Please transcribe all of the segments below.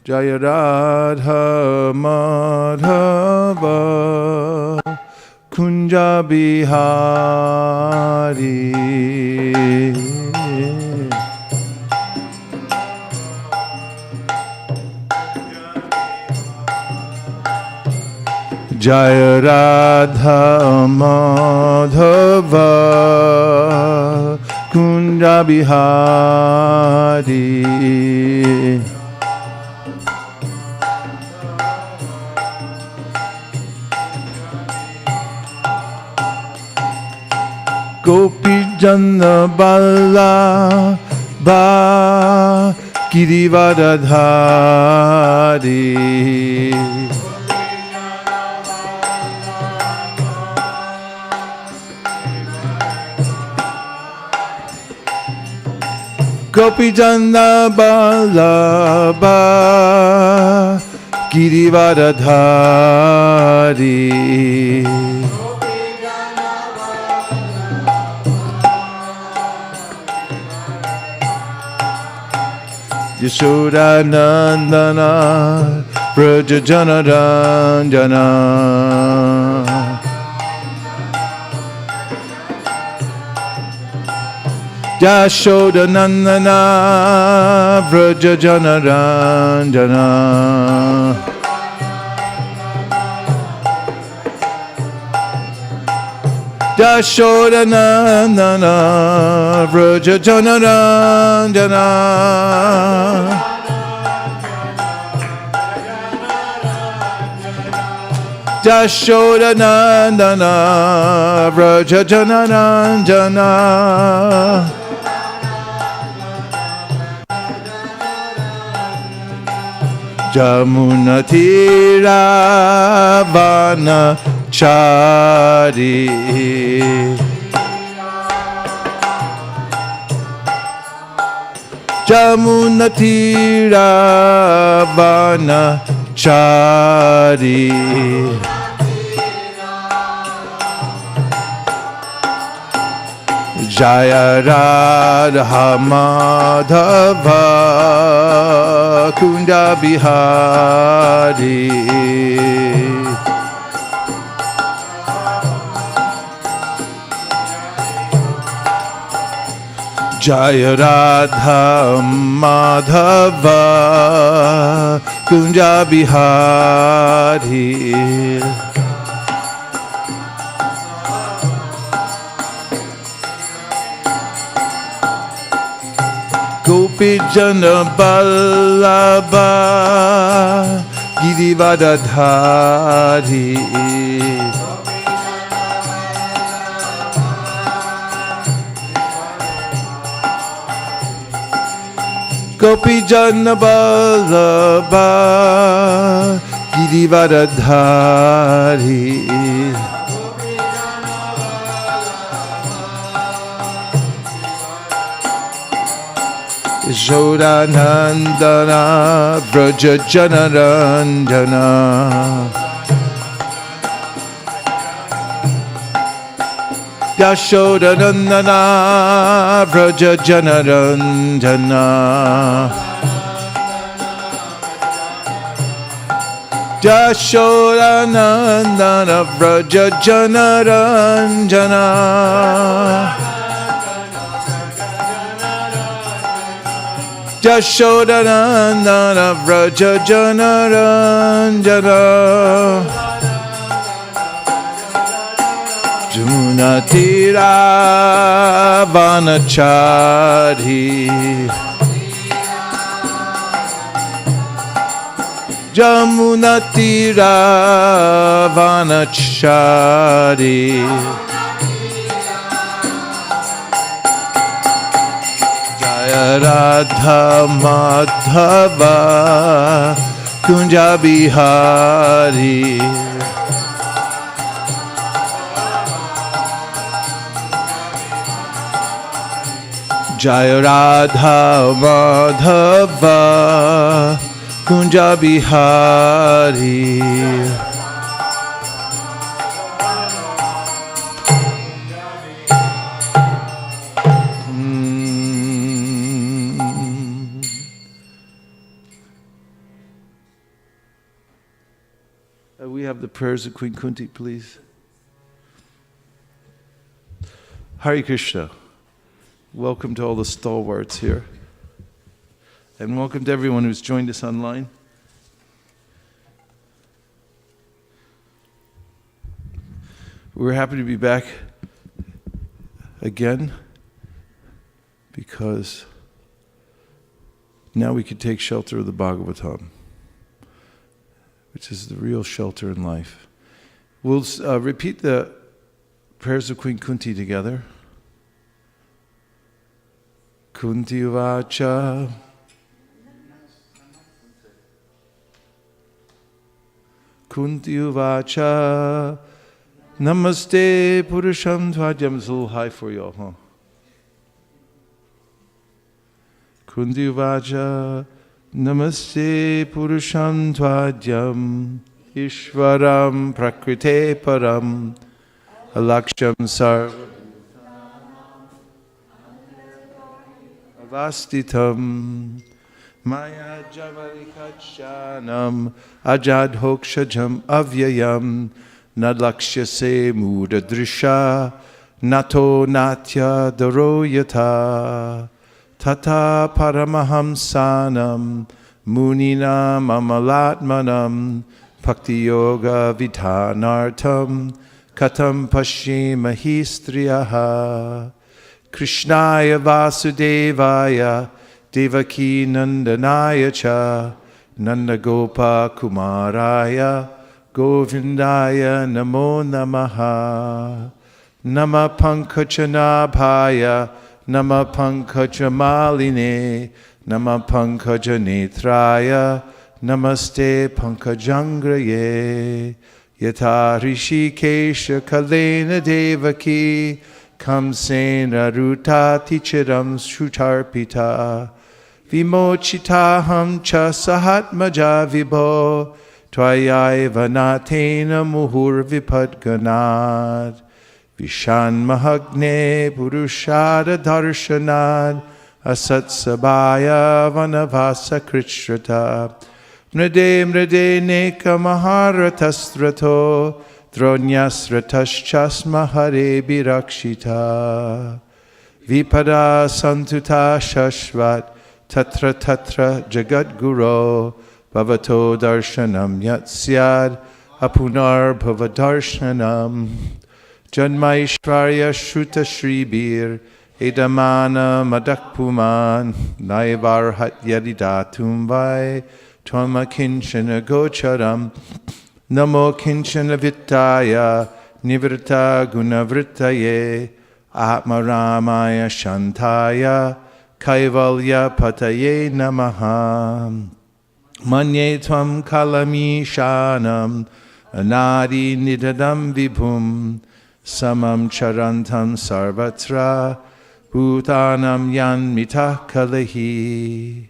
Jaya Radha Madhava Kunja Bihari Jaya Radha Madhava Kunja Bihari Gopi Jana Bala Ba Girivardhari Gopi Jana Bala Ba Girivardhari Yashoda Nandana Braja Jana Ranjana Yashoda Nandana Braja Jana Ranjana Yashoda Nandana Braja Jana Ranjana Yashoda Nandana Braja Jana Ranjana Jamuna Tira Vana Chari Jamuna Tira Vana Chari Jaya Radha Madhava Kunda Bihari Jaya Radha Madhava Kunja Bihari Gopi Jana Ballabha Girivardhari Gopi Jana Ballabha Girivardhari Yashoda Nandana Braja Jana Ranjana Yashoda Nandana Braja Jana Ranjana Yashoda Nandana Braja Jana Ranjana Yashoda Nandana Braja Jana Ranjana Jamuna Tira Vanachari Jamuna Tira Vanachari Radha Madhava Kunja Bihari Jaya Radha Madhava Kunja Bihari We have the prayers of Queen Kunti, please. Hare Krishna. Welcome to all the stalwarts here. And welcome to everyone who's joined us online. We're happy to be back again because now we can take shelter of the Bhagavatam, which is the real shelter in life. We'll repeat the prayers of Queen Kunti together. Kunti Uvacha. Kunti Uvacha. Namaste Purusham Tvajam. It's a little high for you all, huh? Kunti Uvacha. Namaste Purusham Tvajam. Ishvaram Prakrite Param. Alaksham Sarva Avastitam. Maya Javarikachanam Ajadhokshajam Avyayam. Nadlakshya se muda drisha nato natya daroyata tata paramahamsanam munina mamalatmanam bhakti yoga vidhanartam katam pashimahi striyaha krishnaya vasudevaya devaki nandanaya cha nandagopa kumaraya Govindaya namo namaha. Nama pankajanaභaya. Nama pankajamaline. Nama pankajanetraya. Namaste pankajangraye. Yata rishikesha kalena devaki. Kamsena rutati chiram shutarpita. Vimochitaham cha sahatmaja vibho. Tvayaiva natena muhur vipadganad. Vishan mahagne purushada darshanad. Asatsabhaya vanavasa kritshrata. Mrade mrade neka maharatastrato. Dronyasrataschasma hare birakshita. Vipada santuta shashvat. Tatra tatra jagadguru. Bhavato darshanam yat syad apunar bhavadarshanam janmaishvarya shruta shribir edamana madakpuman naivarhat yadidatum vai tvama kinchana gocharam namo kinchana vittaya nivrita gunavrittaye atmaramaya shantaya kaivalya pataye namaha. Manye tvam kalami shanam anadi nidadam vibhum samam charantam sarvatra bhutanam yan mitah kalahi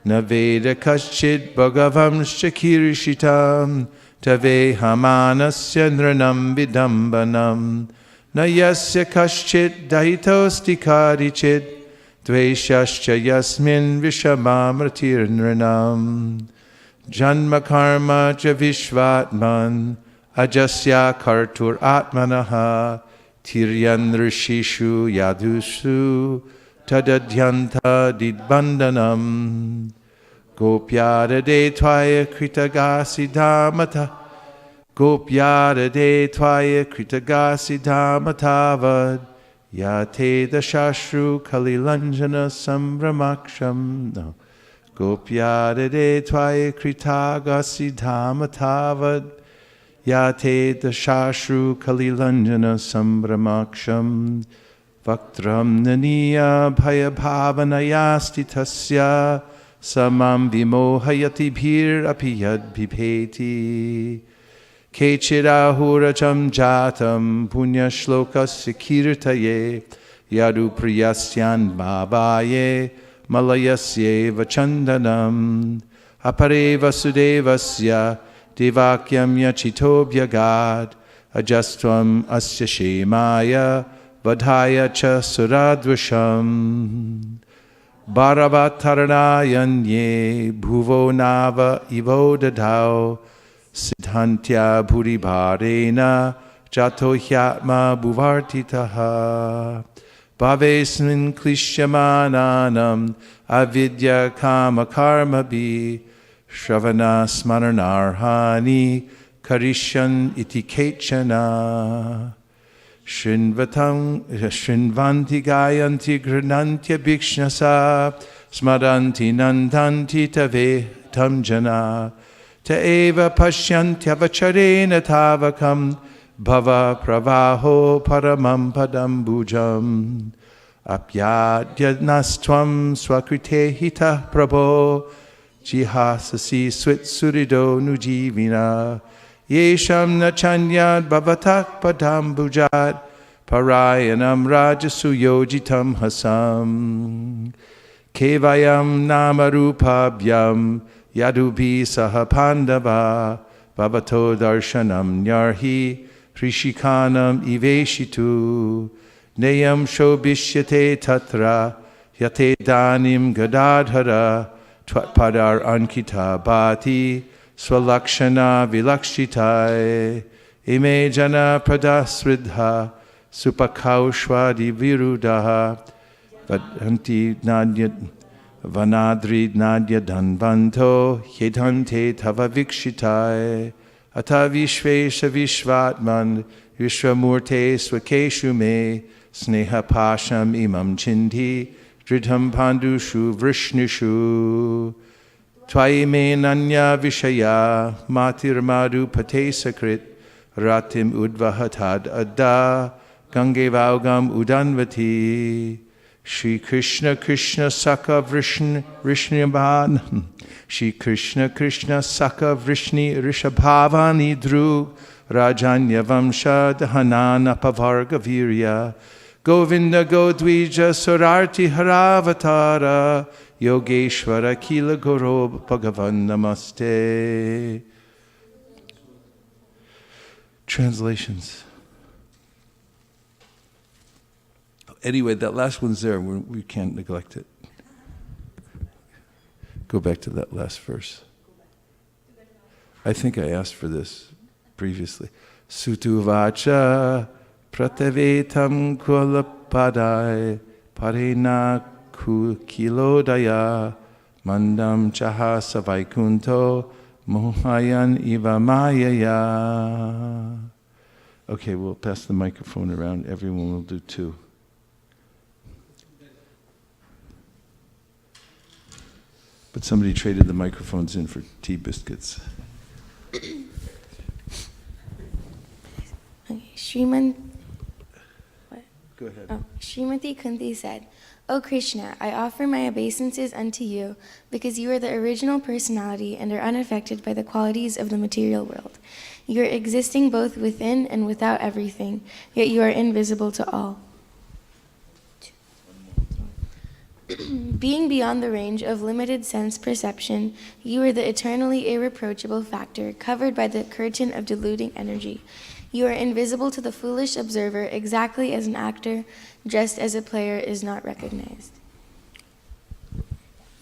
naveda kaschid bhagavam shakirishitam tave hamanasya nranam vidambanam nayasya kaschid dahitosti karichid dveshascha yasmin vishamamratir nranam Janma karma ja vishvatman ajasya kartur atmanaha tiryan rishishu yadusu tadadyanta didbandanam gopyada de tvaya kritagasi dhamata gopyada de tvaya kritagasi dhamatavad yate dashashru kalilanjana sambramaksham no. Gopyada de tvaya kritagasi dhamatavad yate dashashru kalilanjana sambramaksham vaktram naniya bhayabhavanayasti tasya samam vimohayati bhir apiyad bhipeti kechirahuracham jatam punya shlokasya kirtaye yadu priyasyan babaye malayasye vachandanam apare vasudevasya devakyam yachitobhyagad ajastvam asya shemaya vadhaya cha suradvasham bharavatarnayanye bhuvo nava ivo dadao Siddhantya bhuribharena jato hyatma bhuvartitaha. Bhavesmin klishyamananam avidya kama karma bi shravana smaranarhani karishan iti kechana. Shrinvanti gayanti granantya bhikshnasa smaranti nandanti tave tamjana ta eva pashyantya vacharena tavakam bhava pravaho paramam padam bhujam apyadyadnastvam swakrite hita prabho jihasasi switsurido nujivina yesham nachanyad bhavatak padam bhujat parayanam rajasu yojitam hasam kevayam namarupabhyam yadubi saha pandava bhavato darshanam nyarhi Prishikanam iveshitu neyam shobhishyate tatra yate danim gadadhara tvatpadar ankita bhati swalakshana vilakshitai ime jana pradasridha supakaushvadi virudaha vadhanti nadyat vanadri nadya dhanvanto yedhante tava vikshitai Ata vishvesha vishvatman vishvamurte swakeshu me sneha pasham imam chindi dridham pandushu vrishnishu Tvai me nanya vishaya matir madhu pate sakrit ratim udvahatad adda gange vaugam udanvati Shri Krishna Krishna Saka Vrishnyabhan Shri Krishna Krishna Saka Vrishni Rishabhavani Drug Rajanya Vamsha Dahanana Pavarga Virya Govinda Godvija Surarti Haravatara Yogeshwara Kila Guru Bhagavan Namaste. Translations. Anyway, that last one's there. We can't neglect it. Go back to that last verse. I think I asked for this previously. Sutuvacha pratavetam kulapadai parena kilodaya mandam chaha savaikunto mohayan iva mayaya. Okay, we'll pass the microphone around. Everyone will do two. But somebody traded the microphones in for tea biscuits. Okay, Go ahead. Srimati Kunti said, O Krishna, I offer my obeisances unto you because you are the original personality and are unaffected by the qualities of the material world. You are existing both within and without everything, yet you are invisible to all. Being beyond the range of limited sense perception, you are the eternally irreproachable factor covered by the curtain of deluding energy. You are invisible to the foolish observer exactly as an actor, just as a player is not recognized.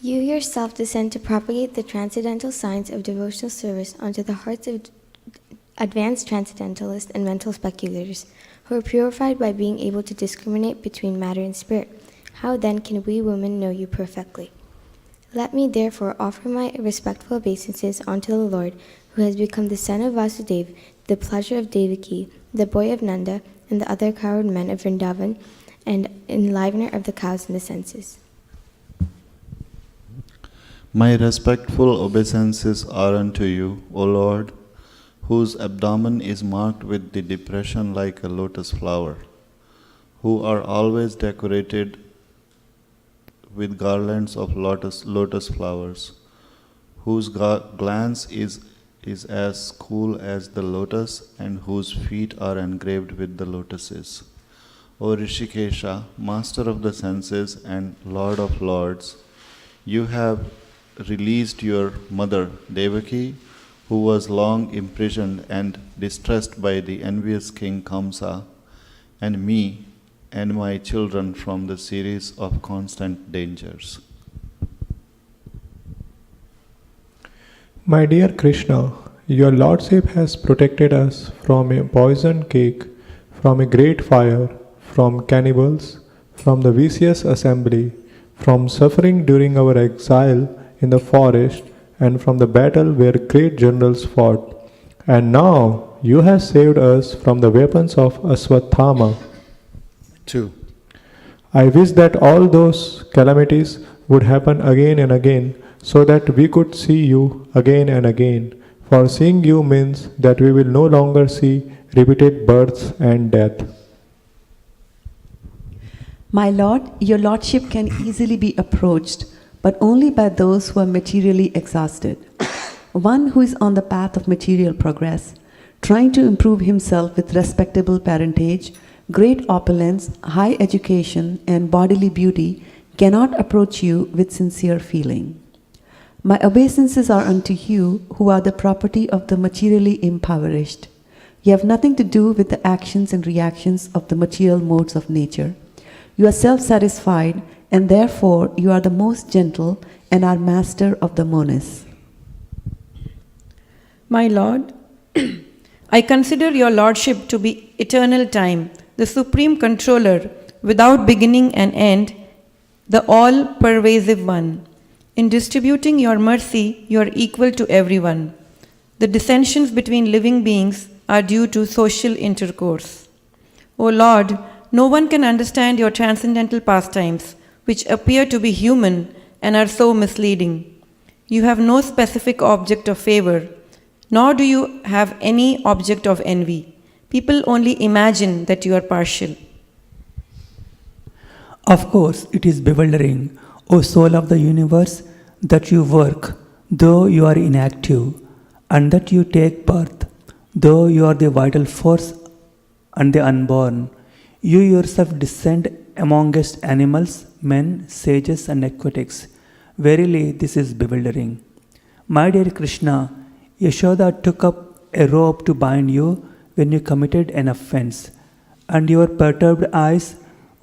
You yourself descend to propagate the transcendental science of devotional service onto the hearts of advanced transcendentalists and mental speculators, who are purified by being able to discriminate between matter and spirit. How then can we women know you perfectly? Let me therefore offer my respectful obeisances unto the Lord, who has become the son of Vasudeva, the pleasure of Devaki, the boy of Nanda, and the other coward men of Vrindavan, and enlivener of the cows and the senses. My respectful obeisances are unto you, O Lord, whose abdomen is marked with the depression like a lotus flower, who are always decorated with garlands of lotus flowers, whose glance is as cool as the lotus, and whose feet are engraved with the lotuses. O Rishikesha, master of the senses and lord of lords, you have released your mother Devaki, who was long imprisoned and distressed by the envious king Kamsa, and me and my children from the series of constant dangers. My dear Krishna, Your Lordship has protected us from a poisoned cake, from a great fire, from cannibals, from the vicious assembly, from suffering during our exile in the forest, and from the battle where great generals fought. And now you have saved us from the weapons of Aswathama. 2. I wish that all those calamities would happen again and again, so that we could see you again and again. For seeing you means that we will no longer see repeated births and death. My Lord, your Lordship can easily be approached, but only by those who are materially exhausted. One who is on the path of material progress, trying to improve himself with respectable parentage, great opulence, high education, and bodily beauty cannot approach you with sincere feeling. My obeisances are unto you who are the property of the materially impoverished. You have nothing to do with the actions and reactions of the material modes of nature. You are self-satisfied, and therefore you are the most gentle and are master of the monas. My Lord, I consider your Lordship to be eternal time, the supreme controller, without beginning and end, the all-pervasive one. In distributing your mercy, you are equal to everyone. The dissensions between living beings are due to social intercourse. O Lord, no one can understand your transcendental pastimes, which appear to be human and are so misleading. You have no specific object of favor, nor do you have any object of envy. People only imagine that you are partial. Of course, it is bewildering, O soul of the universe, that you work, though you are inactive, and that you take birth, though you are the vital force and the unborn. You yourself descend amongst animals, men, sages, and aquatics. Verily, this is bewildering. My dear Krishna, Yashoda took up a rope to bind you when you committed an offense, and your perturbed eyes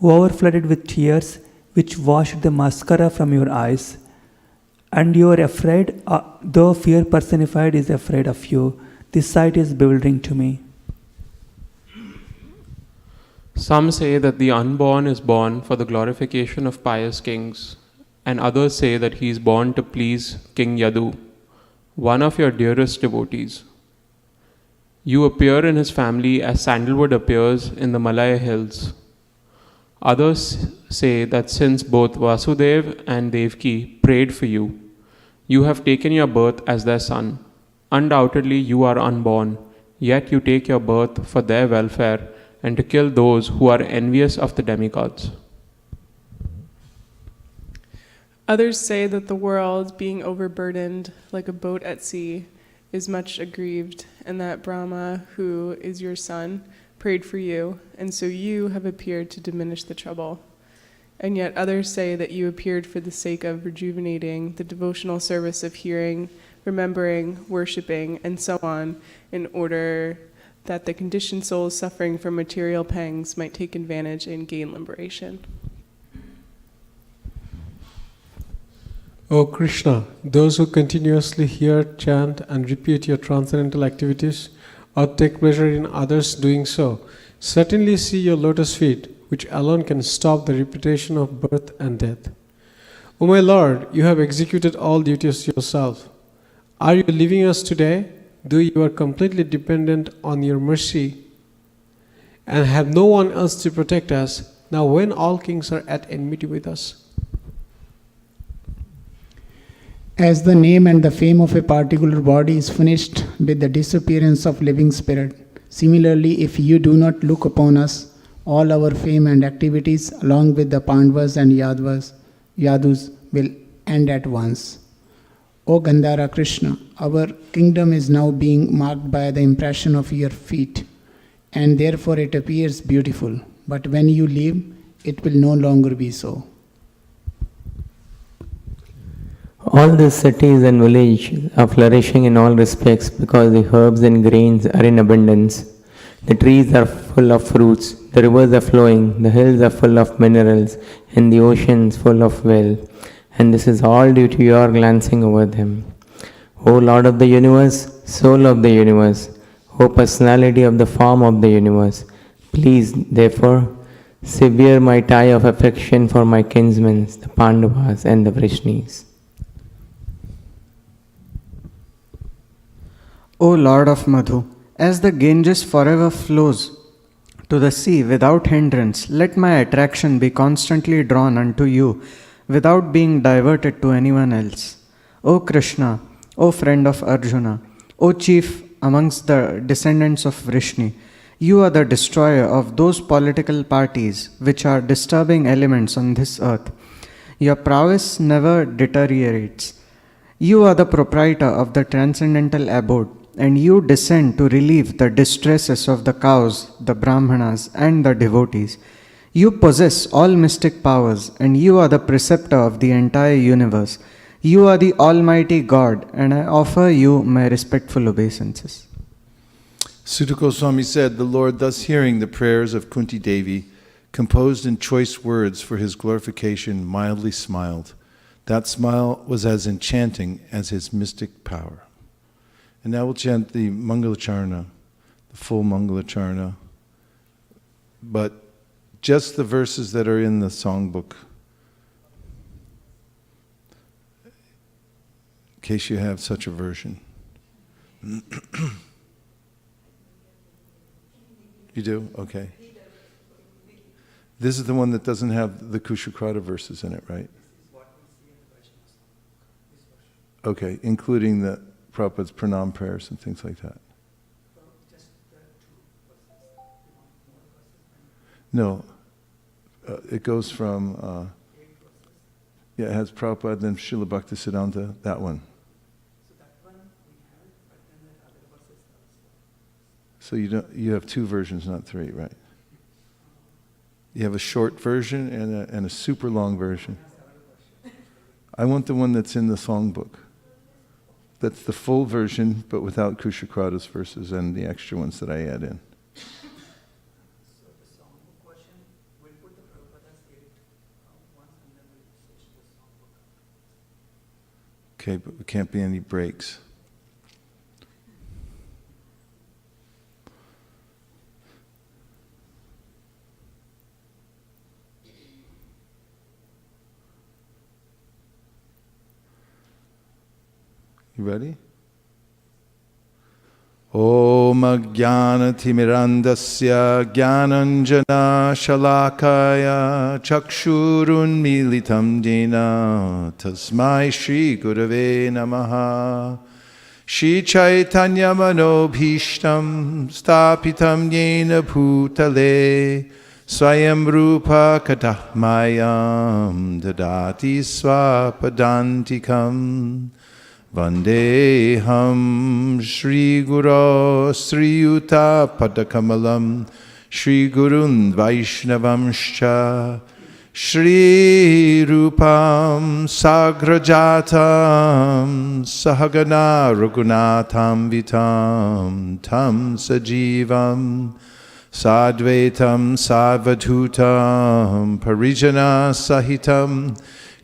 overflooded with tears, which washed the mascara from your eyes. And you are afraid, though fear personified is afraid of you. This sight is bewildering to me. Some say that the unborn is born for the glorification of pious kings, and others say that he is born to please King Yadu, one of your dearest devotees. You appear in his family as sandalwood appears in the Malaya hills. Others say that since both Vasudev and Devki prayed for you, you have taken your birth as their son. Undoubtedly you are unborn, yet you take your birth for their welfare and to kill those who are envious of the demigods. Others say that the world, being overburdened like a boat at sea, is much aggrieved, and that Brahma, who is your son, prayed for you, and so you have appeared to diminish the trouble. And yet others say that you appeared for the sake of rejuvenating the devotional service of hearing, remembering, worshipping, and so on, in order that the conditioned souls suffering from material pangs might take advantage and gain liberation. O Krishna, those who continuously hear, chant, and repeat your transcendental activities, or take pleasure in others doing so, certainly see your lotus feet, which alone can stop the repetition of birth and death. O my Lord, you have executed all duties yourself. Are you leaving us today, though you are completely dependent on your mercy and have no one else to protect us, now when all kings are at enmity with us? As the name and the fame of a particular body is finished with the disappearance of living spirit, similarly, if you do not look upon us, all our fame and activities, along with the Pandavas and Yadus, will end at once. O Gandhara Krishna, our kingdom is now being marked by the impression of your feet, and therefore it appears beautiful. But when you leave, it will no longer be so. All the cities and villages are flourishing in all respects because the herbs and grains are in abundance. The trees are full of fruits, the rivers are flowing, the hills are full of minerals, and the oceans full of wealth. And this is all due to your glancing over them. O Lord of the universe, soul of the universe, O personality of the form of the universe, please, therefore, sever my tie of affection for my kinsmen, the Pandavas and the Vrishnis. O Lord of Madhu, as the Ganges forever flows to the sea without hindrance, let my attraction be constantly drawn unto you without being diverted to anyone else. O Krishna, O friend of Arjuna, O chief amongst the descendants of Vrishni, you are the destroyer of those political parties which are disturbing elements on this earth. Your prowess never deteriorates. You are the proprietor of the transcendental abode, and you descend to relieve the distresses of the cows, the brahmanas, and the devotees. You possess all mystic powers, and you are the preceptor of the entire universe. You are the Almighty God, and I offer you my respectful obeisances. Sutta Goswami said, the Lord, thus hearing the prayers of Kunti Devi, composed in choice words for his glorification, mildly smiled. That smile was as enchanting as his mystic power. And now we'll chant the Mangalacharna, the full Mangalacharna, but just the verses that are in the songbook, in case you have such a version. You do? Okay. This is the one that doesn't have the Kushakrata verses in it, right? Okay, including the Prabhupada's pranam prayers and things like that. No, it goes from, it has Prabhupada and Srila Bhaktisiddhanta, that one. So you have two versions, not three, right? You have a short version and a super long version. I want the one that's in the songbook. That's the full version, but without Kushakrata's verses and the extra ones that I add in. Okay, but there can't be any breaks. You ready? Om Ajnana-timirandasya Jnananjana Shalakaya Chakshurun Militam Jena Tasmai Shri Gurave Namaha Shri Chaitanya Manobhishtam Stapitam Yena Bhutale Swayam Rupa Katahmayam Dadati Swapadantikam Vandeham Shri Guru Sri Yuta Padakamalam Shri Gurun Vaishnavamscha Shri Rupam Sagrajatam Sahagana Raghunatham Vitam Tam Sajivam Sadvaitam Savadhutam Parijana Sahitam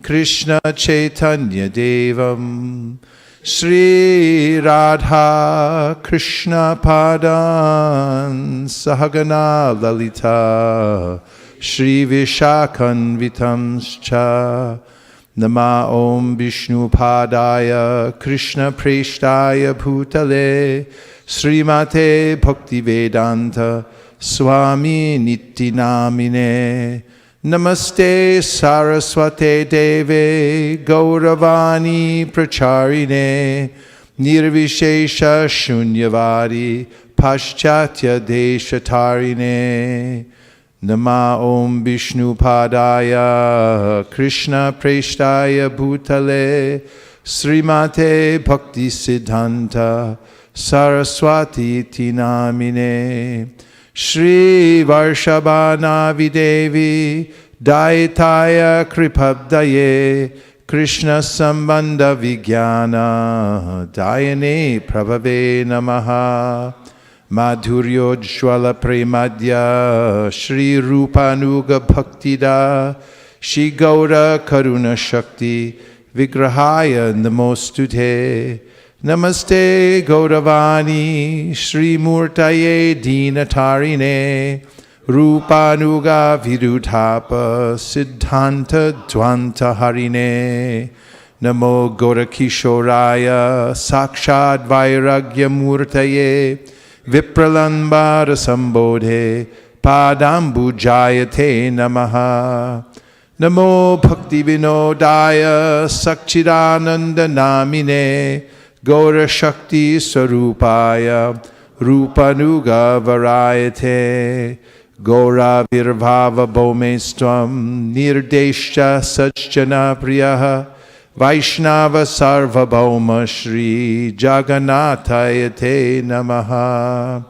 Krishna Chaitanya Devam Shri Radha Krishna Padan Sahagana Lalita Shri Vishakhan Vitamscha Nama Om Vishnu Padaya Krishna Preshtaya Bhutale Srimate Bhakti Vedanta Swami Nitti Namine Namaste Saraswate Deve Gauravani Pracharine Nirvishesha Shunyavadi Paschatya Deshatarine Nama Om Vishnu Padaya Krishna Preshtaya Bhutale Srimate Bhakti Siddhanta Saraswati Iti Namine Shri Varshabhana Videvi Daitaya Kripabdaye Krishna Sambandha Vijnana Dayane Prabhave Namaha Madhuryojjwala Premadya Shri Rupanuga Bhaktida Shri Gaura Karuna Shakti Vigrahaya Namostute Namaste Gauravani Shri Murtaye Dinatarine Rupanuga Virudhapa Siddhanta Dvanta Harine Namo Gaurakishoraya Sakshad Vairagya Murtaye Vipralambara Sambodhe Padambu Jayate Namaha Namo Bhakti Vinodaya Sakchidananda Namine Gaura Shakti Sarupaya Rupanuga Varayate Gaura Virvava Bhomestvam Nirdesha Sajjana Priyaha Vaishnava Sarvabhauma Shri Jagannathayate Namaha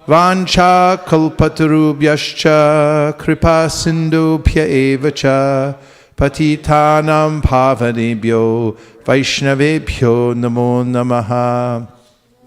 Vancha Kalpatarubhyascha Kripa Sindhubhya Evacha Patitanam Pavanebhyo Vaishnavebhyo Namo Namaha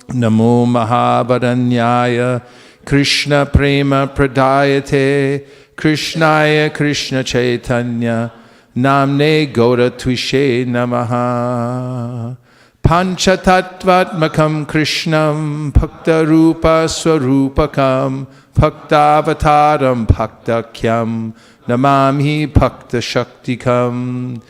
Namo Mahavaranyaya Krishna Prema Pradayate Krishnaya Krishna Chaitanya Namne Gaura Tvishe Namaha Panchatattvatmakam Krishnam Bhakta Rupa Swarupakam Bhaktavataram Bhaktakyam Namami Bhakta Shaktikam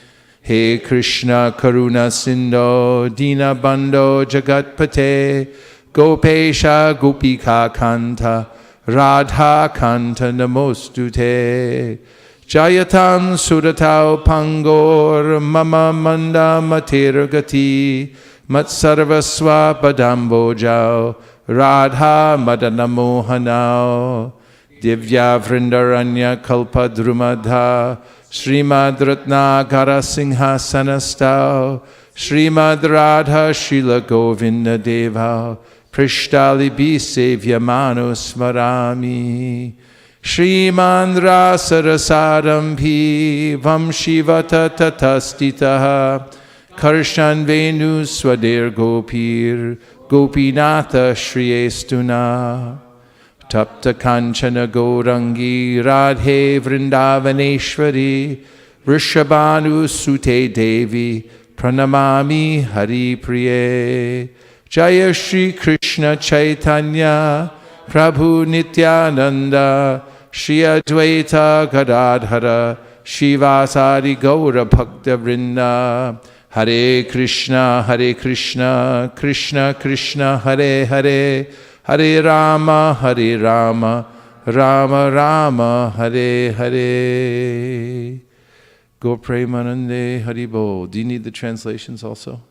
He Krishna Karuna Sindho Dina Bandho Jagatpate Gopesha Gopika Kanta Radha Kanta Namostute Jayatam Suratau Pangor Mama Manda Matirgati Matsarvaswa Padambojao Radha Madanamohanao Divya Vrindaranya Kalpadrumadha Srimad Ratnakara Singhasanastao Srimad Radha Srila Govinda Deva Prishtali Bisevya Manu Smarami Shriman Rasarasarampi Vamshivata Tatastitaha Karshan Venu Swadir Gopir Gopinatha Shriyestuna Tapta Kanchana Gaurangi Radhe Vrindavaneshwari Rishabhanu Sute Devi Pranamami Hari Priye Jaya Shri Krishna Chaitanya Prabhu Nityananda Shri Advaita Gadadhara Shivasari Gaura Bhakta Vrinda Hare Krishna Krishna Krishna Hare Hare Hare Rama Rama Rama Hare Hare. Go Premanande Haribo. Do you need the translations also?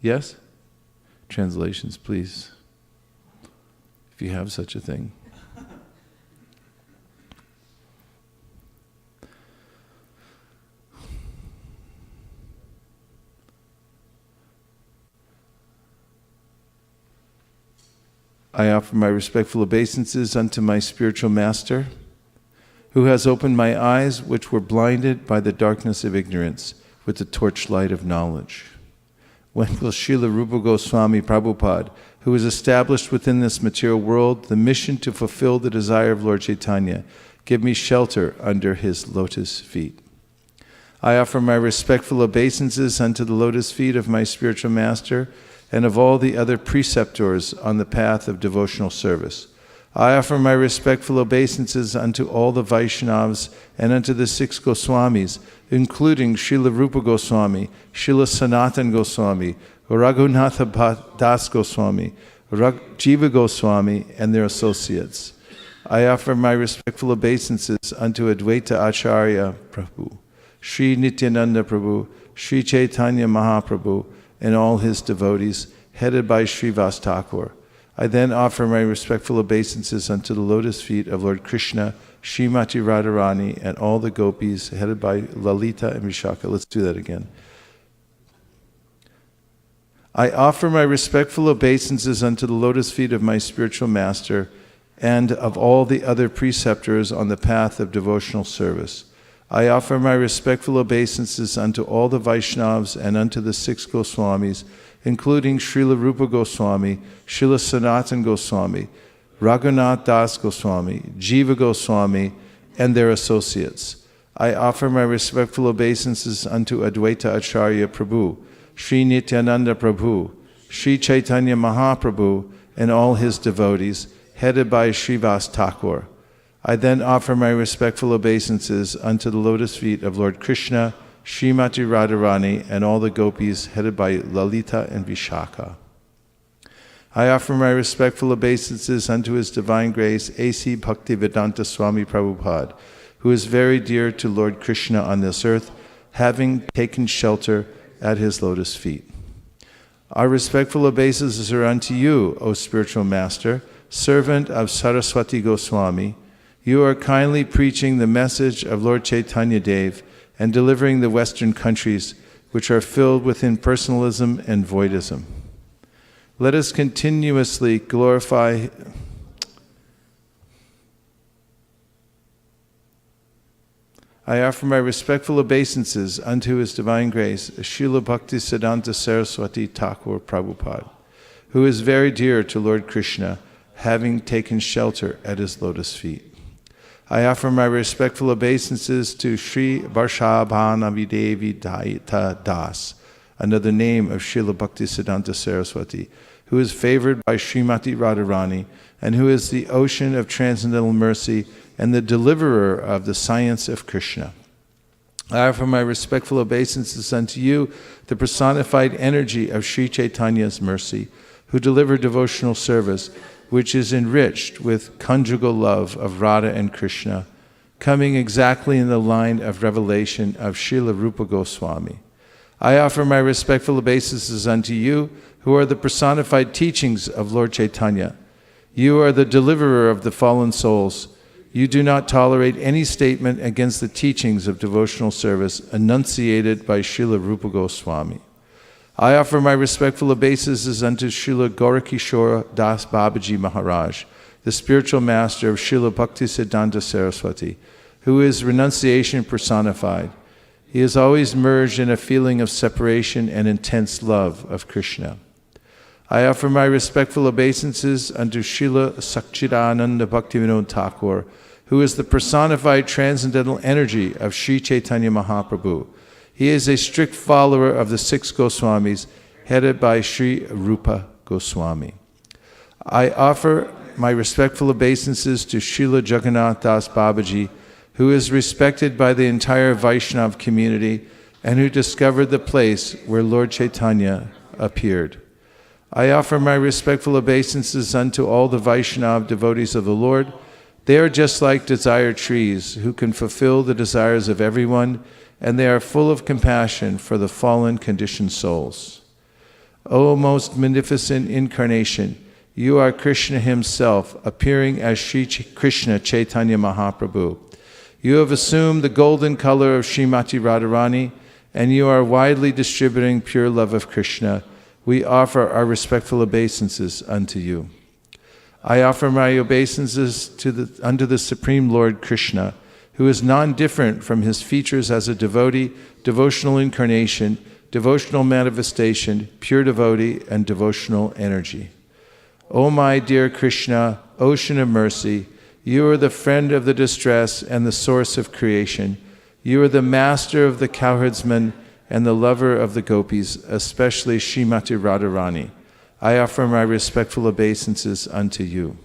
Yes? Translations, please. If you have such a thing. I offer my respectful obeisances unto my spiritual master, who has opened my eyes which were blinded by the darkness of ignorance with the torchlight of knowledge. When will Srila Rupa Goswami Prabhupada, who has established within this material world the mission to fulfill the desire of Lord Chaitanya, give me shelter under his lotus feet? I offer my respectful obeisances unto the lotus feet of my spiritual master and of all the other preceptors on the path of devotional service. I offer my respectful obeisances unto all the Vaishnavas and unto the 6 Goswamis, including Srila Rupa Goswami, Srila Sanatan Goswami, Raghunatha Das Goswami, Jiva Goswami, and their associates. I offer my respectful obeisances unto Advaita Acharya Prabhu, Sri Nityananda Prabhu, Sri Chaitanya Mahaprabhu, and all his devotees, headed by Srivas Thakur. I then offer my respectful obeisances unto the lotus feet of Lord Krishna, Srimati Radharani, and all the gopis, headed by Lalita and Vishaka. Let's do that again. I offer my respectful obeisances unto the lotus feet of my spiritual master and of all the other preceptors on the path of devotional service. I offer my respectful obeisances unto all the Vaishnavas and unto the 6 Goswamis, including Srila Rupa Goswami, Srila Sanatan Goswami, Raghunath Das Goswami, Jiva Goswami, and their associates. I offer my respectful obeisances unto Advaita Acharya Prabhu, Sri Nityananda Prabhu, Sri Chaitanya Mahaprabhu, and all his devotees, headed by Srivas Thakur. I then offer my respectful obeisances unto the lotus feet of Lord Krishna, Srimati Radharani, and all the gopis, headed by Lalita and Vishaka. I offer my respectful obeisances unto His Divine Grace, A.C. Bhaktivedanta Swami Prabhupada, who is very dear to Lord Krishna on this earth, having taken shelter at his lotus feet. Our respectful obeisances are unto you, O spiritual master, servant of Saraswati Goswami. You are kindly preaching the message of Lord Chaitanya Dev and delivering the Western countries, which are filled with impersonalism and voidism. Let us continuously glorify I offer my respectful obeisances unto His Divine Grace, Srila Bhaktisiddhanta Saraswati Thakur Prabhupada, who is very dear to Lord Krishna, having taken shelter at his lotus feet. I offer my respectful obeisances to Sri Varshabhanavidevi Daita Das, another name of Srila Bhaktisiddhanta Saraswati, who is favored by Srimati Radharani, and who is the ocean of transcendental mercy and the deliverer of the science of Krishna. I offer my respectful obeisances unto you, the personified energy of Sri Chaitanya's mercy, who deliver devotional service, which is enriched with conjugal love of Radha and Krishna, coming exactly in the line of revelation of Srila Rupa Goswami. I offer my respectful obeisances unto you, who are the personified teachings of Lord Chaitanya. You are the deliverer of the fallen souls. You do not tolerate any statement against the teachings of devotional service enunciated by Srila Rupa Goswami. I offer my respectful obeisances unto Srila Gaurakishora Das Babaji Maharaj, the spiritual master of Srila Bhaktisiddhanta Saraswati, who is renunciation personified. He is always merged in a feeling of separation and intense love of Krishna. I offer my respectful obeisances unto Srila Sakchidananda Bhaktivinoda Thakur, who is the personified transcendental energy of Sri Chaitanya Mahaprabhu. He is a strict follower of the 6 Goswamis, headed by Sri Rupa Goswami. I offer my respectful obeisances to Srila Jagannath Das Babaji, who is respected by the entire Vaishnav community and who discovered the place where Lord Chaitanya appeared. I offer my respectful obeisances unto all the Vaishnav devotees of the Lord. They are just like desire trees who can fulfill the desires of everyone, and they are full of compassion for the fallen conditioned souls. O most magnificent incarnation, you are Krishna himself, appearing as Sri Krishna Chaitanya Mahaprabhu. You have assumed the golden color of Srimati Radharani, and you are widely distributing pure love of Krishna. We offer our respectful obeisances unto you. I offer my obeisances unto the Supreme Lord Krishna, who is non-different from his features as a devotee, devotional incarnation, devotional manifestation, pure devotee, and devotional energy. O my dear Krishna, ocean of mercy, you are the friend of the distress and the source of creation. You are the master of the cowherdsmen and the lover of the gopis, especially Srimati Radharani. I offer my respectful obeisances unto you.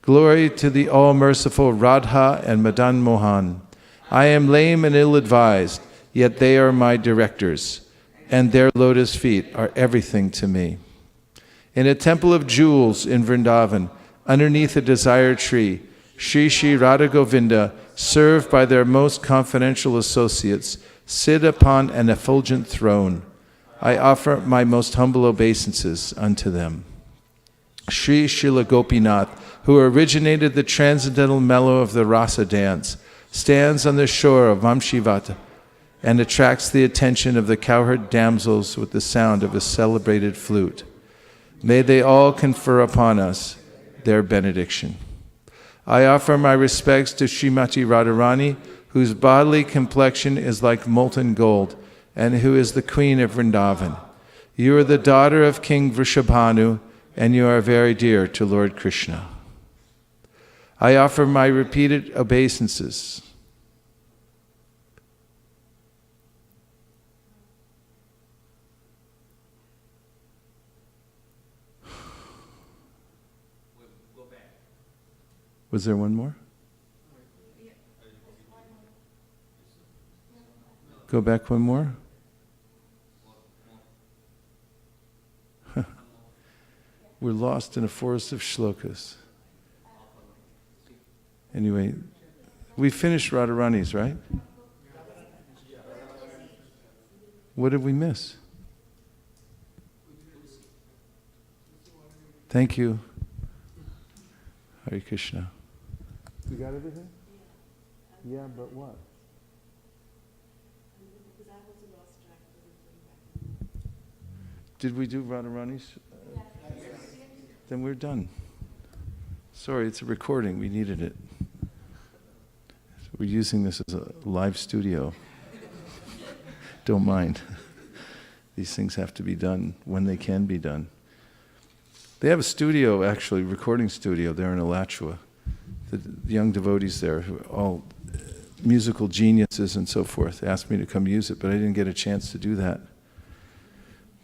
Glory to the all-merciful Radha and Madan Mohan. I am lame and ill-advised, yet they are my directors, and their lotus feet are everything to me. In a temple of jewels in Vrindavan, underneath a desire tree, Sri Sri Radha Govinda, served by their most confidential associates, sit upon an effulgent throne. I offer my most humble obeisances unto them. Sri Srila Gopinath, who originated the transcendental mellow of the rasa dance, stands on the shore of Vamshivata and attracts the attention of the cowherd damsels with the sound of a celebrated flute. May they all confer upon us their benediction. I offer my respects to Srimati Radharani, whose bodily complexion is like molten gold, and who is the queen of Vrindavan. You are the daughter of King Vrishabhanu, and you are very dear to Lord Krishna. I offer my repeated obeisances Was there one more? Go back one more. We're lost in a forest of shlokas. Anyway, we finished Radharani's, right? What did we miss? Thank you. Hare Krishna. We got everything? Yeah, but what? Did we do Radharani's? Then we're done. Sorry, it's a recording. We needed it. We're using this as a live studio. Don't mind. These things have to be done when they can be done. They have a studio, actually, recording studio there in Alachua. The young devotees there, who are all musical geniuses and so forth, asked me to come use it, but I didn't get a chance to do that.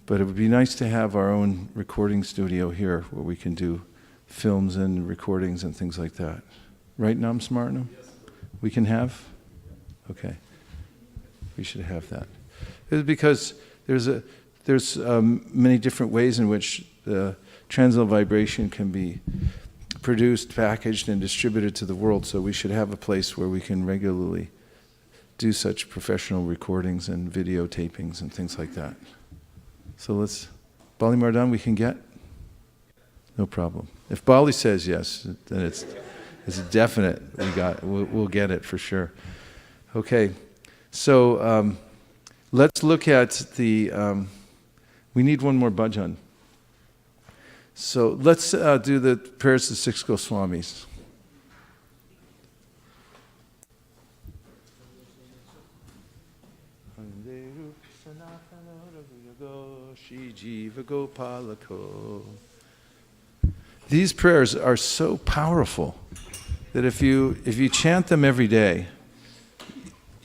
But it would be nice to have our own recording studio here where we can do films and recordings and things like that. Right, Nam Smartnam? Yes. We can have? Okay. We should have that. It's because there's many different ways in which the transcendental vibration can be produced, packaged, and distributed to the world, so we should have a place where we can regularly do such professional recordings and videotapings and things like that. So let's, Bali Mardan we can get? No problem. If Bali says yes, then it's a definite. We'll get it for sure. Okay, so let's look at the, we need one more bhajan. So let's do the prayers of the 6 Goswamis. These prayers are so powerful that if you chant them every day,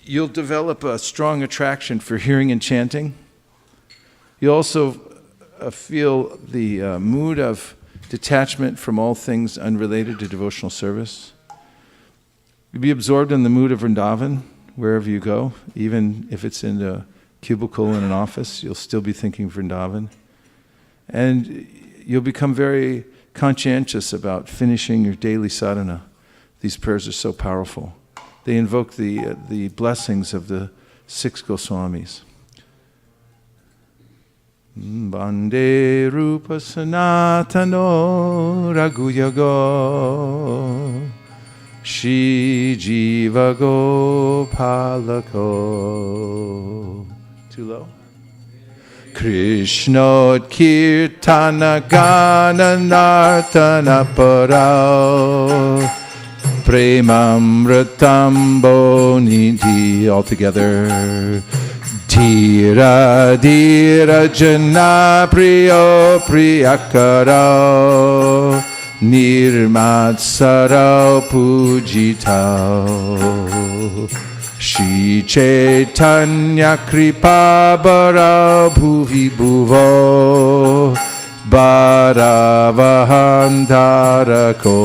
you'll develop a strong attraction for hearing and chanting. You'll also feel the mood of detachment from all things unrelated to devotional service. You'll be absorbed in the mood of Vrindavan wherever you go, even if it's in a cubicle in an office, you'll still be thinking Vrindavan. And you'll become very conscientious about finishing your daily sadhana. These prayers are so powerful. They invoke the blessings of the 6 Goswamis. Bande rupa sanatano raguyago Shri jiva gopalako. Too low? Krishna kirtana gana nartana parao Premamritambo nidhi. All together. Dhira dhira jana priyo priyakaro Nirmatsara pujitao Shri Chaitanya Kripabara Bhuvi Bhuvo Bharavahantarako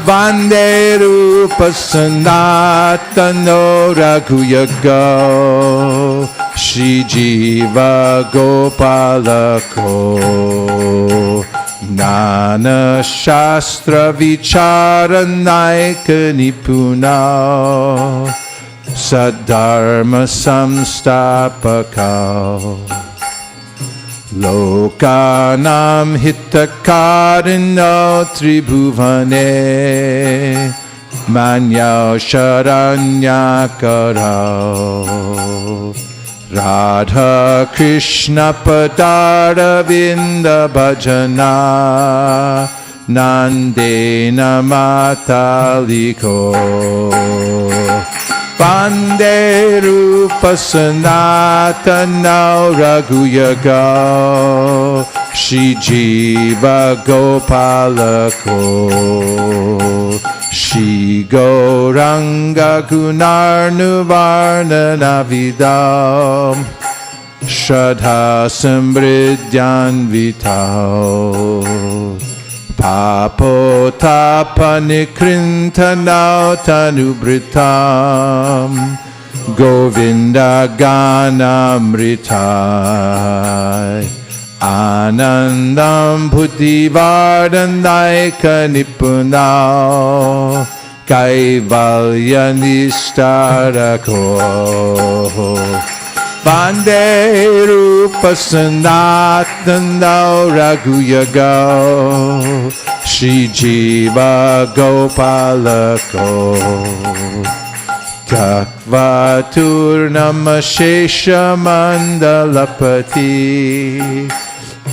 Vande Rupa Sanatano Raghuyago Shri Jiva Gopalako Nana Shastra Vicharanaika Nipuna Sadharma Samstapaka Lokanam Hitakarino Tribhuvane Manyao Sharanyakarao Radha Krishna Padaravinda Bhajana Nandena Mataliko Vande Rupa Sanatana Raghuyago Shri Jiva Gopalako Shri Gauranga Gunarnuvarna Navidam Shraddha Samriddhyan Vitao Papotapanikrintanau tanubritam Govinda ganamritai Anandam Bhutivardanaika Nipunau Kaivalya Nistarako Vande Rupa Sanatandau Raghuyago Shri Jiva Gopalako Kakvatur Namashesha Mandalapati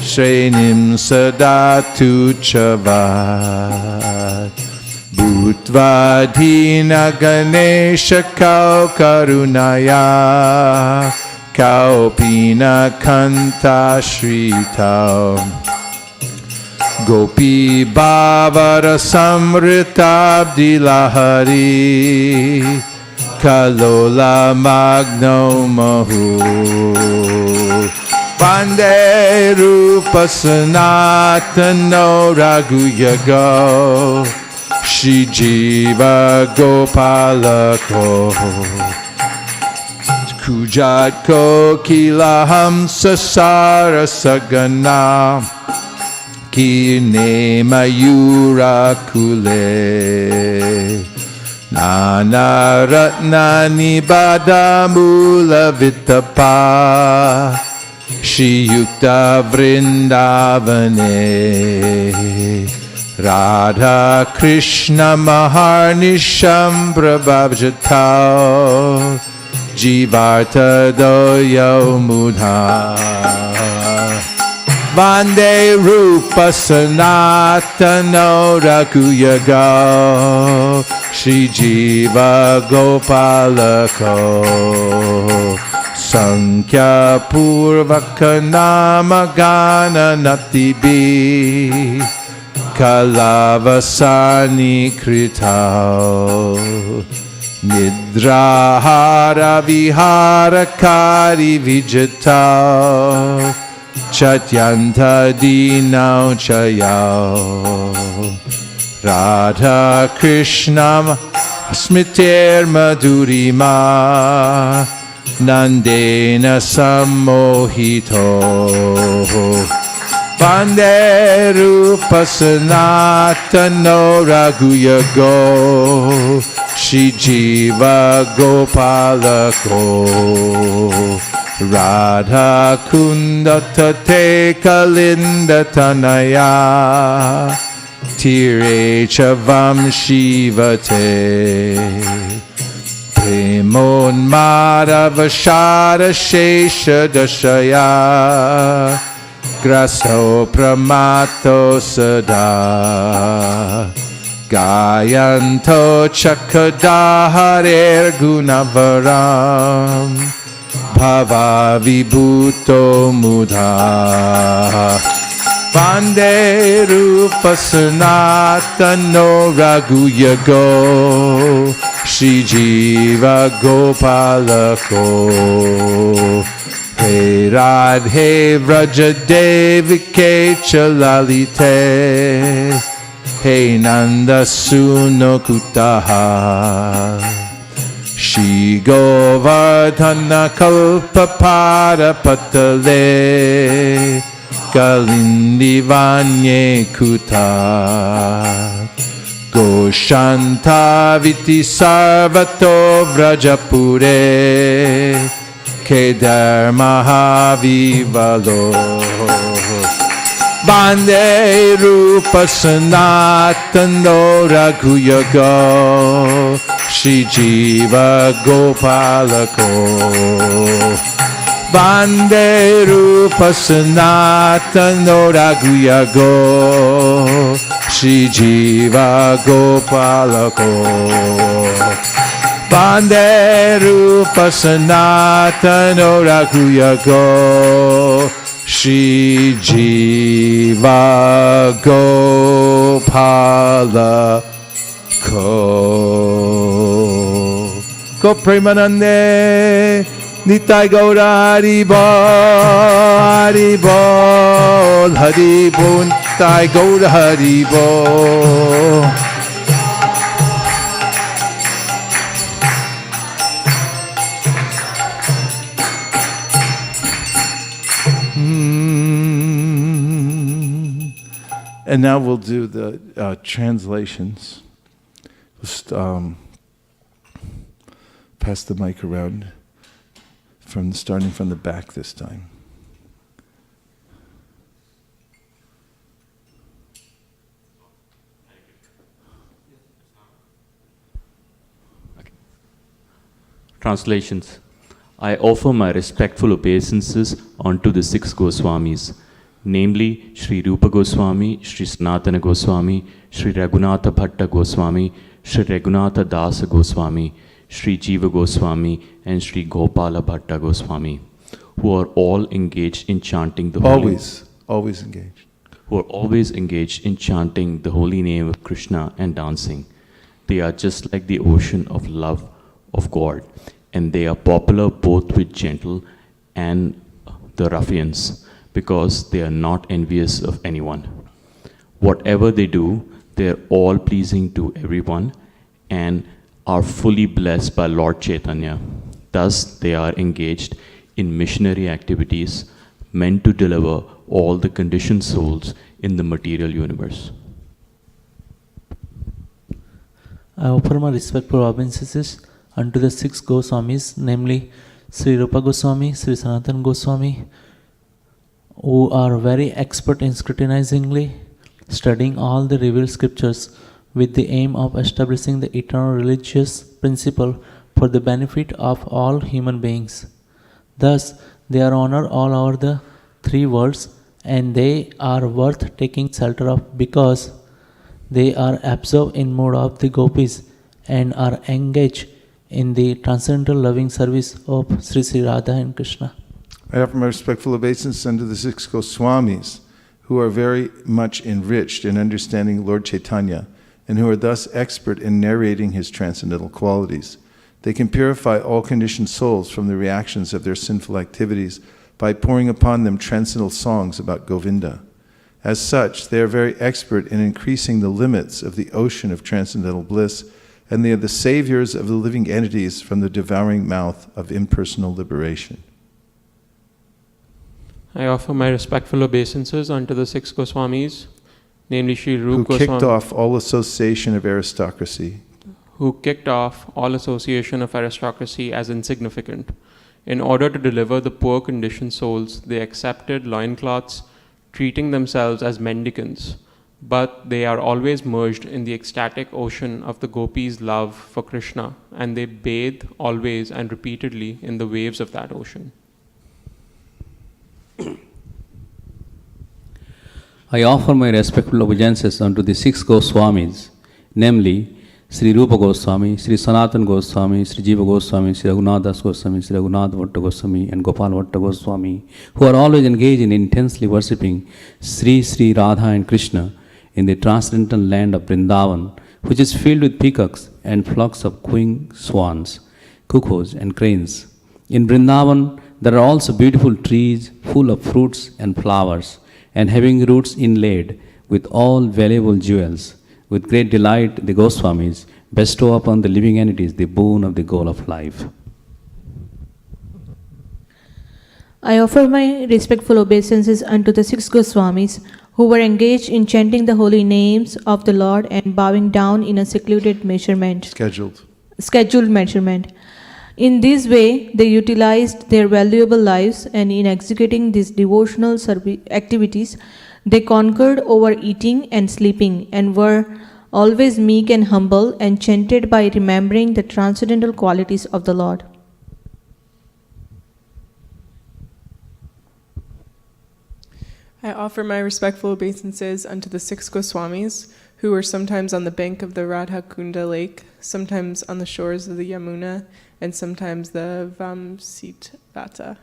Shrenim Sadatu Chavat Bhutvadhina Ganesha Kau Karunaya Kaupina Kanta Shritau Gopi Bhavara Samritabdi Lahari Kalola Magno Mahu Vande Rupa Sanatano Raghuyago Shri Jiva Gopalako Kujat Kokilaham Sasara Sagana Kirne Mayura Kule Nana Ratnani Badamula Vitapa Shri Yukta Vrindavane Radha Krishna Maharnisham Prabhavjatao Jivarta Doyo Mudha Vande Rupa Sanatano Raghuyago Shri Jiva Gopalako Sankhya Purvaka Namagana Natibi Kalavasani Kritao Nidrahara Viharakari Vijatao Chatyanta Dinau Chayao Radha Krishna Smiter Madhurima Nandena Sammohito Vande Rupa Sanatano Raghuyago Shri Jiva Gopalako Radha Kunda Tate Kalinda Tanaya Tire Chavam Shivate Premon Madhavashara Shesha Dashaya Graso Pramato Sada Gayanto Chakadaharer Gunavaram Bhava Vibhuto Mudha Vande Rupa Sanatano Raghuyago Shri Jiva Gopalako Hey Radhe Vraja Devike Chalalite Hey Nanda Suno Kutaha Shri Govardhana Kalpapada Patale Kalindi Vanye Kuta Goshanta Viti Sarvato Vrajapure Kedar Mahavivalo Vande Rupa Sanatano Raghuyago Shri Jiva Gopalako Vande Rupa Sanatano Raghuyago Shri Jiva Gopalako Vande Rupa Sanatano Raghuyago Shri Jiva Gopalako Go Premanande Nitai Gaura Haribol Haribol Haribol Namaste Gaura Haribo. And now we'll do the translations. Just pass the mic around, starting from the back this time. Translations. I offer my respectful obeisances unto the 6 Goswamis, namely Sri Rupa Goswami, Sri Sanatana Goswami, Sri Raghunatha Bhatta Goswami, Sri Raghunatha Dasa Goswami, Sri Jiva Goswami, and Sri Gopala Bhatta Goswami, who are all engaged in chanting the always engaged. Who are always engaged in chanting the holy name of Krishna and dancing. They are just like the ocean of love of God, and they are popular both with gentle and the ruffians, because they are not envious of anyone. Whatever they do, they are all pleasing to everyone and are fully blessed by Lord Chaitanya. Thus, they are engaged in missionary activities meant to deliver all the conditioned souls in the material universe. I offer my respectful obeisances unto the 6 Goswamis, namely Sri Rupa Goswami, Sri Sanatana Goswami, who are very expert in scrutinizingly studying all the revealed scriptures with the aim of establishing the eternal religious principle for the benefit of all human beings. Thus, they are honored all over the 3 worlds, and they are worth taking shelter of because they are absorbed in mood of the gopis and are engaged in the transcendental loving service of Sri Sri Radha and Krishna. I offer my respectful obeisance unto the 6 Goswamis, who are very much enriched in understanding Lord Chaitanya, and who are thus expert in narrating his transcendental qualities. They can purify all conditioned souls from the reactions of their sinful activities by pouring upon them transcendental songs about Govinda. As such, they are very expert in increasing the limits of the ocean of transcendental bliss, and they are the saviors of the living entities from the devouring mouth of impersonal liberation. I offer my respectful obeisances unto the 6 Goswamis, namely Sri Rupa Goswami, who kicked off all association of aristocracy, as insignificant. In order to deliver the poor conditioned souls, they accepted loincloths, treating themselves as mendicants, but they are always merged in the ecstatic ocean of the gopis' love for Krishna, and they bathe always and repeatedly in the waves of that ocean. I offer my respectful obeisances unto the 6 Goswamis, namely Sri Rupa Goswami, Sri Sanatana Goswami, Sri Jiva Goswami, Sri Raghunath Das Goswami, Sri Raghunath Bhatta Goswami, and Gopal Bhatta Goswami, who are always engaged in intensely worshipping Sri Sri Radha and Krishna in the transcendental land of Vrindavan, which is filled with peacocks and flocks of cooing swans, cuckoos, and cranes. In Vrindavan, there are also beautiful trees full of fruits and flowers, and having roots inlaid with all valuable jewels. With great delight, the Goswamis bestow upon the living entities the boon of the goal of life. I offer my respectful obeisances unto the 6 Goswamis, who were engaged in chanting the holy names of the Lord and bowing down in a secluded scheduled measurement. In this way, they utilized their valuable lives, and in executing these devotional activities, they conquered over eating and sleeping, and were always meek and humble, and chanted by remembering the transcendental qualities of the Lord. I offer my respectful obeisances unto the 6 Goswamis, who were sometimes on the bank of the Radhakunda lake, sometimes on the shores of the Yamuna, and sometimes the Vaisesika Dasa.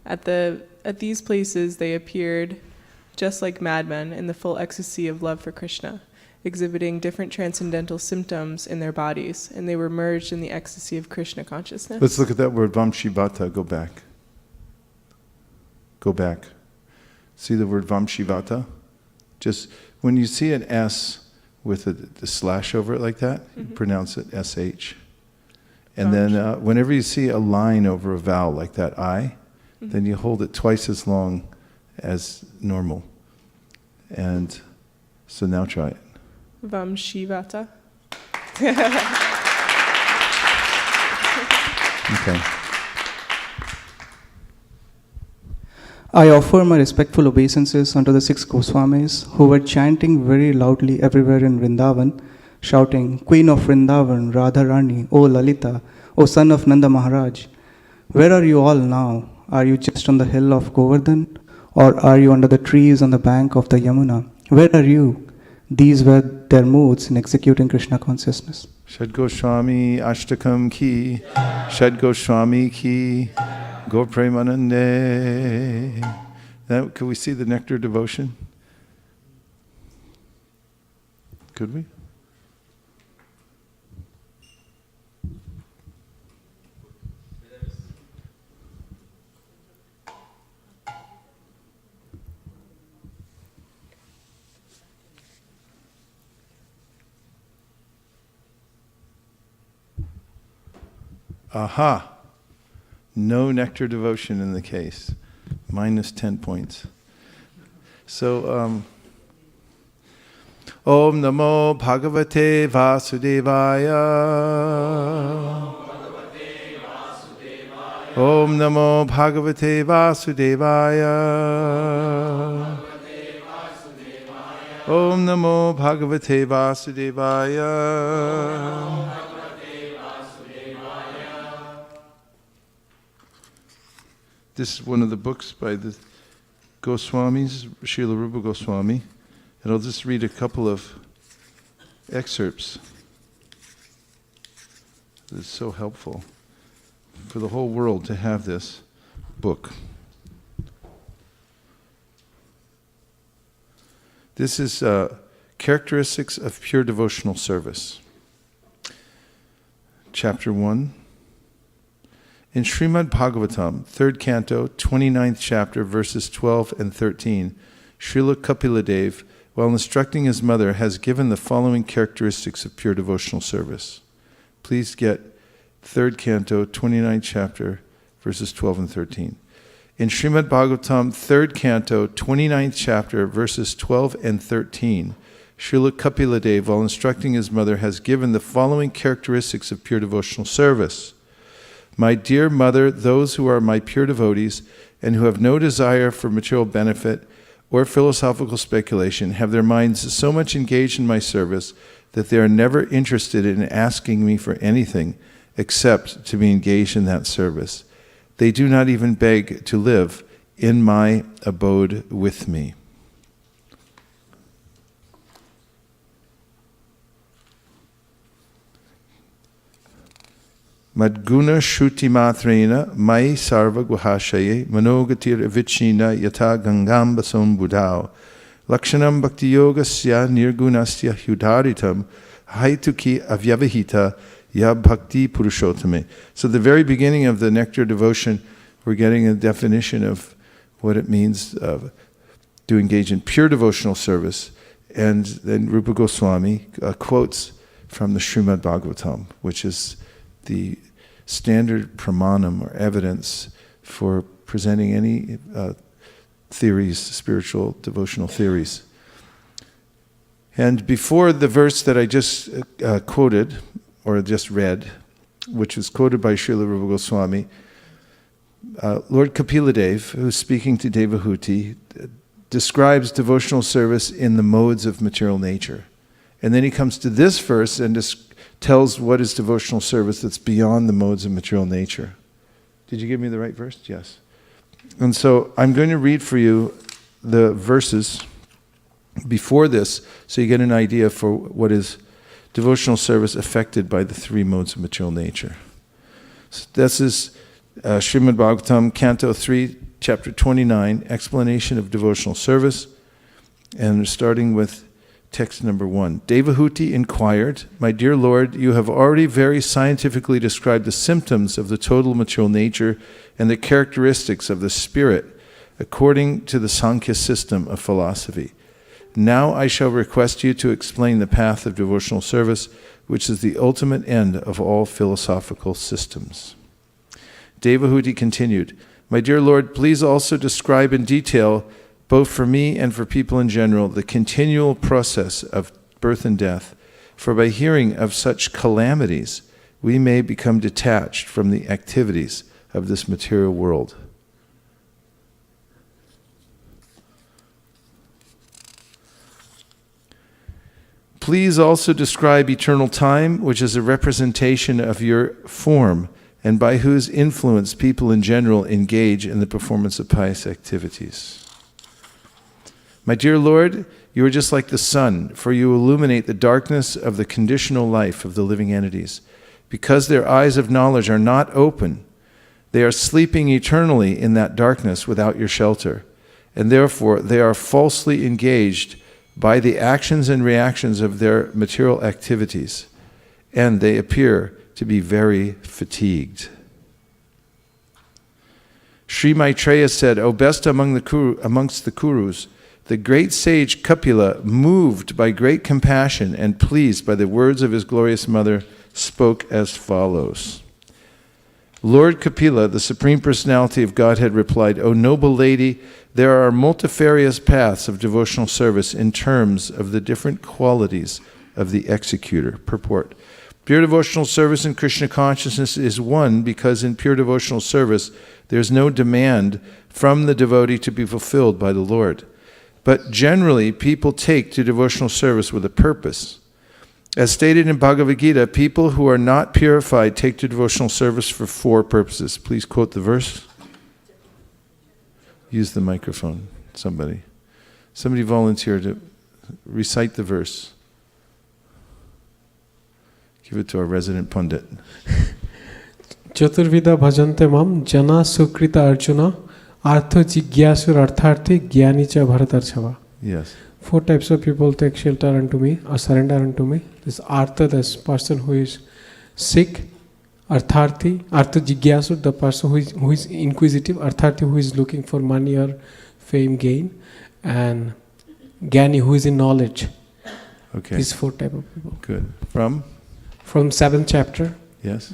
At these places they appeared just like madmen in the full ecstasy of love for Krishna, exhibiting different transcendental symptoms in their bodies, and they were merged in the ecstasy of Krishna consciousness. Let's look at that word, Vamshivata. Go back. Go back. See the word Vamshivata? Just when you see an S with the slash over it like that, you pronounce it SH. And then whenever you see a line over a vowel like that I, then you hold it twice as long as normal. And so now try it. Vamshivata. Okay. I offer my respectful obeisances unto the 6 Goswamis who were chanting very loudly everywhere in Vrindavan, shouting, Queen of Vrindavan, Radharani, O Lalita, O son of Nanda Maharaj, where are you all now? Are you just on the hill of Govardhan? Or are you under the trees on the bank of the Yamuna? Where are you? These were their moods in executing Krishna consciousness. Shad Goswami Ashtakam ki, Shad Goswami ki, Go Premanande. Now, could we see the nectar devotion? Could we? Aha! No nectar devotion in the case. Minus 10 points. So, Om Namo Bhagavate Vasudevaya. Om Namo Bhagavate Vasudevaya. Om Namo Bhagavate Vasudevaya. This is one of the books by the Goswamis, Srila Rupa Goswami, and I'll just read a couple of excerpts. It's so helpful for the whole world to have this book. This is Characteristics of Pure Devotional Service. Chapter 1. In Srimad Bhagavatam, 3rd canto, 29th chapter, verses 12 and 13, Srila Kapiladev, while instructing his mother, has given the following characteristics of pure devotional service. Please get 3rd canto, 29th chapter, verses 12 and 13. In Srimad Bhagavatam, 3rd canto, 29th chapter, verses 12 and 13, Srila Kapiladev, while instructing his mother, has given the following characteristics of pure devotional service. My dear mother, those who are my pure devotees and who have no desire for material benefit or philosophical speculation have their minds so much engaged in my service that they are never interested in asking me for anything except to be engaged in that service. They do not even beg to live in my abode with me. Madguna Shruti Matrena Mai Sarva Guhashaye Manogatir Vichina Yata Gangamba Budao Lakshanam Bhakti Yogasya Nirgunasya Hudaritam Haituki Avyavahita Ya Bhakti Purushotame. So the very beginning of the nectar devotion, we're getting a definition of what it means to engage in pure devotional service. And then Rupa Goswami quotes from the Srimad Bhagavatam, which is the standard pramanam or evidence for presenting any theories, spiritual devotional theories. And before the verse that I just quoted, or just read, which was quoted by Srila Rupa Goswami, Lord Kapiladev, who's speaking to Devahuti, describes devotional service in the modes of material nature. And then he comes to this verse and tells what is devotional service that's beyond the modes of material nature. Did you give me the right verse? Yes. And so I'm going to read for you the verses before this so you get an idea for what is devotional service affected by the 3 modes of material nature. So this is Srimad Bhagavatam, Canto 3, Chapter 29, Explanation of Devotional Service, and starting with text number 1. Devahuti inquired, My dear Lord, you have already very scientifically described the symptoms of the total material nature and the characteristics of the spirit according to the Sankhya system of philosophy. now I shall request you to explain the path of devotional service, which is the ultimate end of all philosophical systems. Devahuti continued, My dear Lord, please also describe in detail, both for me and for people in general, the continual process of birth and death, for by hearing of such calamities, we may become detached from the activities of this material world. Please also describe eternal time, which is a representation of your form, and by whose influence people in general engage in the performance of pious activities. My dear Lord, you are just like the sun, for you illuminate the darkness of the conditional life of the living entities. Because their eyes of knowledge are not open, they are sleeping eternally in that darkness without your shelter, and therefore they are falsely engaged by the actions and reactions of their material activities, and they appear to be very fatigued. Sri Maitreya said, O best amongst the Kurus, the great sage Kapila, moved by great compassion and pleased by the words of his glorious mother, spoke as follows. Lord Kapila, the Supreme Personality of Godhead, replied, O noble lady, there are multifarious paths of devotional service in terms of the different qualities of the executor. Purport. Pure devotional service in Krishna consciousness is one because in pure devotional service there is no demand from the devotee to be fulfilled by the Lord. But generally people take to devotional service with a purpose. As stated in Bhagavad Gita, people who are not purified take to devotional service for 4 purposes. Please quote the verse. Use the microphone, somebody. Somebody volunteer to recite the verse. Give it to our resident pundit. Chaturvida bhajante mam jana sukrita arjuna artha jigyasur artharthi gyanicha bharatarchava. Yes. 4 types of people take shelter unto me or surrender unto me. This artha, this person who is sick, artharthi, artha jigyasur, the person who is inquisitive, artharthi who is looking for money or fame gain, and gyani who is in knowledge. Okay. These 4 type of people. Good. From 7th chapter. Yes.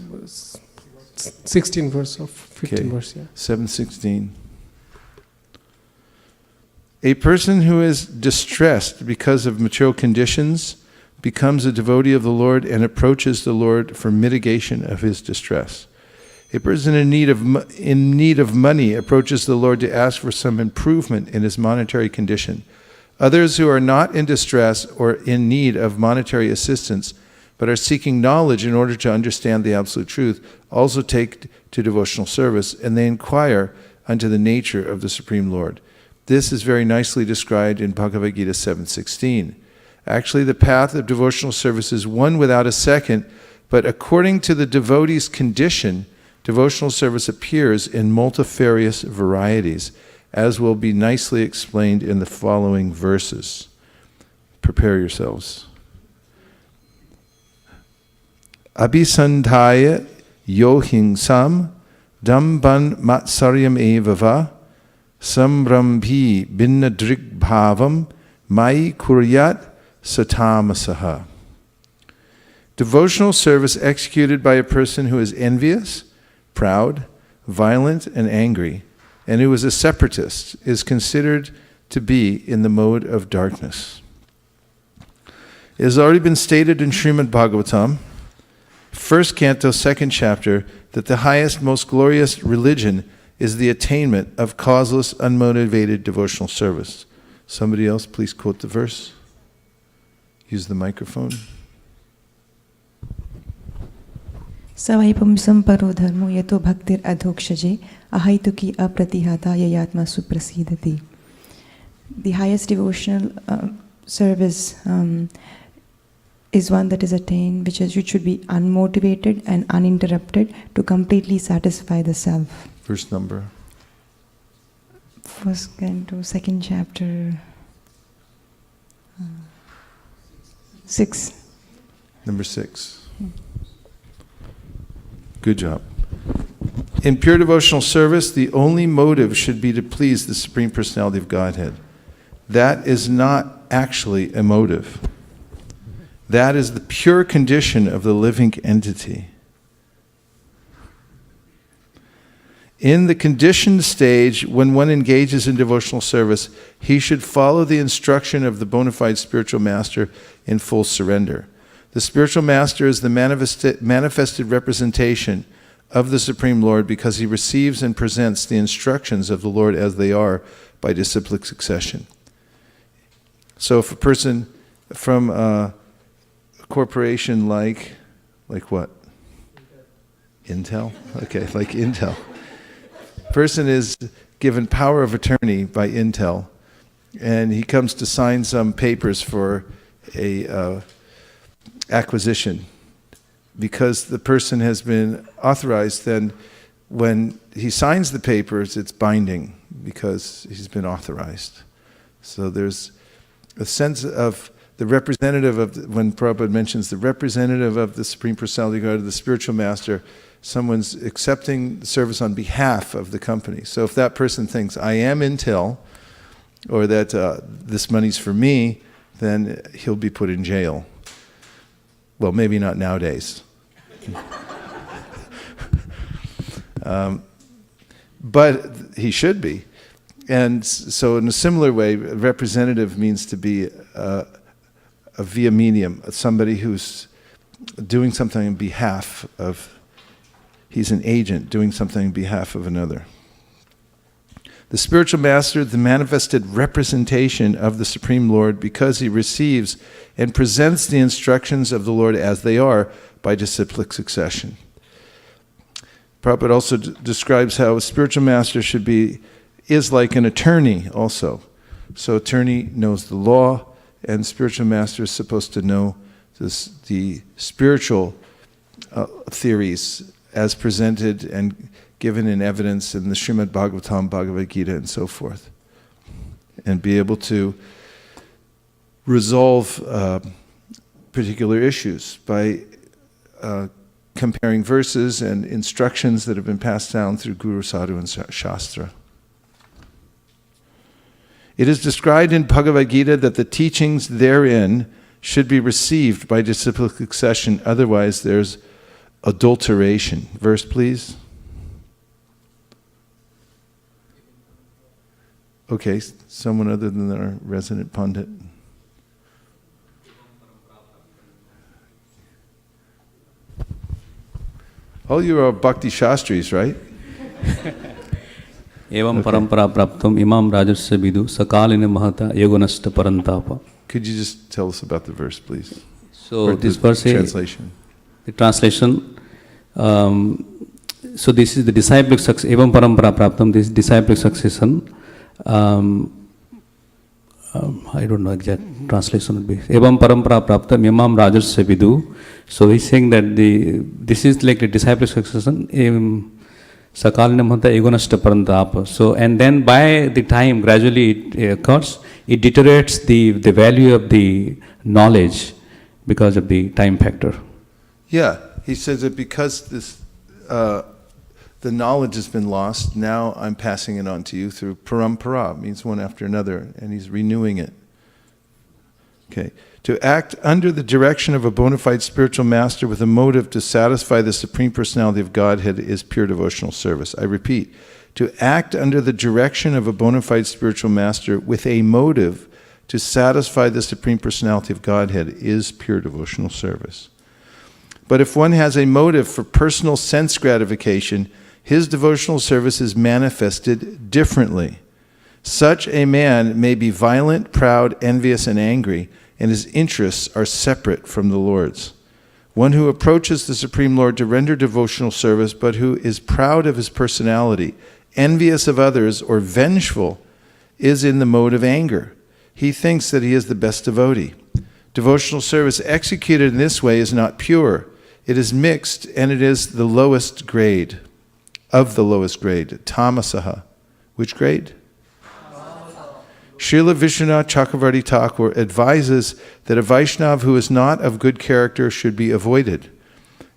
16 verse or 15 verse, yeah. 7:16. A person who is distressed because of material conditions becomes a devotee of the Lord and approaches the Lord for mitigation of his distress. A person in need of money approaches the Lord to ask for some improvement in his monetary condition. Others who are not in distress or in need of monetary assistance but are seeking knowledge in order to understand the absolute truth also take to devotional service, and they inquire unto the nature of the Supreme Lord. This is very nicely described in Bhagavad Gita 7:16. Actually, the path of devotional service is one without a second, but according to the devotee's condition, devotional service appears in multifarious varieties, as will be nicely explained in the following verses. Prepare yourselves. Abhisandhaya yohingsam damban matsaryam evava sambrambhi binnadrik bhavam mai kuryat satamasaha. Devotional service executed by a person who is envious, proud, violent, and angry, and who is a separatist, is considered to be in the mode of darkness. It has already been stated in Srimad Bhagavatam, 1st canto, 2nd chapter, that the highest, most glorious religion is the attainment of causeless, unmotivated devotional service. Somebody else, please quote the verse. Use the microphone. Savaipam samparo dharmo yato bhaktir adhokshaje ahaituki apratihata yayatma suprasidati. The highest devotional service is one that is attained, which should be unmotivated and uninterrupted to completely satisfy the self. Verse number. 1st canto, 2nd chapter, 6. Number 6. Good job. In pure devotional service, the only motive should be to please the Supreme Personality of Godhead. That is not actually a motive. That is the pure condition of the living entity. In the conditioned stage, when one engages in devotional service, he should follow the instruction of the bona fide spiritual master in full surrender. The spiritual master is the manifested representation of the Supreme Lord because he receives and presents the instructions of the Lord as they are by disciplic succession. So if a person from a corporation like what? Intel? Okay, like Intel. Person is given power of attorney by Intel, and he comes to sign some papers for a acquisition. Because the person has been authorized, then when he signs the papers, it's binding because he's been authorized. So there's a sense of the representative of, when Prabhupada mentions the representative of the Supreme Personality of God, the spiritual master, someone's accepting service on behalf of the company. So if that person thinks, I am Intel, or that this money's for me, then he'll be put in jail. Well, maybe not nowadays. But he should be. And so in a similar way, representative means to be a via medium, somebody who's doing something on behalf of, he's an agent doing something on behalf of another. The spiritual master, the manifested representation of the Supreme Lord because he receives and presents the instructions of the Lord as they are by disciplic succession. Prabhupada also describes how a spiritual master is like an attorney also. So attorney knows the law, and spiritual master is supposed to know the spiritual theories as presented and given in evidence in the Srimad Bhagavatam, Bhagavad Gita, and so forth, and be able to resolve particular issues by comparing verses and instructions that have been passed down through Guru, Sadhu, and Shastra. It is described in Bhagavad Gita that the teachings therein should be received by disciplic succession, otherwise there's adulteration. Verse, please. Okay, someone other than our resident pundit. All you are Bhakti Shastris, right? Evam parampara praptam imam rajasya vidu sakalina mahata yoganasta parantapa. Could you just tell us about the verse, please? So or this the verse, translation. The translation. So this is the disciplic success. Evam parampara praptam. This disciplic succession. I don't know exact translation would be. Evam parampara praptam imam rajasya vidu. So he's saying that this is like the disciplic succession. Sakalina mahata egonasta parantapa. So and then by the time gradually it occurs, it deteriorates the value of the knowledge because of the time factor. Yeah, he says that because this the knowledge has been lost, now I'm passing it on to you through parampara, means one after another, and he's renewing it. Okay. To act under the direction of a bona fide spiritual master with a motive to satisfy the Supreme Personality of Godhead is pure devotional service. I repeat, to act under the direction of a bona fide spiritual master with a motive to satisfy the Supreme Personality of Godhead is pure devotional service. But if one has a motive for personal sense gratification, his devotional service is manifested differently. Such a man may be violent, proud, envious, and angry, and his interests are separate from the Lord's. One who approaches the Supreme Lord to render devotional service, but who is proud of his personality, envious of others, or vengeful, is in the mode of anger. He thinks that he is the best devotee. Devotional service executed in this way is not pure. It is mixed, and it is the lowest grade, of the lowest grade, tamasaha. Which grade? Srila Vishwanath Chakravarti Thakur advises that a Vaishnava who is not of good character should be avoided.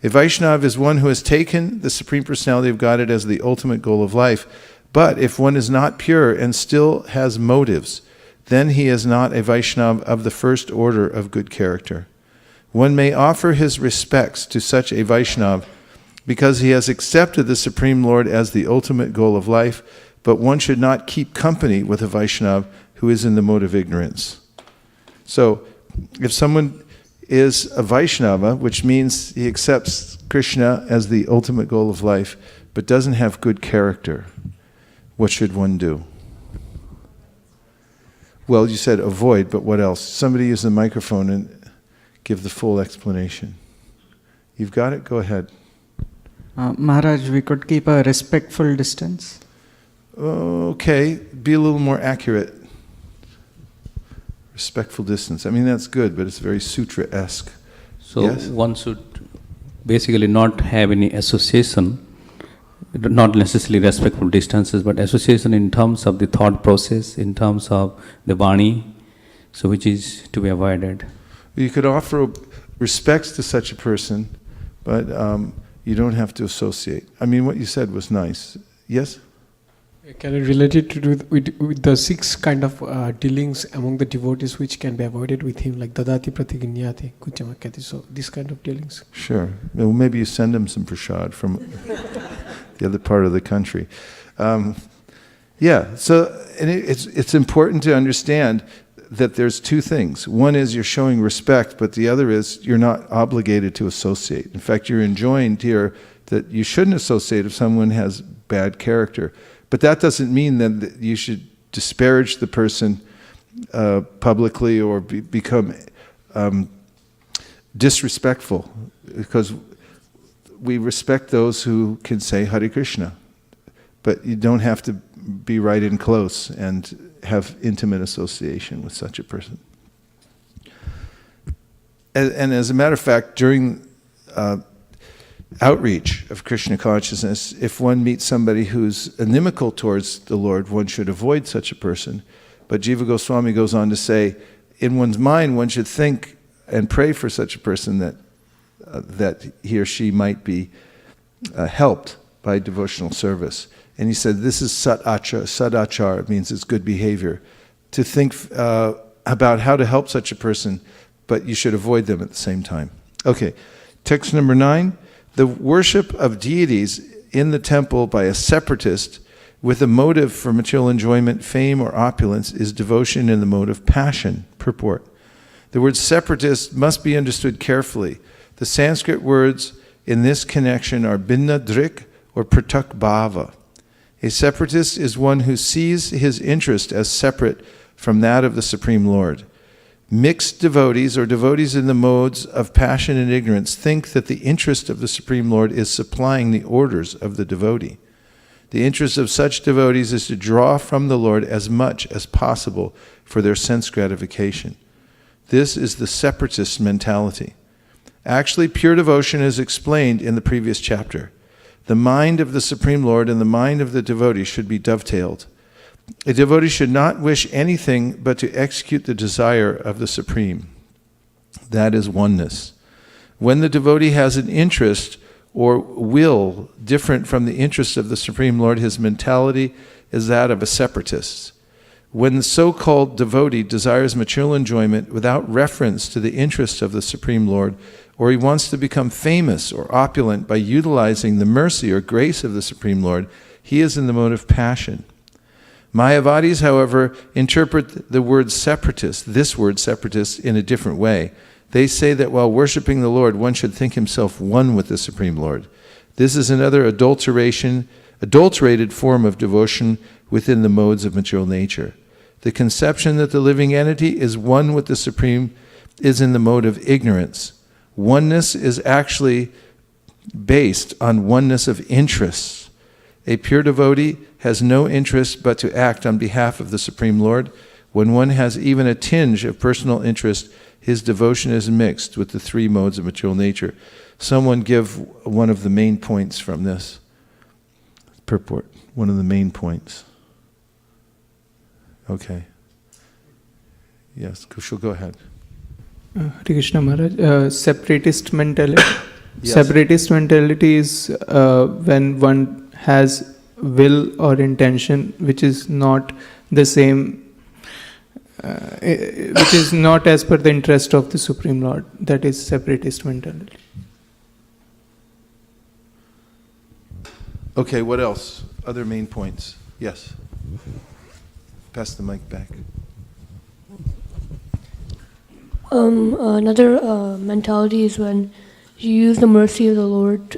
A Vaishnava is one who has taken the Supreme Personality of Godhead as the ultimate goal of life, but if one is not pure and still has motives, then he is not a Vaishnava of the first order of good character. One may offer his respects to such a Vaishnava because he has accepted the Supreme Lord as the ultimate goal of life, but one should not keep company with a Vaishnava who is in the mode of ignorance. So, if someone is a Vaishnava, which means he accepts Krishna as the ultimate goal of life, but doesn't have good character, what should one do? Well, you said avoid, but what else? Somebody use the microphone and give the full explanation. You've got it? Go ahead. Maharaj, we could keep a respectful distance. Okay, be a little more accurate. Respectful distance. I mean, that's good, but it's very sutra-esque. So yes? one should basically not have any association, not necessarily respectful distances, but association in terms of the thought process, in terms of the Vani, so which is to be avoided. You could offer respects to such a person, but you don't have to associate. I mean, what you said was nice. Yes? Can I relate it to with the 6 kind of dealings among the devotees which can be avoided with him, like dadati pratiginyati kuchamakyati, so this kind of dealings? Sure. Well, maybe you send him some prasad from the other part of the country. Yeah, so and it's important to understand that there's 2 things. One is you're showing respect, but the other is you're not obligated to associate. In fact, you're enjoined here that you shouldn't associate if someone has bad character. But that doesn't mean that you should disparage the person publicly or become disrespectful, because we respect those who can say Hare Krishna. But you don't have to be right in close and have intimate association with such a person. And as a matter of fact, during outreach of Krishna consciousness, if one meets somebody who's inimical towards the Lord, one should avoid such a person. But Jiva Goswami goes on to say, in one's mind, one should think and pray for such a person that he or she might be helped by devotional service. And he said, this is sadachar, it means it's good behavior. To think about how to help such a person, but you should avoid them at the same time. Okay, text number 9. The worship of deities in the temple by a separatist with a motive for material enjoyment, fame, or opulence is devotion in the mode of passion. Purport. The word separatist must be understood carefully. The Sanskrit words in this connection are binna drik or pratak bhava. A separatist is one who sees his interest as separate from that of the Supreme Lord. Mixed devotees, or devotees in the modes of passion and ignorance, think that the interest of the Supreme Lord is supplying the orders of the devotee. The interest of such devotees is to draw from the Lord as much as possible for their sense gratification. This is the separatist mentality. Actually, pure devotion is explained in the previous chapter. The mind of the Supreme Lord and the mind of the devotee should be dovetailed. A devotee should not wish anything but to execute the desire of the Supreme. That is oneness. When the devotee has an interest or will different from the interest of the Supreme Lord, his mentality is that of a separatist. When the so-called devotee desires material enjoyment without reference to the interest of the Supreme Lord, or he wants to become famous or opulent by utilizing the mercy or grace of the Supreme Lord, he is in the mode of passion. Mayavadis, however, interpret the word separatist, this word separatist, in a different way. They say that while worshiping the Lord, one should think himself one with the Supreme Lord. This is another adulterated form of devotion within the modes of material nature. The conception that the living entity is one with the Supreme is in the mode of ignorance. Oneness is actually based on oneness of interests. A pure devotee has no interest but to act on behalf of the Supreme Lord. When one has even a tinge of personal interest, his devotion is mixed with the 3 modes of material nature. Someone give one of the main points from this. Purport, one of the main points. Okay. Yes, Kushal, go ahead. Hare Krishna Maharaj, separatist mentality. Yes. Separatist mentality is when one has will or intention which is not the same which is not as per the interest of the Supreme Lord. That is separatist mentality. Okay, what else? Other main points? Yes. Pass the mic back. Another mentality is when you use the mercy of the Lord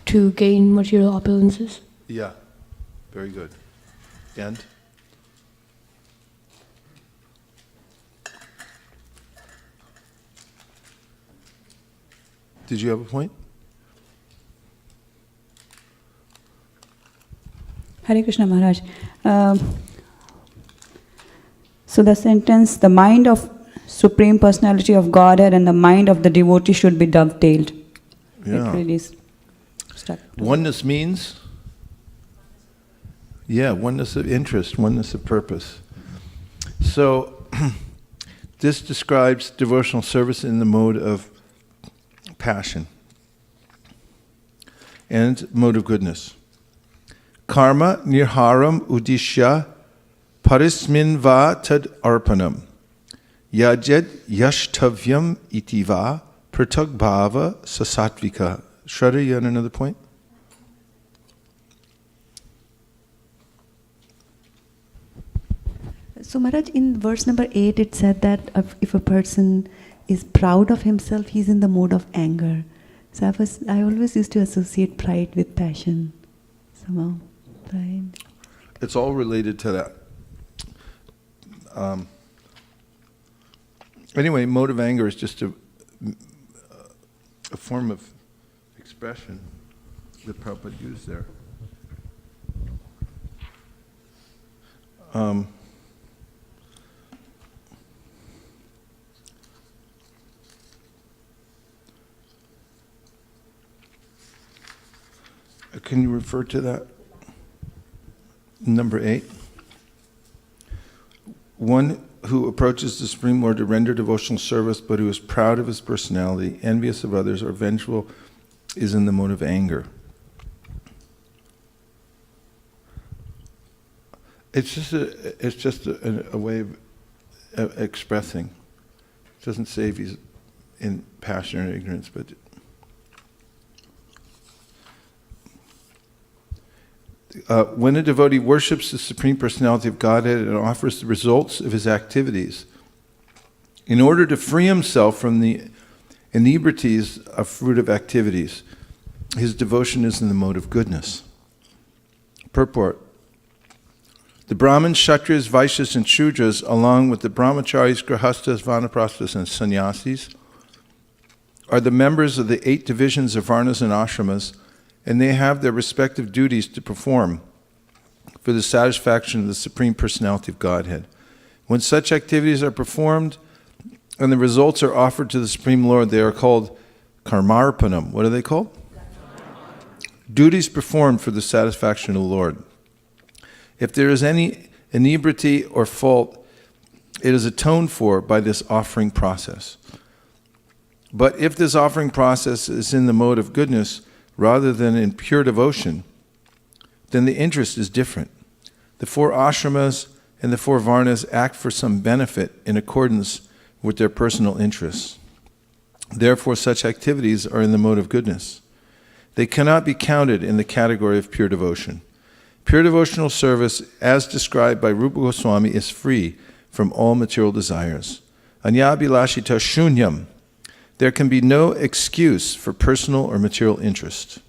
to gain material opulences. Yeah, very good. And? Did you have a point? Hare Krishna Maharaj. So the sentence, the mind of Supreme Personality of Godhead and the mind of the devotee should be dovetailed. Yeah. It really is stuck. Oneness means? Yeah, oneness of interest, oneness of purpose. So, this describes devotional service in the mode of passion and mode of goodness. Karma nirharam udishya parismin va tad arpanam yajed yashtavyam itiva pratag bhava sasatvika. Shraddha, you had another point? So Maharaj, in verse number 8, it said that if a person is proud of himself, he's in the mode of anger. So I always used to associate pride with passion. Somehow, pride. It's all related to that. Anyway, mode of anger is just a form of expression that Prabhupada used there. Can you refer to that? Number 8. One who approaches the Supreme Lord to render devotional service, but who is proud of his personality, envious of others, or vengeful, is in the mode of anger. It's just a way of expressing. It doesn't say if he's in passion or ignorance, but when a devotee worships the Supreme Personality of Godhead and offers the results of his activities, in order to free himself from the inebrities of fruitive activities, his devotion is in the mode of goodness. Purport. The Brahmins, Kshatriyas, Vaishyas, and Shudras, along with the Brahmacharis, Grihasthas, Vanaprasthas, and Sannyasis, are the members of the 8 divisions of Varnas and Ashramas, and they have their respective duties to perform for the satisfaction of the Supreme Personality of Godhead. When such activities are performed and the results are offered to the Supreme Lord, they are called karmarpanam. What are they called? Duties performed for the satisfaction of the Lord. If there is any inebriety or fault, it is atoned for by this offering process. But if this offering process is in the mode of goodness, rather than in pure devotion, then the interest is different. The 4 ashramas and the 4 varnas act for some benefit in accordance with their personal interests. Therefore, such activities are in the mode of goodness. They cannot be counted in the category of pure devotion. Pure devotional service, as described by Rupa Goswami, is free from all material desires. Anyabhilashita shunyam. There can be no excuse for personal or material interest.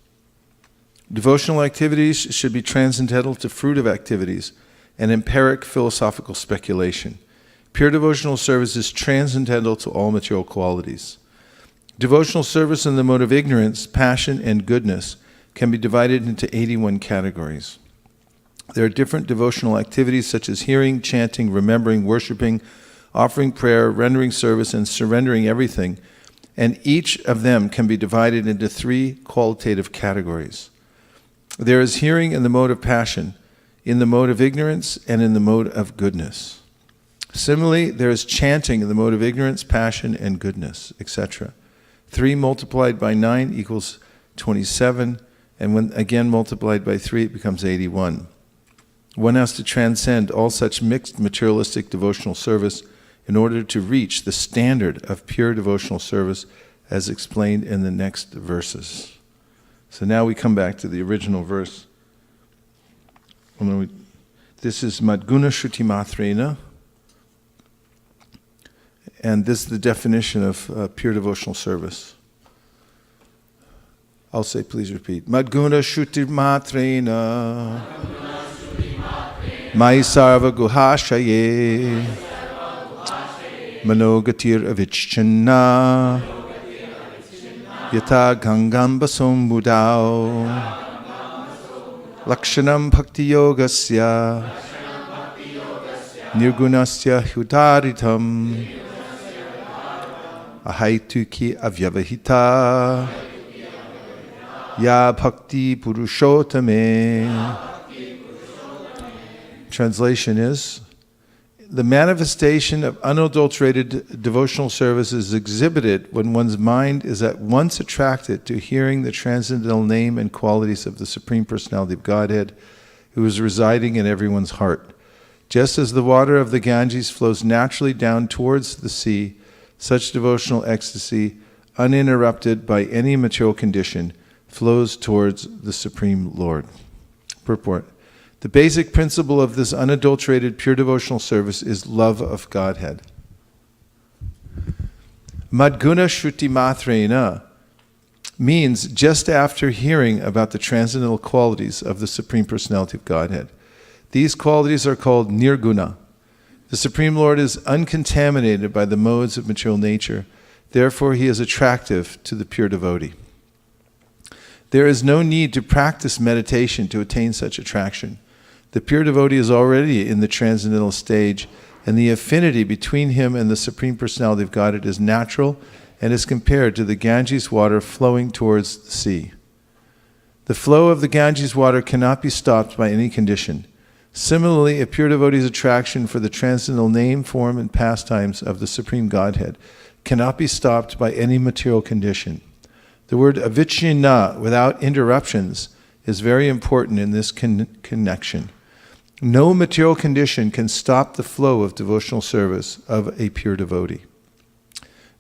Devotional activities should be transcendental to fruitive activities and empiric philosophical speculation. Pure devotional service is transcendental to all material qualities. Devotional service in the mode of ignorance, passion, and goodness can be divided into 81 categories. There are different devotional activities such as hearing, chanting, remembering, worshiping, offering prayer, rendering service, and surrendering everything, and each of them can be divided into 3 qualitative categories. There is hearing in the mode of passion, in the mode of ignorance, and in the mode of goodness. Similarly, there is chanting in the mode of ignorance, passion, and goodness, etc. 3 multiplied by 9 equals 27, and when again multiplied by 3, it becomes 81. One has to transcend all such mixed materialistic devotional service in order to reach the standard of pure devotional service as explained in the next verses. So now we come back to the original verse. This is Madguna Shruti Matrena, and this is the definition of pure devotional service. I'll say, please repeat. Madguna Shruti Matrena Mai Sarva Guhashaye Manogatir Avichchanna Yata Gangam Basum Budao Lakshanam Bhakti Yogasya Nirgunasya Hudaritam Ahaituki Avyavahita Ya Bhakti Purushottame. Translation is, the manifestation of unadulterated devotional service is exhibited when one's mind is at once attracted to hearing the transcendental name and qualities of the Supreme Personality of Godhead, who is residing in everyone's heart. Just as the water of the Ganges flows naturally down towards the sea, such devotional ecstasy, uninterrupted by any material condition, flows towards the Supreme Lord. Purport. The basic principle of this unadulterated pure devotional service is love of Godhead. Madguna Shruti Matrena means just after hearing about the transcendental qualities of the Supreme Personality of Godhead. These qualities are called nirguna. The Supreme Lord is uncontaminated by the modes of material nature. Therefore, he is attractive to the pure devotee. There is no need to practice meditation to attain such attraction. The pure devotee is already in the transcendental stage, and the affinity between him and the Supreme Personality of Godhead is natural and is compared to the Ganges water flowing towards the sea. The flow of the Ganges water cannot be stopped by any condition. Similarly, a pure devotee's attraction for the transcendental name, form, and pastimes of the Supreme Godhead cannot be stopped by any material condition. The word avichinna, without interruptions, is very important in this connection. No material condition can stop the flow of devotional service of a pure devotee.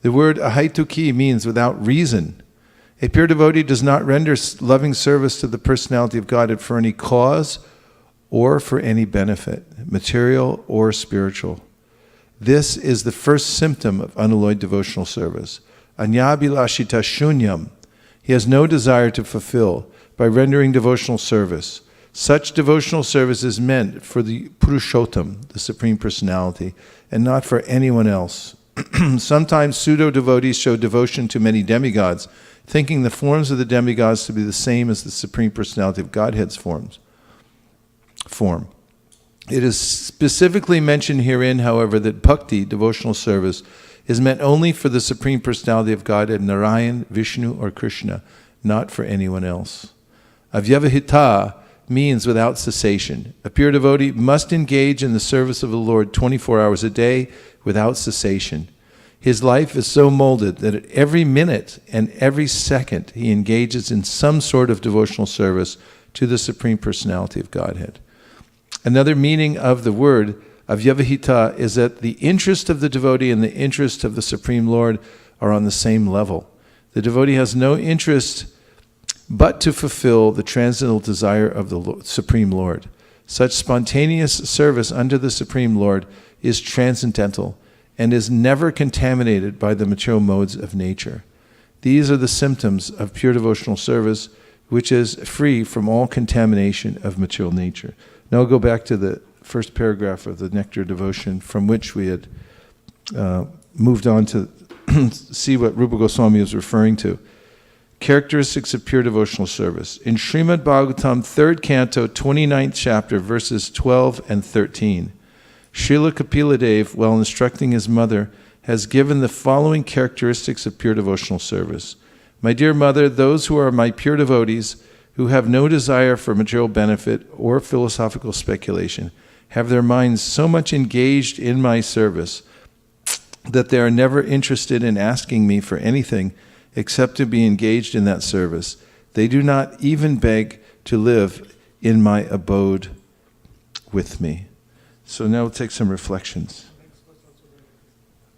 The word ahaituki means without reason. A pure devotee does not render loving service to the personality of Godhead for any cause or for any benefit, material or spiritual. This is the first symptom of unalloyed devotional service. Anyabilashita shunyam. He has no desire to fulfill by rendering devotional service. Such devotional service is meant for the Purushottam, the Supreme Personality, and not for anyone else. Sometimes pseudo-devotees show devotion to many demigods, thinking the forms of the demigods to be the same as the Supreme Personality of Godhead's form. It is specifically mentioned herein, however, that bhakti, devotional service, is meant only for the Supreme Personality of Godhead, Narayan, Vishnu, or Krishna, not for anyone else. Avyavahita means without cessation. A pure devotee must engage in the service of the Lord 24 hours a day without cessation. His life is so molded that at every minute and every second he engages in some sort of devotional service to the Supreme Personality of Godhead. Another meaning of the word avyavahita is that the interest of the devotee and the interest of the Supreme Lord are on the same level. The devotee has no interest but to fulfill the transcendental desire of the Supreme Lord. Such spontaneous service unto the Supreme Lord is transcendental and is never contaminated by the material modes of nature. These are the symptoms of pure devotional service, which is free from all contamination of material nature. Now I'll go back to the first paragraph of the Nectar Devotion, from which we had moved on to see what Rupa Goswami is referring to. Characteristics of pure devotional service. In Srimad Bhagavatam, 3rd Canto, 29th chapter, verses 12 and 13, Srila Kapila Dev, while instructing his mother, has given the following characteristics of pure devotional service. My dear mother, those who are my pure devotees, who have no desire for material benefit or philosophical speculation, have their minds so much engaged in my service that they are never interested in asking me for anything except to be engaged in that service. They do not even beg to live in my abode with me. So now we'll take some reflections.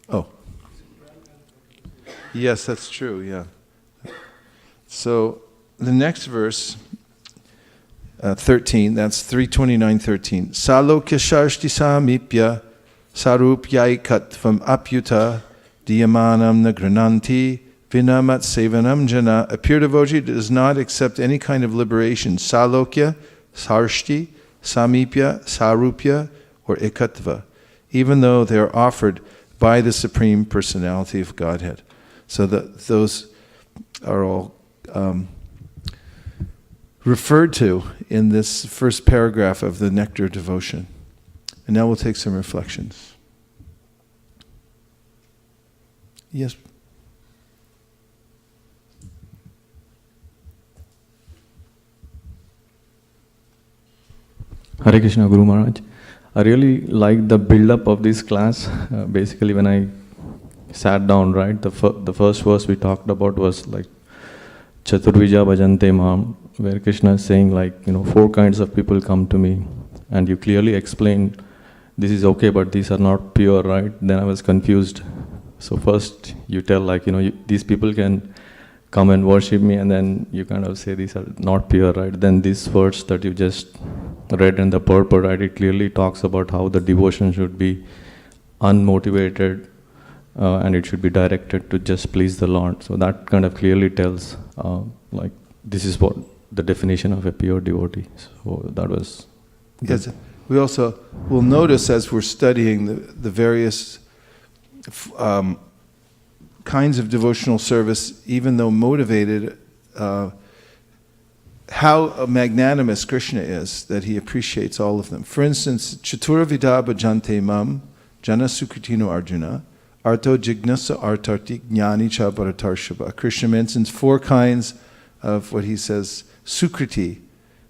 Oh. Yes, that's true, yeah. So the next verse, 13, that's 329:13. Salokya sharshti samipya sarupyai katvam apyuta diyamanam nagrananti vinamat sevanam jana. A pure devotee does not accept any kind of liberation. Salokya, sarshti, samipya, sarupya, or ekatva, even though they are offered by the Supreme Personality of Godhead. So those are all referred to in this first paragraph of the Nectar Devotion. And now we'll take some reflections. Yes. Hare Krishna, Guru Maharaj. I really liked the build-up of this class. Basically, when I sat down, right, the first verse we talked about was like Chaturvija Bhajante Mam, where Krishna is saying like, 4 kinds of people come to me. And you clearly explained this is okay, but these are not pure, right? Then I was confused. So first you tell like, these people can come and worship me, and then you kind of say these are not pure, right? Then this verse that you just read in the purport, right, it clearly talks about how the devotion should be unmotivated and it should be directed to just please the Lord. So that kind of clearly tells like this is what the definition of a pure devotee. So that was good. Yes. We also will notice as we're studying the various kinds of devotional service, even though motivated, how magnanimous Krishna is, that he appreciates all of them. For instance, Chatura Vida Bhajante Mam, Jana Sukritino Arjuna, Arto Jignasa Artarti Jnani Cha Bharatarshava. Krishna mentions 4 kinds of what he says, Sukriti,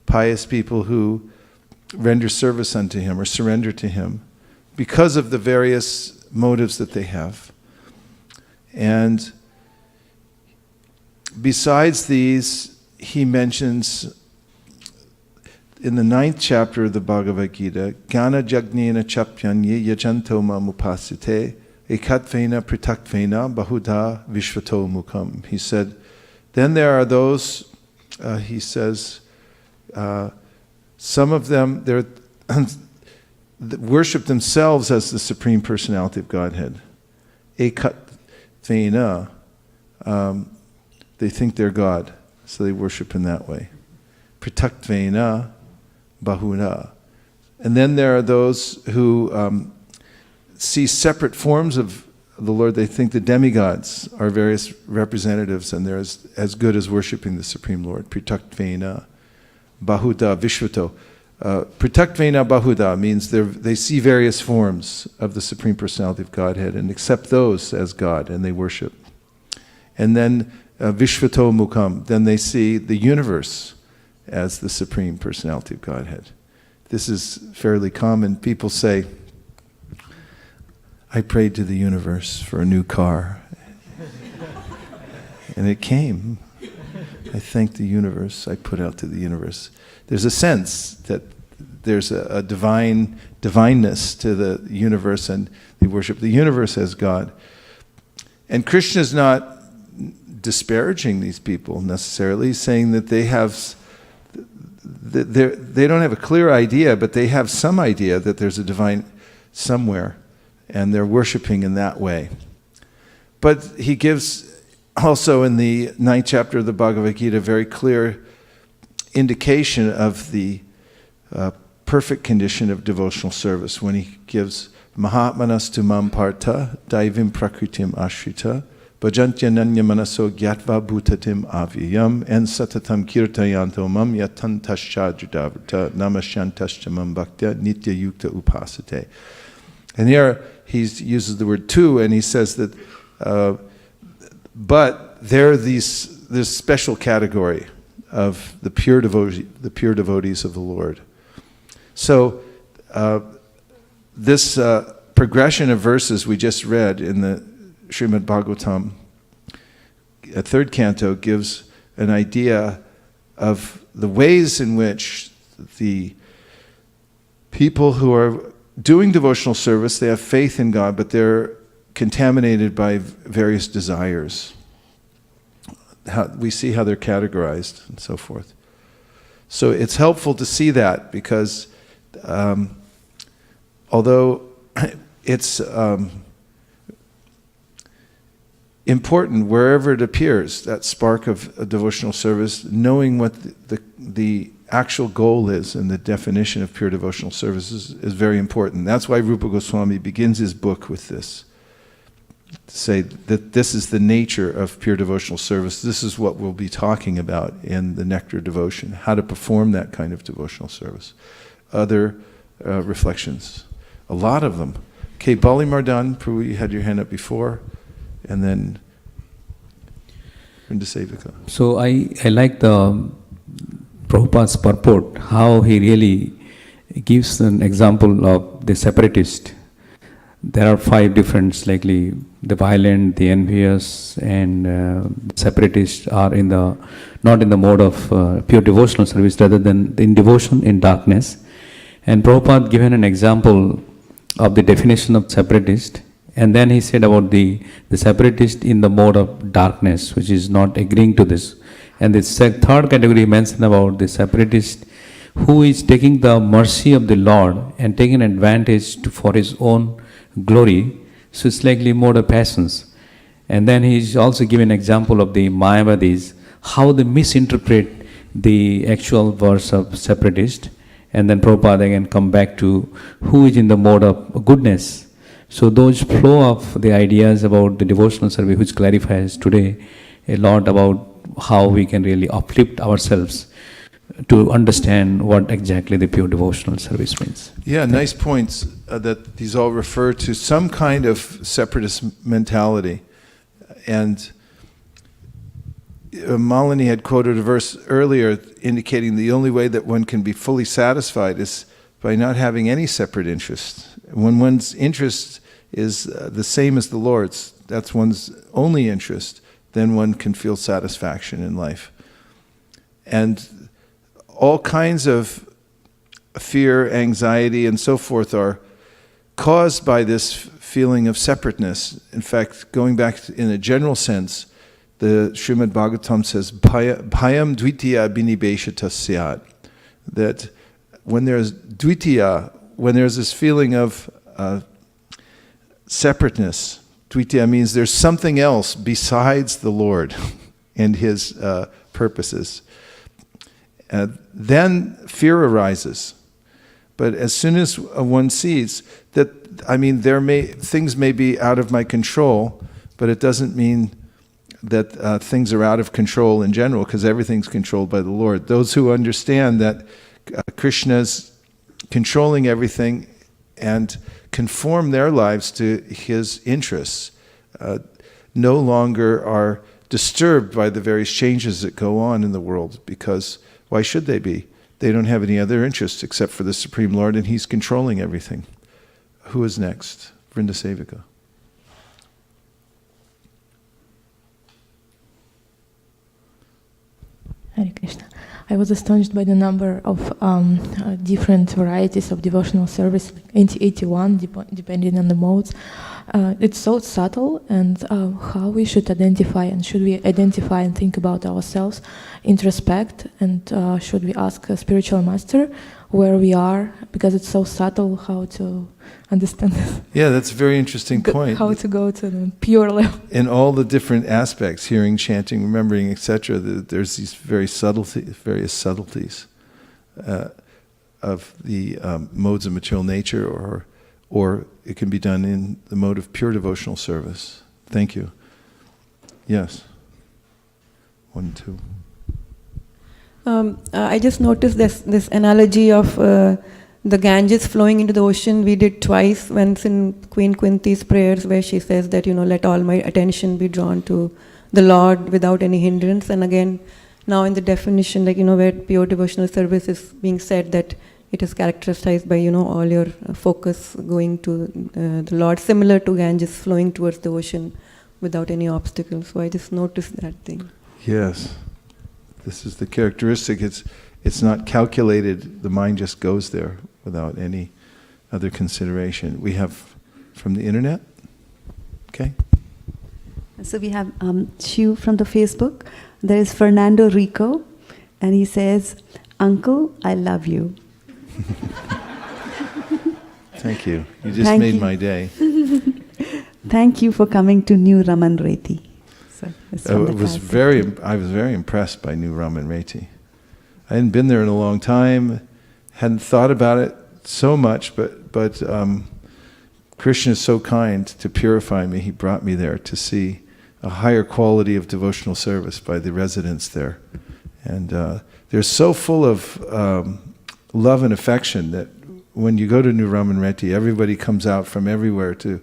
pious people who render service unto him or surrender to him because of the various motives that they have. And besides these, he mentions in the 9th chapter of the Bhagavad Gita, Gana Jagnena Chapyanye Yajanto Mamupasite Ekatvena Pritakvena Bahuda Vishvato Mukam. He said, then there are those, he says, some of them worship themselves as the Supreme Personality of Godhead. Ekatvena, they think they're God, so they worship in that way. Pritakvena Bahuda. And then there are those who see separate forms of the Lord. They think the demigods are various representatives and they're as good as worshiping the Supreme Lord. Pritakvena Bahuda Vishvato. Pritakvena Bahuda means they see various forms of the Supreme Personality of Godhead and accept those as God and they worship. And then Vishvato Mukam, then they see the universe as the Supreme Personality of Godhead. This is fairly common. People say, I prayed to the universe for a new car. And it came. I thanked the universe. I put out to the universe. There's a sense that there's a divineness to the universe, and they worship the universe as God. And Krishna is not disparaging these people necessarily, saying that they don't have a clear idea, but they have some idea that there's a divine somewhere, and they're worshiping in that way. But he gives also in the 9th chapter of the Bhagavad Gita a very clear indication of the perfect condition of devotional service when he gives Mahatmanas tu mam partha daivim prakritim ashrita bhajantyananya manaso gyatva bhutatim avyayam and satatam kirtayanto mam yatantaschadridavrta namasyantascha mam bhaktya nitya yukta upasate. And here he uses the word tu, and he says that but there are this special category of the pure devotees of the Lord. So this progression of verses we just read in the Srimad Bhagavatam, a 3rd canto, gives an idea of the ways in which the people who are doing devotional service, they have faith in God, but they're contaminated by various desires. We see how they're categorized and so forth. So it's helpful to see that because although it's important wherever it appears, that spark of a devotional service, knowing what the actual goal is and the definition of pure devotional service is very important. That's why Rupa Goswami begins his book with this. To say that this is the nature of pure devotional service. This is what we'll be talking about in the Nectar Devotion, how to perform that kind of devotional service. Other reflections, a lot of them. Okay, Bali Mardan, Prabhu, you had your hand up before, and then Vaisesika. So I like the Prabhupada's purport, how he really gives an example of the separatist. There are 5 difference, likely the violent, the envious, and the separatists are not in the mode of pure devotional service, rather than in devotion in darkness. And Prabhupada given an example of the definition of separatist, and then he said about the separatist in the mode of darkness, which is not agreeing to this. And the third category mentioned about the separatist who is taking the mercy of the Lord and taking advantage for his own glory. So it's likely mode of passions. And then he's also given an example of the Mayavadis, how they misinterpret the actual verse of separatist. And then Prabhupada again come back to who is in the mode of goodness. So those flow of the ideas about the devotional service, which clarifies today a lot about how we can really uplift ourselves to understand what exactly the pure devotional service means. Yeah, nice points that these all refer to some kind of separatist mentality. And Malini had quoted a verse earlier indicating the only way that one can be fully satisfied is by not having any separate interest. When one's interest is the same as the Lord's, that's one's only interest, then one can feel satisfaction in life. And all kinds of fear, anxiety, and so forth are caused by this feeling of separateness. In fact, going back in a general sense, the Srimad Bhagavatam says, Bhayam dvitiya binibeshata syat. That when there's dvitiya, when there's this feeling of separateness, dvitiya means there's something else besides the Lord and His purposes. Then fear arises. But as soon as one sees that, things may be out of my control, but it doesn't mean that things are out of control in general, because everything's controlled by the Lord. Those who understand that Krishna's controlling everything and conform their lives to His interests no longer are disturbed by the various changes that go on in the world, because why should they be? They don't have any other interests except for the Supreme Lord, and He's controlling everything. Who is next? Vaisesika. Hare Krishna. I was astonished by the number of different varieties of devotional service, 81, depending on the modes. It's so subtle, and how we should identify, and should we identify and think about ourselves, introspect, and should we ask a spiritual master where we are, because it's so subtle, how to understand this. Yeah, that's a very interesting point. How to go to the pure level. In all the different aspects, hearing, chanting, remembering, etc., there's these various subtleties of the modes of material nature, or it can be done in the mode of pure devotional service. Thank you. Yes. 1, 2. I just noticed this analogy of the Ganges flowing into the ocean. We did twice, once in Queen Kunti's prayers, where she says that, let all my attention be drawn to the Lord without any hindrance. And again, now in the definition, where pure devotional service is being said, that it is characterized by, all your focus going to the Lord, similar to Ganges flowing towards the ocean without any obstacles. So I just noticed that thing. Yes. This is the characteristic. It's not calculated. The mind just goes there without any other consideration. We have from the internet. Okay. So we have Shiv from the Facebook. There is Fernando Rico, and he says, "Uncle, I love you." Thank you. You just made my day. Thank you for coming to New Raman Reti. So I was very impressed by New Raman Reti. I hadn't been there in a long time, hadn't thought about it so much, but Krishna is so kind to purify me. He brought me there to see a higher quality of devotional service by the residents there. And they're so full of love and affection that when you go to New Raman Reti, everybody comes out from everywhere to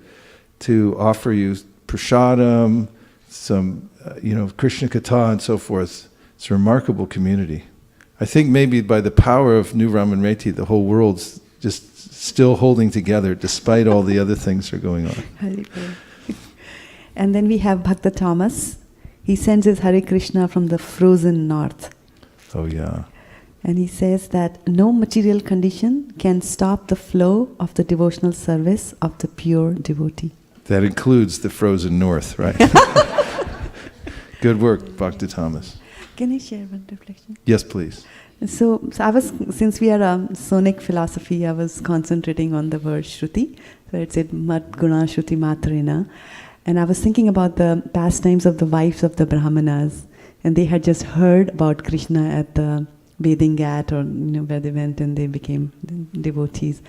offer you prasadam, some Krishna Katha and so forth. It's a remarkable community. I think maybe by the power of New Raman Reti, the whole world's just still holding together despite all the other things that are going on. And then we have Bhakta Thomas. He sends his Hare Krishna from the frozen north. Oh yeah. And he says that no material condition can stop the flow of the devotional service of the pure devotee. That includes the frozen north, right? Good work, Bhakta Thomas. Can I share one reflection? Yes, please. So I was, since we are Sonic philosophy, I was concentrating on the word Shruti. So it said Mat Guna Shruti Matrena. And I was thinking about the pastimes of the wives of the Brahmanas. And they had just heard about Krishna at the bathing ghat, or where they went and they became devotees.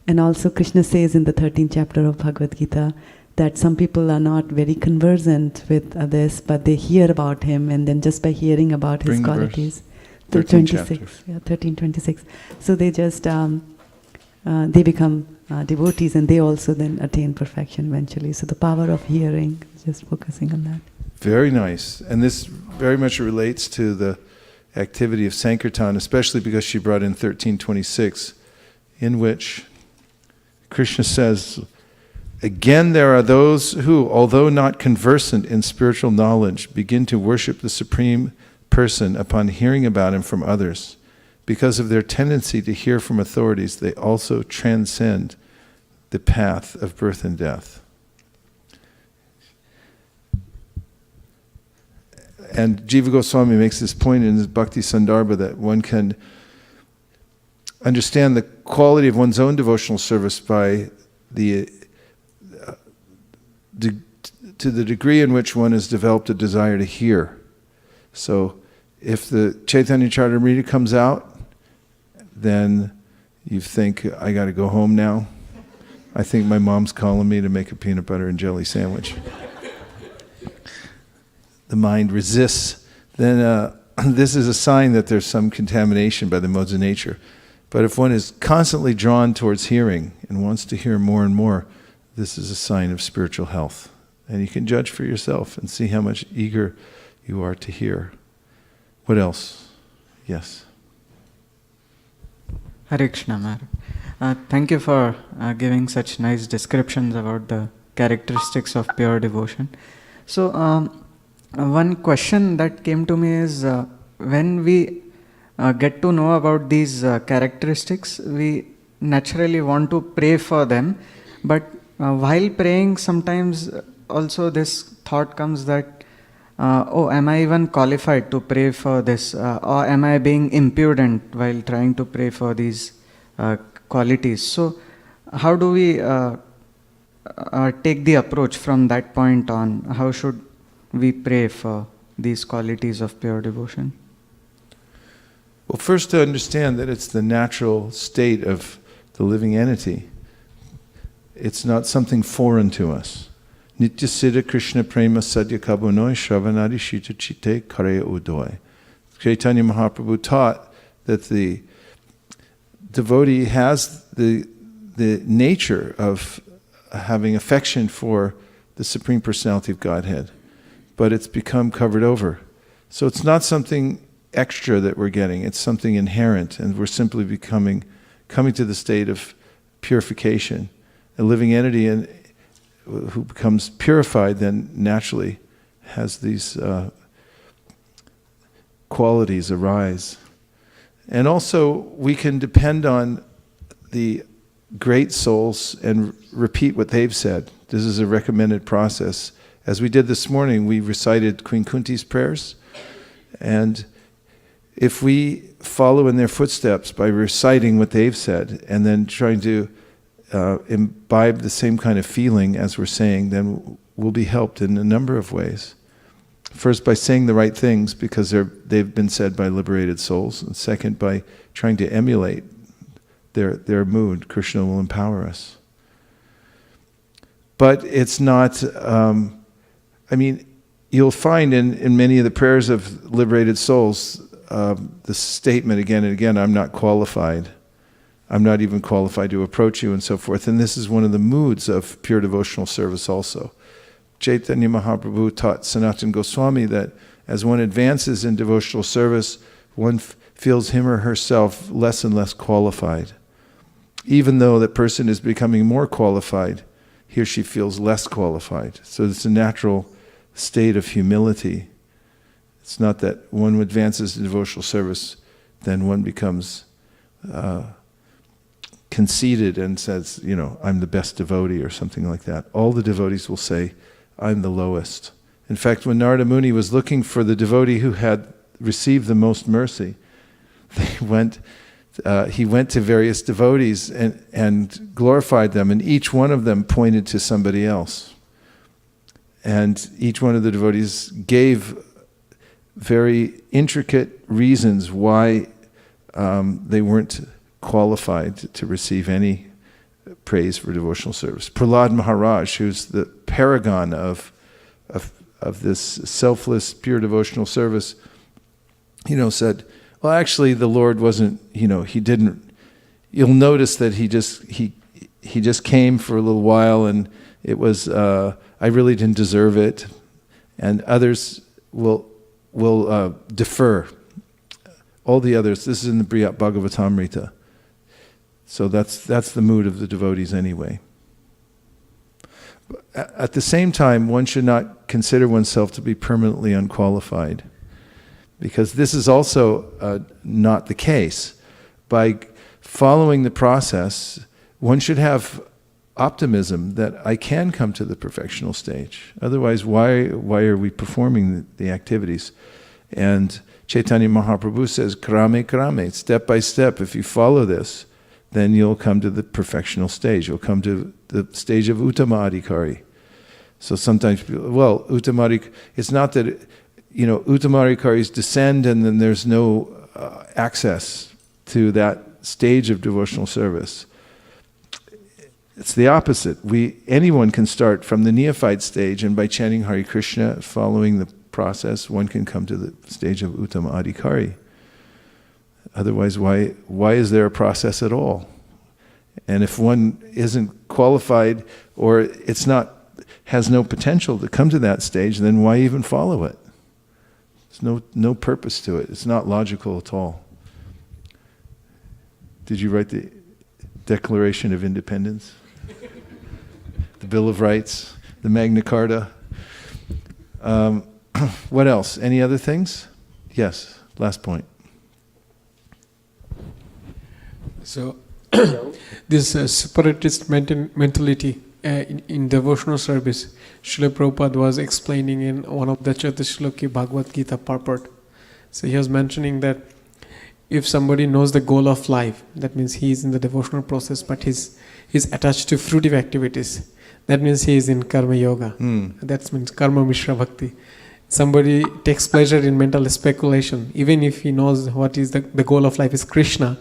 And also Krishna says in the 13th chapter of Bhagavad Gita that some people are not very conversant with this, but they hear about him, and then just by hearing about his qualities. 1326. Yeah, 1326. So they just they become devotees, and they also then attain perfection eventually. So the power of hearing, just focusing on that. Very nice. And this very much relates to the activity of Sankirtan, especially because she brought in 1326, in which Krishna says, "Again there are those who, although not conversant in spiritual knowledge, begin to worship the Supreme Person upon hearing about him from others. Because of their tendency to hear from authorities, they also transcend the path of birth and death." And Jiva Goswami makes this point in his Bhakti Sandarbha that one can understand the quality of one's own devotional service by to the degree in which one has developed a desire to hear. So if the Chaitanya Charitamrita comes out, then you think, I got to go home now. I think my mom's calling me to make a peanut butter and jelly sandwich. The mind resists, then this is a sign that there's some contamination by the modes of nature. But if one is constantly drawn towards hearing and wants to hear more and more, this is a sign of spiritual health. And you can judge for yourself and see how much eager you are to hear. What else? Yes. Hare Krishna, Maharaj. Thank you for giving such nice descriptions about the characteristics of pure devotion. So, one question that came to me is, when we get to know about these characteristics, we naturally want to pray for them, but while praying, sometimes also this thought comes that, oh, am I even qualified to pray for this, or am I being impudent while trying to pray for these qualities? So how do we take the approach from that point on? How should we pray for these qualities of pure devotion? Well, first to understand that it's the natural state of the living entity. It's not something foreign to us. Nitya Siddha Krishna Prema Sadhya Kabunoi Shravanadi Shita Chite Kare Udoi. Chaitanya Mahaprabhu taught that the devotee has the nature of having affection for the Supreme Personality of Godhead, but it's become covered over. So it's not something extra that we're getting, it's something inherent, and we're simply coming to the state of purification. A living entity who becomes purified then naturally has these qualities arise. And also we can depend on the great souls and repeat what they've said. This is a recommended process. As we did this morning, we recited Queen Kunti's prayers, and if we follow in their footsteps by reciting what they've said and then trying to imbibe the same kind of feeling as we're saying, then we'll be helped in a number of ways. First, by saying the right things because they've been said by liberated souls, and second, by trying to emulate their mood. Krishna will empower us. But it's not, you'll find in many of the prayers of liberated souls, the statement again and again, I'm not qualified. I'm not even qualified to approach you, and so forth. And this is one of the moods of pure devotional service also. Chaitanya Mahaprabhu taught Sanatana Goswami that as one advances in devotional service, one feels him or herself less and less qualified. Even though that person is becoming more qualified, he or she feels less qualified. So it's a natural state of humility. It's not that one advances in devotional service, then one becomes conceited and says, I'm the best devotee or something like that. All the devotees will say, I'm the lowest. In fact, when Narada Muni was looking for the devotee who had received the most mercy, he went to various devotees and glorified them, and each one of them pointed to somebody else. And each one of the devotees gave very intricate reasons why they weren't qualified to receive any praise for devotional service. Prahlad Maharaj, who's the paragon of this selfless, pure devotional service, said, well, actually, the Lord wasn't, he didn't. You'll notice that he just came for a little while, and it was I really didn't deserve it, and others will defer. All the others. This is in the Srimad Bhagavatam. So that's the mood of the devotees anyway. At the same time, one should not consider oneself to be permanently unqualified, because this is also not the case. By following the process, one should have optimism that I can come to the perfectional stage. Otherwise, why are we performing the activities? And Chaitanya Mahaprabhu says, krame krame, step by step, if you follow this, then you'll come to the perfectional stage. You'll come to the stage of Uttama Adhikari. So sometimes people, it's not that, Uttama Adhikaris descend and then there's no access to that stage of devotional service. It's the opposite. Anyone can start from the neophyte stage, and by chanting Hare Krishna, following the process, one can come to the stage of Uttama Adhikari. Otherwise, why is there a process at all? And if one isn't qualified, or has no potential to come to that stage, then why even follow it? There's no purpose to it. It's not logical at all. Did you write the Declaration of Independence? The Bill of Rights? The Magna Carta? What else? Any other things? Yes, last point. So, this separatist mentality in devotional service, Srila Prabhupada was explaining in one of the Chatashloki Bhagavad Gita purport. So he was mentioning that if somebody knows the goal of life, that means he is in the devotional process, but he's attached to fruitive activities. That means he is in karma yoga. That means karma mishra bhakti. Somebody takes pleasure in mental speculation, even if he knows what is the goal of life is Krishna.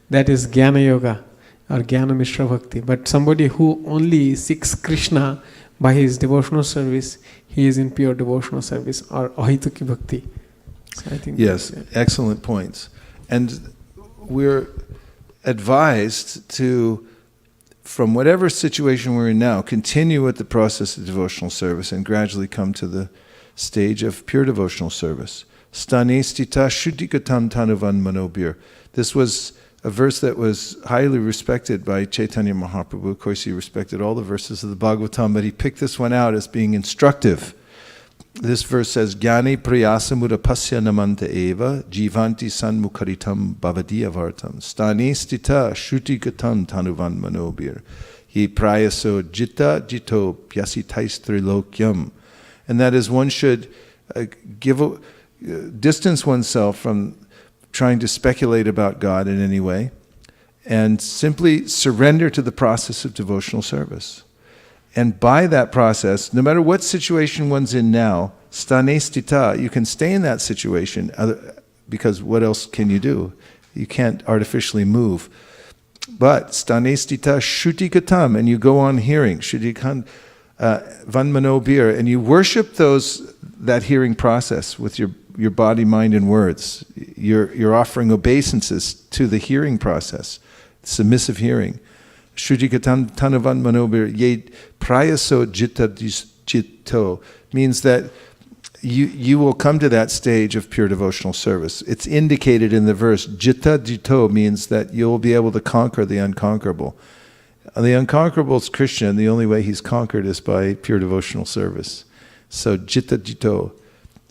That is Jnana Yoga or Jnana Mishra Bhakti. But somebody who only seeks Krishna by his devotional service, he is in pure devotional service or Ahituki Bhakti. So I think yes, excellent points. And we're advised to, from whatever situation we're in now, continue with the process of devotional service and gradually come to the stage of pure devotional service. Stane stita shuddhikatam tanuvan manobir. This was a verse that was highly respected by Chaitanya Mahaprabhu. Of course, he respected all the verses of the Bhagavatam, but he picked this one out as being instructive. this verse says, Jnani prayasamudapasya namanta eva jivanti sanmukharitam bhavadiyavartam stane stita shruti gatam tanuvan manobir hi prayaso jitta jito pyasitais trilokyam. And that is, one should distance oneself from trying to speculate about God in any way and simply surrender to the process of devotional service. And by that process, no matter what situation one's in now, stane stita, you can stay in that situation, because what else can you do? You can't artificially move. But stane stita shruti katam, and you go on hearing, shruti kan vanmano bir, and you worship that hearing process with your body, mind, and words. You're offering obeisances to the hearing process, submissive hearing. Shruti tanavan manobir ye prayaso jitta jitto means that you will come to that stage of pure devotional service. It's indicated in the verse. Jitta jitto means that you'll be able to conquer the unconquerable. The unconquerable is Krishna, and the only way he's conquered is by pure devotional service. So jitta jitto.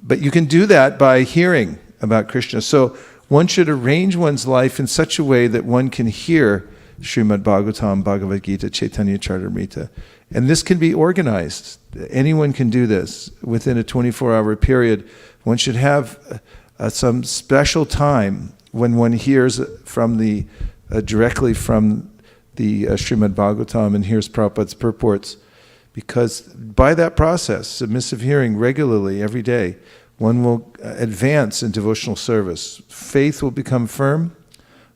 But you can do that by hearing about Krishna. So one should arrange one's life in such a way that one can hear Srimad Bhagavatam, Bhagavad Gita, Chaitanya Charitamrita. And this can be organized. Anyone can do this within a 24-hour period. One should have some special time when one hears from directly from the Srimad Bhagavatam and hears Prabhupada's purports. Because by that process, submissive hearing regularly, every day, one will advance in devotional service. Faith will become firm.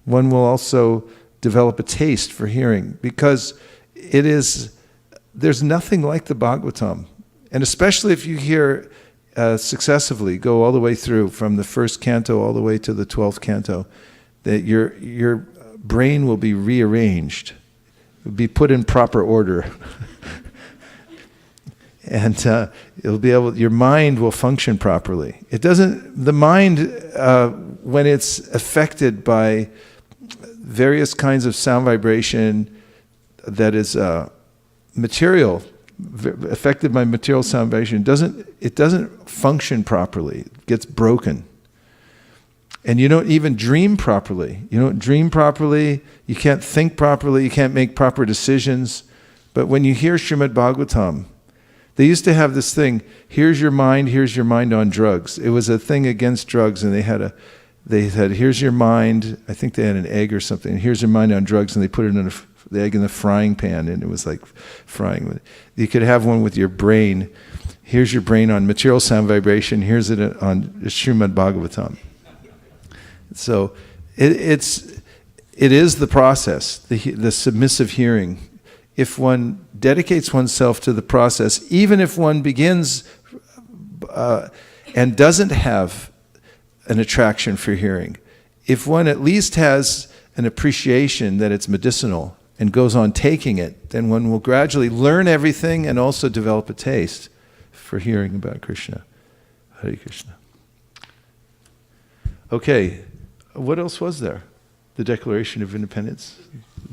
One will also develop a taste for hearing, because there's nothing like the Bhagavatam. And especially if you hear successively, go all the way through from the first canto all the way to the 12th canto, that your brain will be rearranged, will be put in proper order. And your mind will function properly. The mind, when it's affected by various kinds of sound vibration that is material, affected by material sound vibration, it doesn't function properly. It gets broken. And you don't even dream properly. You don't dream properly, you can't think properly, you can't make proper decisions. But when you hear Srimad Bhagavatam, they used to have this thing, here's your mind on drugs. It was a thing against drugs, and they said, here's your mind, I think they had an egg or something, here's your mind on drugs, and they put it in the egg in the frying pan, and it was like frying. You could have one with your brain. Here's your brain on material sound vibration, here's it on Srimad Bhagavatam. So it is the process, the submissive hearing. If one dedicates oneself to the process, even if one begins and doesn't have an attraction for hearing, if one at least has an appreciation that it's medicinal and goes on taking it, then one will gradually learn everything and also develop a taste for hearing about Krishna. Hare Krishna. Okay, what else was there? The Declaration of Independence,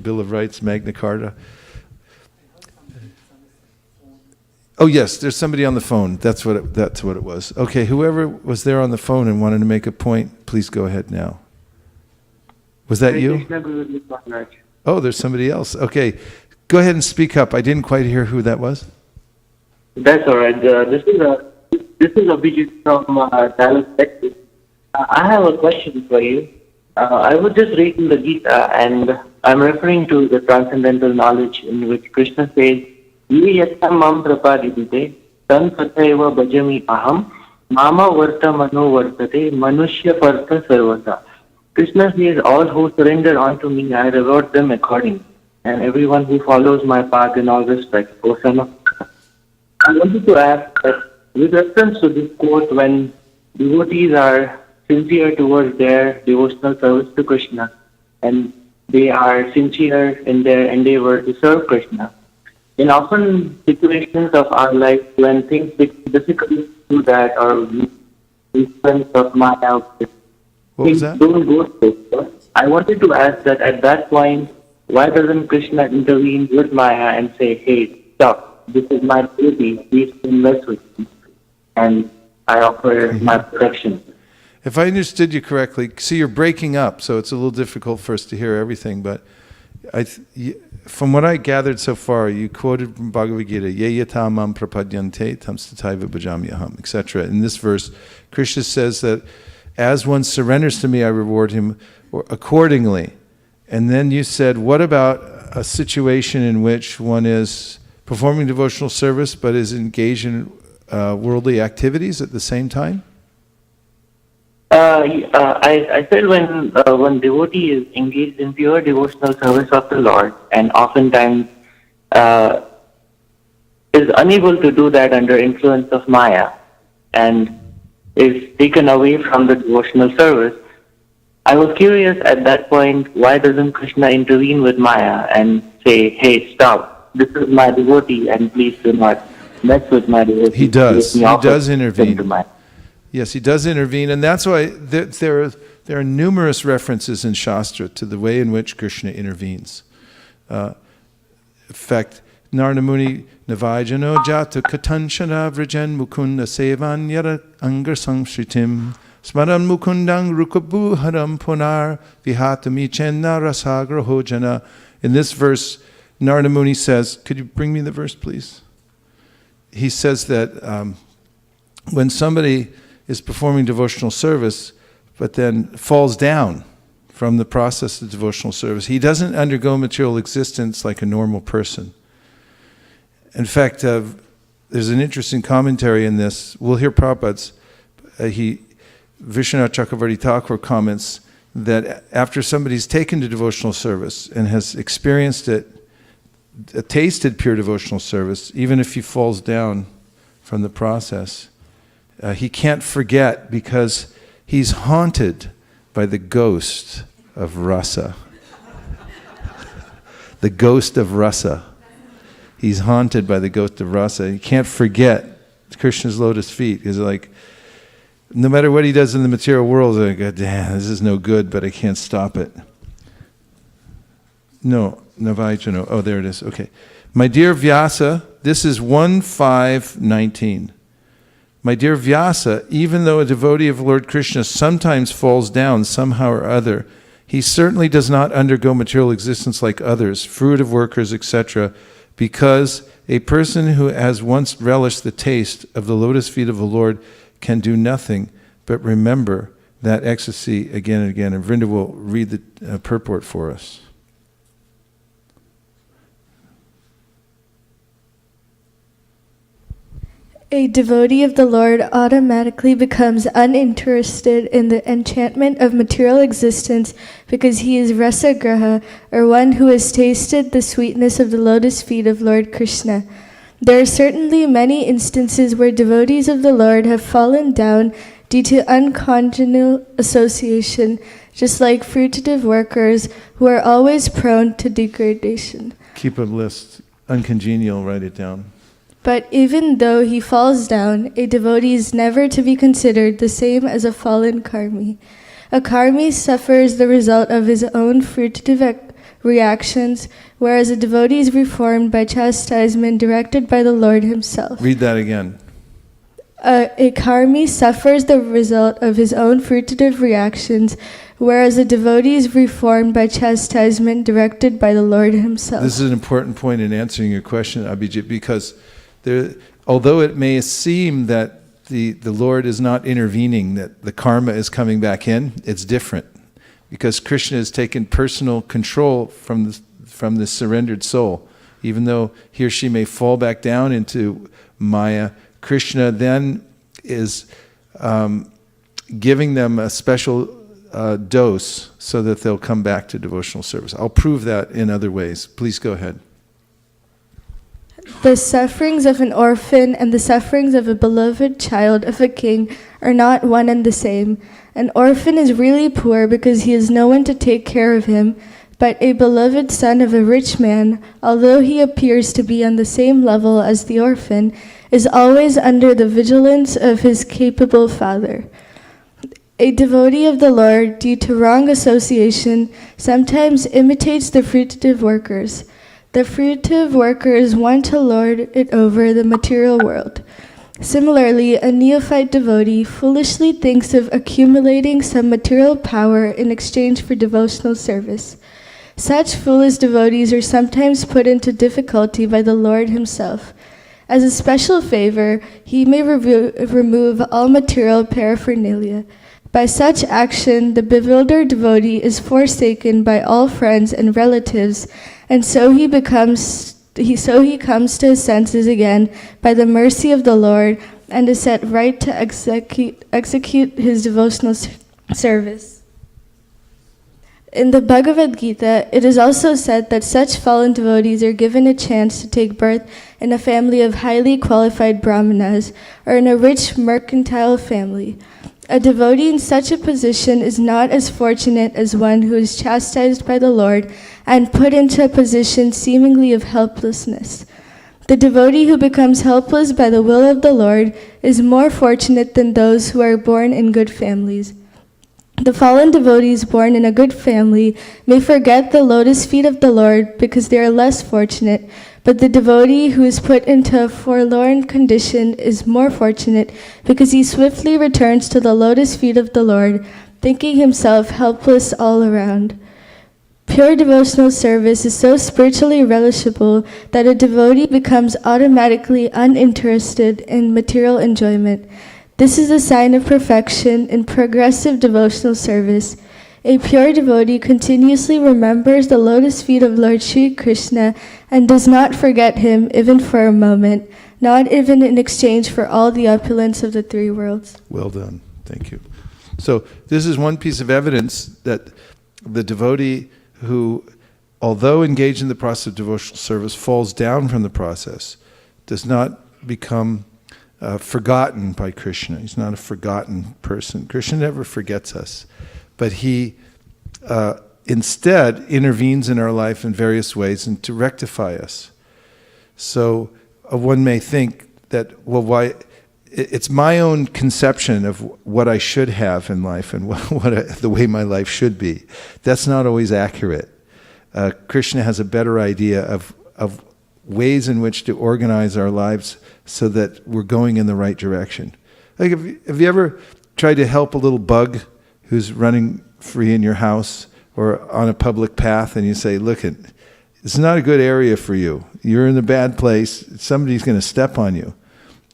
Bill of Rights, Magna Carta. Oh yes, there's somebody on the phone. That's what it was. Okay, whoever was there on the phone and wanted to make a point, please go ahead now. Was that you? Oh, there's somebody else. Okay, go ahead and speak up. I didn't quite hear who that was. That's all right. This is Abhijit from Dallas, Texas. I have a question for you. I was just reading the Gita, and I'm referring to the transcendental knowledge in which Krishna says, Ye yattam mam prapadidite, tan tathaiva bhajami aham, mama varta mano vartate, manushya partha sarvata. Krishna says, all who surrender unto me, I reward them accordingly, and everyone who follows my path in all respects, O son of God. I wanted to ask that, with reference to this quote, when devotees are sincere towards their devotional service to Krishna, and they are sincere in their endeavor to serve Krishna, in often situations of our life when things become difficult to do that, or in sense of Maya, things don't go so. I wanted to ask that at that point, why doesn't Krishna intervene with Maya and say, hey, stop, this is my duty, please invest with me? and I offer my protection. If I understood you correctly, see, you're breaking up, so it's a little difficult for us to hear everything, but from what I gathered so far, you quoted from Bhagavad Gita, Ye yata mam prapadyante tam stataiva bhajamyaham, etc. In this verse, Krishna says that as one surrenders to me, I reward him accordingly. And then you said, what about a situation in which one is performing devotional service but is engaged in worldly activities at the same time? I said when devotee is engaged in pure devotional service of the Lord and oftentimes is unable to do that under influence of Maya and is taken away from the devotional service, I was curious at that point, why doesn't Krishna intervene with Maya and say, hey, stop, this is my devotee and please do not mess with my devotee. He does. He does intervene. Yes, he does intervene, and that's why there are numerous references in Shastra to the way in which Krishna intervenes. In fact, Narada Muni Navajano Jata Katanshana Vrajan Mukunda Sevan Yara Angar Samshritim Smaran Mukundang Rukabu Haram Punar Vihatami Chenna Rasagra Hojana. In this verse, Narada Muni says, could you bring me the verse, please? He says that when somebody is performing devotional service, but then falls down from the process of devotional service, he doesn't undergo material existence like a normal person. In fact, there's an interesting commentary in this. We'll hear Prabhupada's. Vishwanath Chakravarti Thakur comments that after somebody's taken to devotional service and has experienced it, tasted pure devotional service, even if he falls down from the process, he can't forget because he's haunted by the ghost of rasa. The ghost of rasa. He's haunted by the ghost of rasa. He can't forget Krishna's lotus feet. He's like, no matter what he does in the material world, he's like, damn, this is no good, but I can't stop it. No, Navajano. Oh, there it is. Okay. My dear Vyasa, this is 1:5:19. My dear Vyasa, even though a devotee of Lord Krishna sometimes falls down somehow or other, he certainly does not undergo material existence like others, fruitive workers, etc., because a person who has once relished the taste of the lotus feet of the Lord can do nothing but remember that ecstasy again and again. And Vrinda will read the purport for us. A devotee of the Lord automatically becomes uninterested in the enchantment of material existence because he is rasagraha, or one who has tasted the sweetness of the lotus feet of Lord Krishna. There are certainly many instances where devotees of the Lord have fallen down due to uncongenial association, just like fruitative workers who are always prone to degradation. Keep a list. Uncongenial, write it down. But even though he falls down, a devotee is never to be considered the same as a fallen karmi. A karmi suffers the result of his own fruitative reactions, whereas a devotee is reformed by chastisement directed by the Lord himself. Read that again. A karmi suffers the result of his own fruitative reactions, whereas a devotee is reformed by chastisement directed by the Lord himself. This is an important point in answering your question, Abhijit, because although it may seem that the Lord is not intervening, that the karma is coming back in, it's different. Because Krishna has taken personal control from the surrendered soul. Even though he or she may fall back down into Maya, Krishna then is giving them a special dose so that they'll come back to devotional service. I'll prove that in other ways. Please go ahead. The sufferings of an orphan and the sufferings of a beloved child of a king are not one and the same. An orphan is really poor because he has no one to take care of him, but a beloved son of a rich man, although he appears to be on the same level as the orphan, is always under the vigilance of his capable father. A devotee of the Lord, due to wrong association, sometimes imitates the fruitative workers. The fruitive workers want to lord it over the material world. Similarly, a neophyte devotee foolishly thinks of accumulating some material power in exchange for devotional service. Such foolish devotees are sometimes put into difficulty by the Lord himself. As a special favor, he may remove all material paraphernalia. By such action, the bewildered devotee is forsaken by all friends and relatives, and so he comes to his senses again by the mercy of the Lord, and is set right to execute his devotional service. In the Bhagavad Gita, it is also said that such fallen devotees are given a chance to take birth in a family of highly qualified brahmanas, or in a rich mercantile family. A devotee in such a position is not as fortunate as one who is chastised by the Lord and put into a position seemingly of helplessness. The devotee who becomes helpless by the will of the Lord is more fortunate than those who are born in good families. The fallen devotees born in a good family may forget the lotus feet of the Lord because they are less fortunate, but the devotee who is put into a forlorn condition is more fortunate because he swiftly returns to the lotus feet of the Lord, thinking himself helpless all around. Pure devotional service is so spiritually relishable that a devotee becomes automatically uninterested in material enjoyment. This is a sign of perfection in progressive devotional service. A pure devotee continuously remembers the lotus feet of Lord Sri Krishna and does not forget him even for a moment, not even in exchange for all the opulence of the three worlds. Well done. Thank you. So this is one piece of evidence that the devotee who, although engaged in the process of devotional service, falls down from the process, does not become forgotten by Krishna. He's not a forgotten person. Krishna never forgets us, but he instead intervenes in our life in various ways and to rectify us. So one may think that, well, why? It's my own conception of what I should have in life and the way my life should be. That's not always accurate. Krishna has a better idea of ways in which to organize our lives so that we're going in the right direction. Like, have you ever tried to help a little bug who's running free in your house or on a public path, and you say, look, it's not a good area for you. You're in a bad place. Somebody's going to step on you.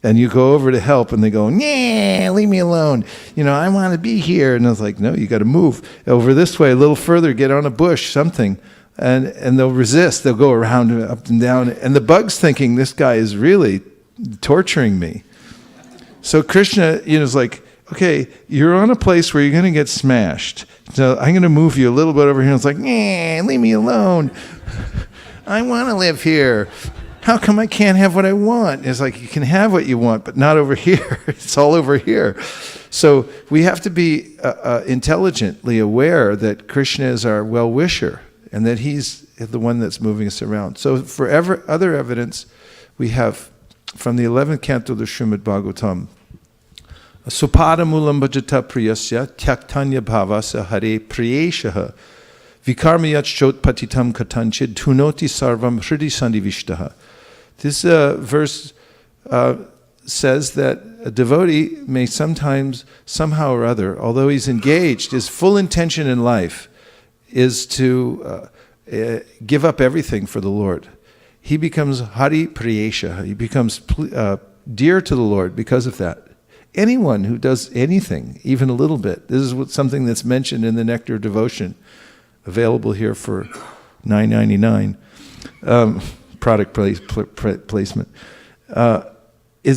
And you go over to help, and they go, yeah, leave me alone. I want to be here. And I was like, no, you got to move over this way, a little further, get on a bush, something. And they'll resist. They'll go around and up and down. And the bug's thinking, this guy is really torturing me. So Krishna, is like, okay, you're on a place where you're going to get smashed. So I'm going to move you a little bit over here. And it's like, yeah, leave me alone. I want to live here. How come I can't have what I want? It's like, you can have what you want, but not over here. It's all over here. So we have to be intelligently aware that Krishna is our well-wisher and that he's the one that's moving us around. So for other evidence, we have from the 11th canto of the Srimad Bhagavatam, Supadamulam bhajata priyasya tyaktanya bhavasa hare priyeshaha vikarmayat shot patitam katanchid dhunoti sarvam hridi sandivishtaha. This verse says that a devotee may sometimes, somehow or other, although he's engaged, his full intention in life is to give up everything for the Lord. He becomes Hari Priyesha. He becomes dear to the Lord because of that. Anyone who does anything, even a little bit, this is something that's mentioned in the Nectar of Devotion, available here for $9.99. Product placement,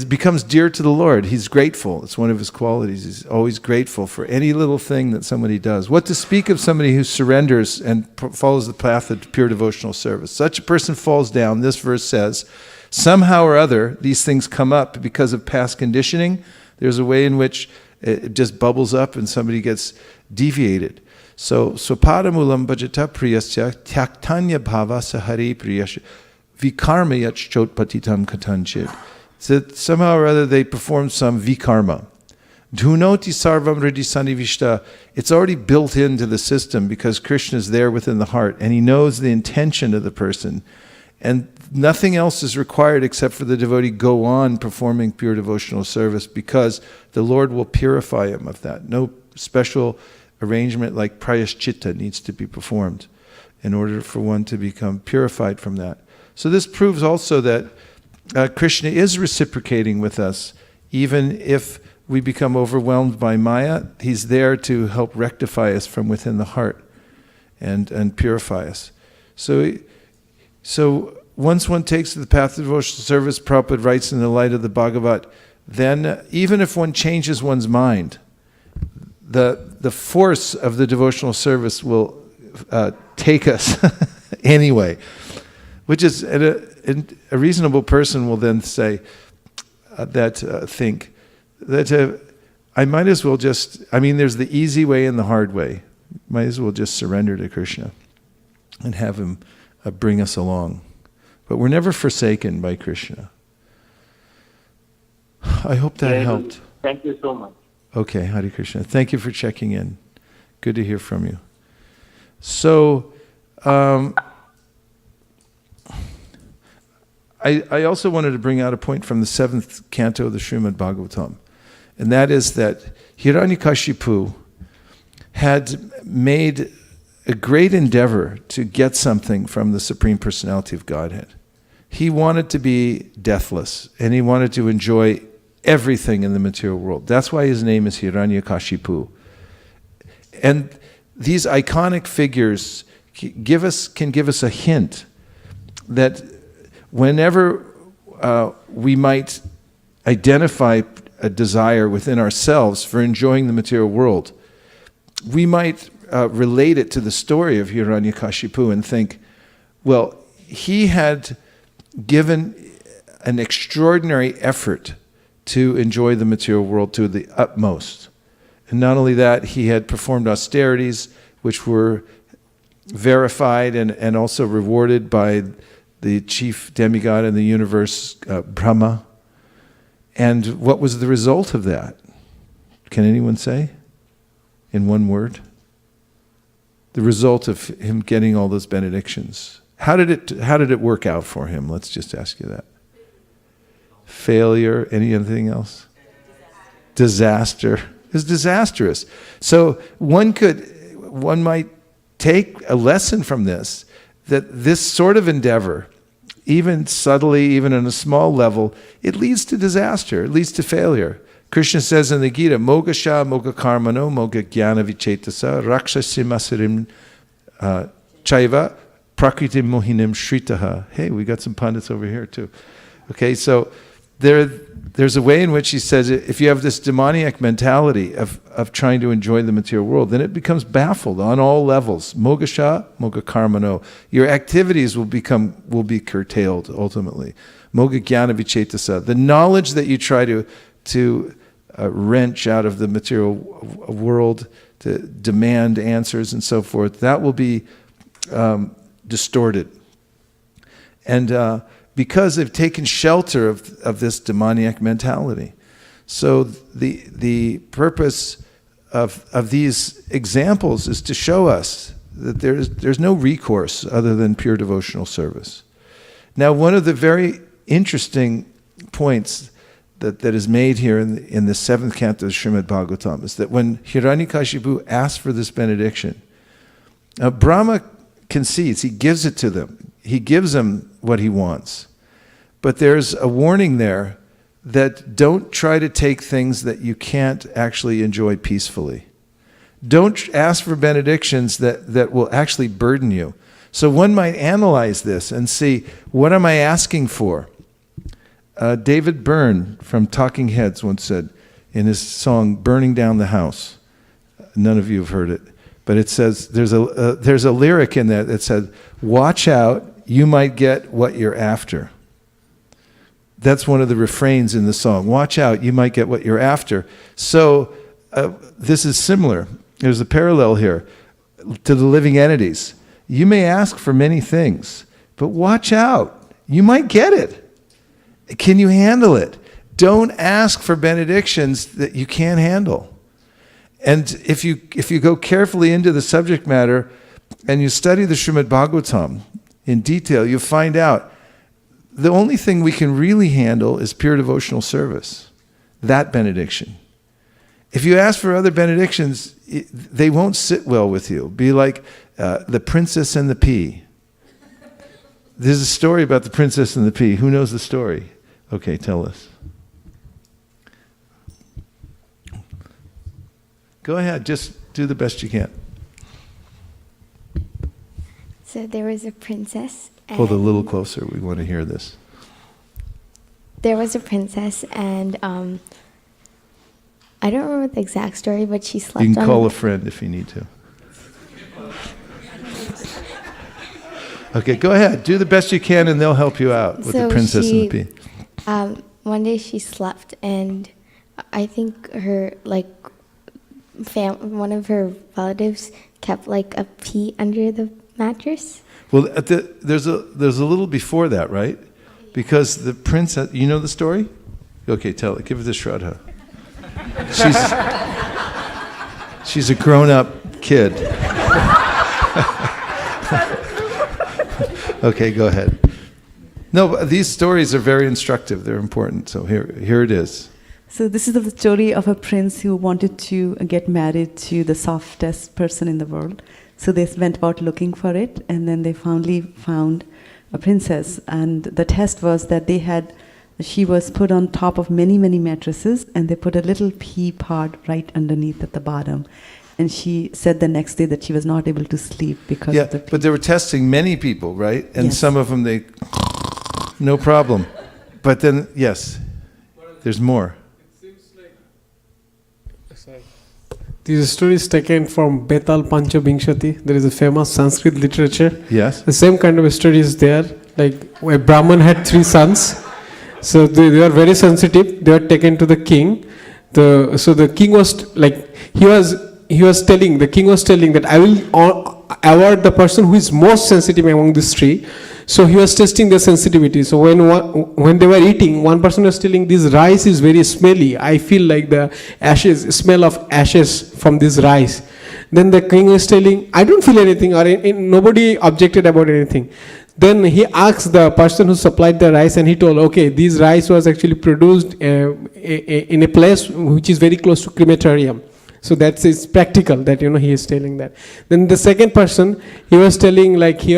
becomes dear to the Lord. He's grateful. It's one of his qualities. He's always grateful for any little thing that somebody does. What to speak of somebody who surrenders and follows the path of pure devotional service? Such a person falls down, this verse says, somehow or other, these things come up because of past conditioning. There's a way in which it just bubbles up and somebody gets deviated. So, Sopadamulam bhajata priyasya tyaktanya bhavasa hare priyasya vikarma yat chot patitam katanchid. So somehow or other they perform some vikarma. Dhunoti sarvam hridi sannivishta. It's already built into the system because Krishna is there within the heart and he knows the intention of the person. And nothing else is required except for the devotee go on performing pure devotional service, because the Lord will purify him of that. No special arrangement like prayaschitta needs to be performed in order for one to become purified from that. So this proves also that Krishna is reciprocating with us. Even if we become overwhelmed by Maya, he's there to help rectify us from within the heart and purify us. So once one takes the path of devotional service, Prabhupada writes in the light of the Bhagavat, then even if one changes one's mind, the force of the devotional service will take us anyway. Which is, a reasonable person will then say, think that I might as well just, there's the easy way and the hard way. Might as well just surrender to Krishna and have him bring us along. But we're never forsaken by Krishna. I hope that helped. Thank you so much. Okay, Hare Krishna. Thank you for checking in. Good to hear from you. So, I also wanted to bring out a point from the 7th canto of the Srimad Bhagavatam, and that is that Hiranyakashipu had made a great endeavor to get something from the Supreme Personality of Godhead. He wanted to be deathless, and he wanted to enjoy everything in the material world. That's why his name is Hiranyakashipu. And these iconic figures can give us a hint that whenever we might identify a desire within ourselves for enjoying the material world, we might relate it to the story of Hiranyakashipu and think, well, he had given an extraordinary effort to enjoy the material world to the utmost. And not only that, he had performed austerities which were verified and also rewarded by the chief demigod in the universe, Brahma. And what was the result of that? Can anyone say? In one word? The result of him getting all those benedictions. How did it work out for him? Let's just ask you that. Failure, anything else? Disaster. It was disastrous. So one might take a lesson from this, that this sort of endeavor, even subtly, even on a small level, it leads to disaster, it leads to failure. Krishna says in the Gita, Mogasha, Moga Karmano, Moga Jnana Vichetasa, Rakshasimasarim Chaiva, Prakritim Mohinim Shritaha. Hey, we got some pundits over here too. Okay, so there's a way in which he says, if you have this demoniac mentality of trying to enjoy the material world, then it becomes baffled on all levels. Mogasha, Moga Karmano. Your activities will be curtailed ultimately. Moga Jnana Vichetasa. The knowledge that you try to wrench out of the material world, to demand answers and so forth, that will be distorted. And because they've taken shelter of this demoniac mentality. So the purpose of these examples is to show us that there's no recourse other than pure devotional service. Now, one of the very interesting points that is made here in the 7th canto of Srimad Bhagavatam is that when Hiranyakashipu asked for this benediction, Brahma concedes, he gives it to them. He gives them what he wants. But there's a warning there that don't try to take things that you can't actually enjoy peacefully. Don't ask for benedictions that will actually burden you. So one might analyze this and see, what am I asking for? David Byrne from Talking Heads once said in his song, Burning Down the House, none of you have heard it, but it says, there's a lyric in there that said, watch out, you might get what you're after. That's one of the refrains in the song. Watch out, you might get what you're after. So this is similar. There's a parallel here to the living entities. You may ask for many things, but watch out, you might get it. Can you handle it? Don't ask for benedictions that you can't handle. And if you go carefully into the subject matter and you study the Srimad Bhagavatam, in detail, you'll find out the only thing we can really handle is pure devotional service, that benediction. If you ask for other benedictions, they won't sit well with you. Be like the princess and the pea. There's a story about the princess and the pea. Who knows the story? Okay, tell us. Go ahead, just do the best you can. So there was a princess. Hold it a little closer. We want to hear this. There was a princess, and I don't remember the exact story, but she slept on. You can call a friend if you need to. Okay, go ahead. Do the best you can, and they'll help you out with the princess and the pea. One day she slept, and I think her one of her relatives kept like a pea under the mattress. Well, there's a little before that, right? Because the princess, you know the story? Okay, tell it. Give it to Shraddha. She's a grown-up kid. Okay, go ahead. No, but these stories are very instructive. They're important. So here it is. So this is the story of a prince who wanted to get married to the softest person in the world. So they went about looking for it, and then they finally found a princess. And the test was that she was put on top of many, many mattresses, and they put a little pea pod right underneath at the bottom. And she said the next day that she was not able to sleep because of the pea. But they were testing many people, right? And Yes. some of them, no problem. But then, yes, there's more. This story is taken from Betal Panchabhingshati. There is a famous Sanskrit literature. Yes. The same kind of a story is there. Like a Brahman had 3 sons. So they were very sensitive. They were taken to the king. So the king was like, the king was telling that I will award the person who is most sensitive among these 3. So he was testing their sensitivity. So when they were eating, one person was telling, this rice is very smelly. I feel like the smell of ashes from this rice. Then the king was telling, I don't feel anything, or nobody objected about anything. Then he asked the person who supplied the rice, and he told, okay, this rice was actually produced in a place which is very close to crematorium. So it's practical that, he is telling that. Then the second person, he was telling like he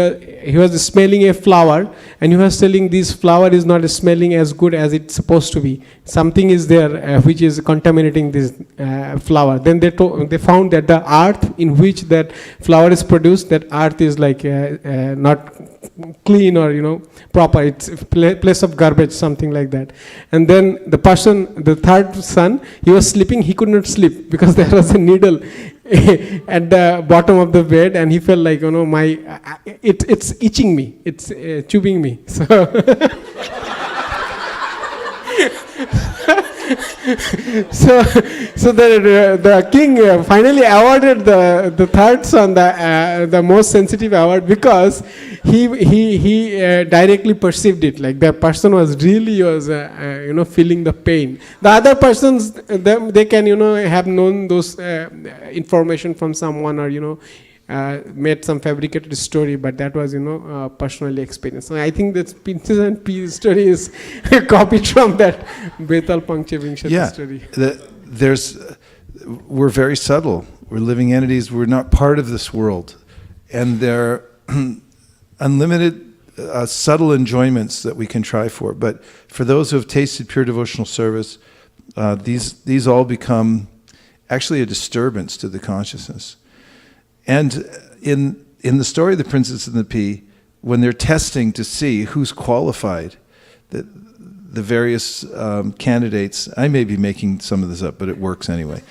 was smelling a flower, and he was telling this flower is not smelling as good as it's supposed to be. Something is there which is contaminating this flower. Then they found that the earth in which that flower is produced, that earth is like not clean or proper. It's a place of garbage, something like that. And then the third son, he was sleeping. He could not sleep because there was a needle at the bottom of the bed, and he felt like it's itching me, it's chewing me. So so the king finally awarded the third son the most sensitive award, because he directly perceived it, like the person was feeling the pain. The other persons, they can have known those information from someone, or made some fabricated story, but that was personally experienced. So I think that Princess and Pea story is copied from that Betal Panchabhingshati story. We're very subtle. We're living entities. We're not part of this world, and there are unlimited subtle enjoyments that we can try for. But for those who have tasted pure devotional service, these all become actually a disturbance to the consciousness. And in the story of the Princess and the Pea, when they're testing to see who's qualified, the various candidates, I may be making some of this up, but it works anyway.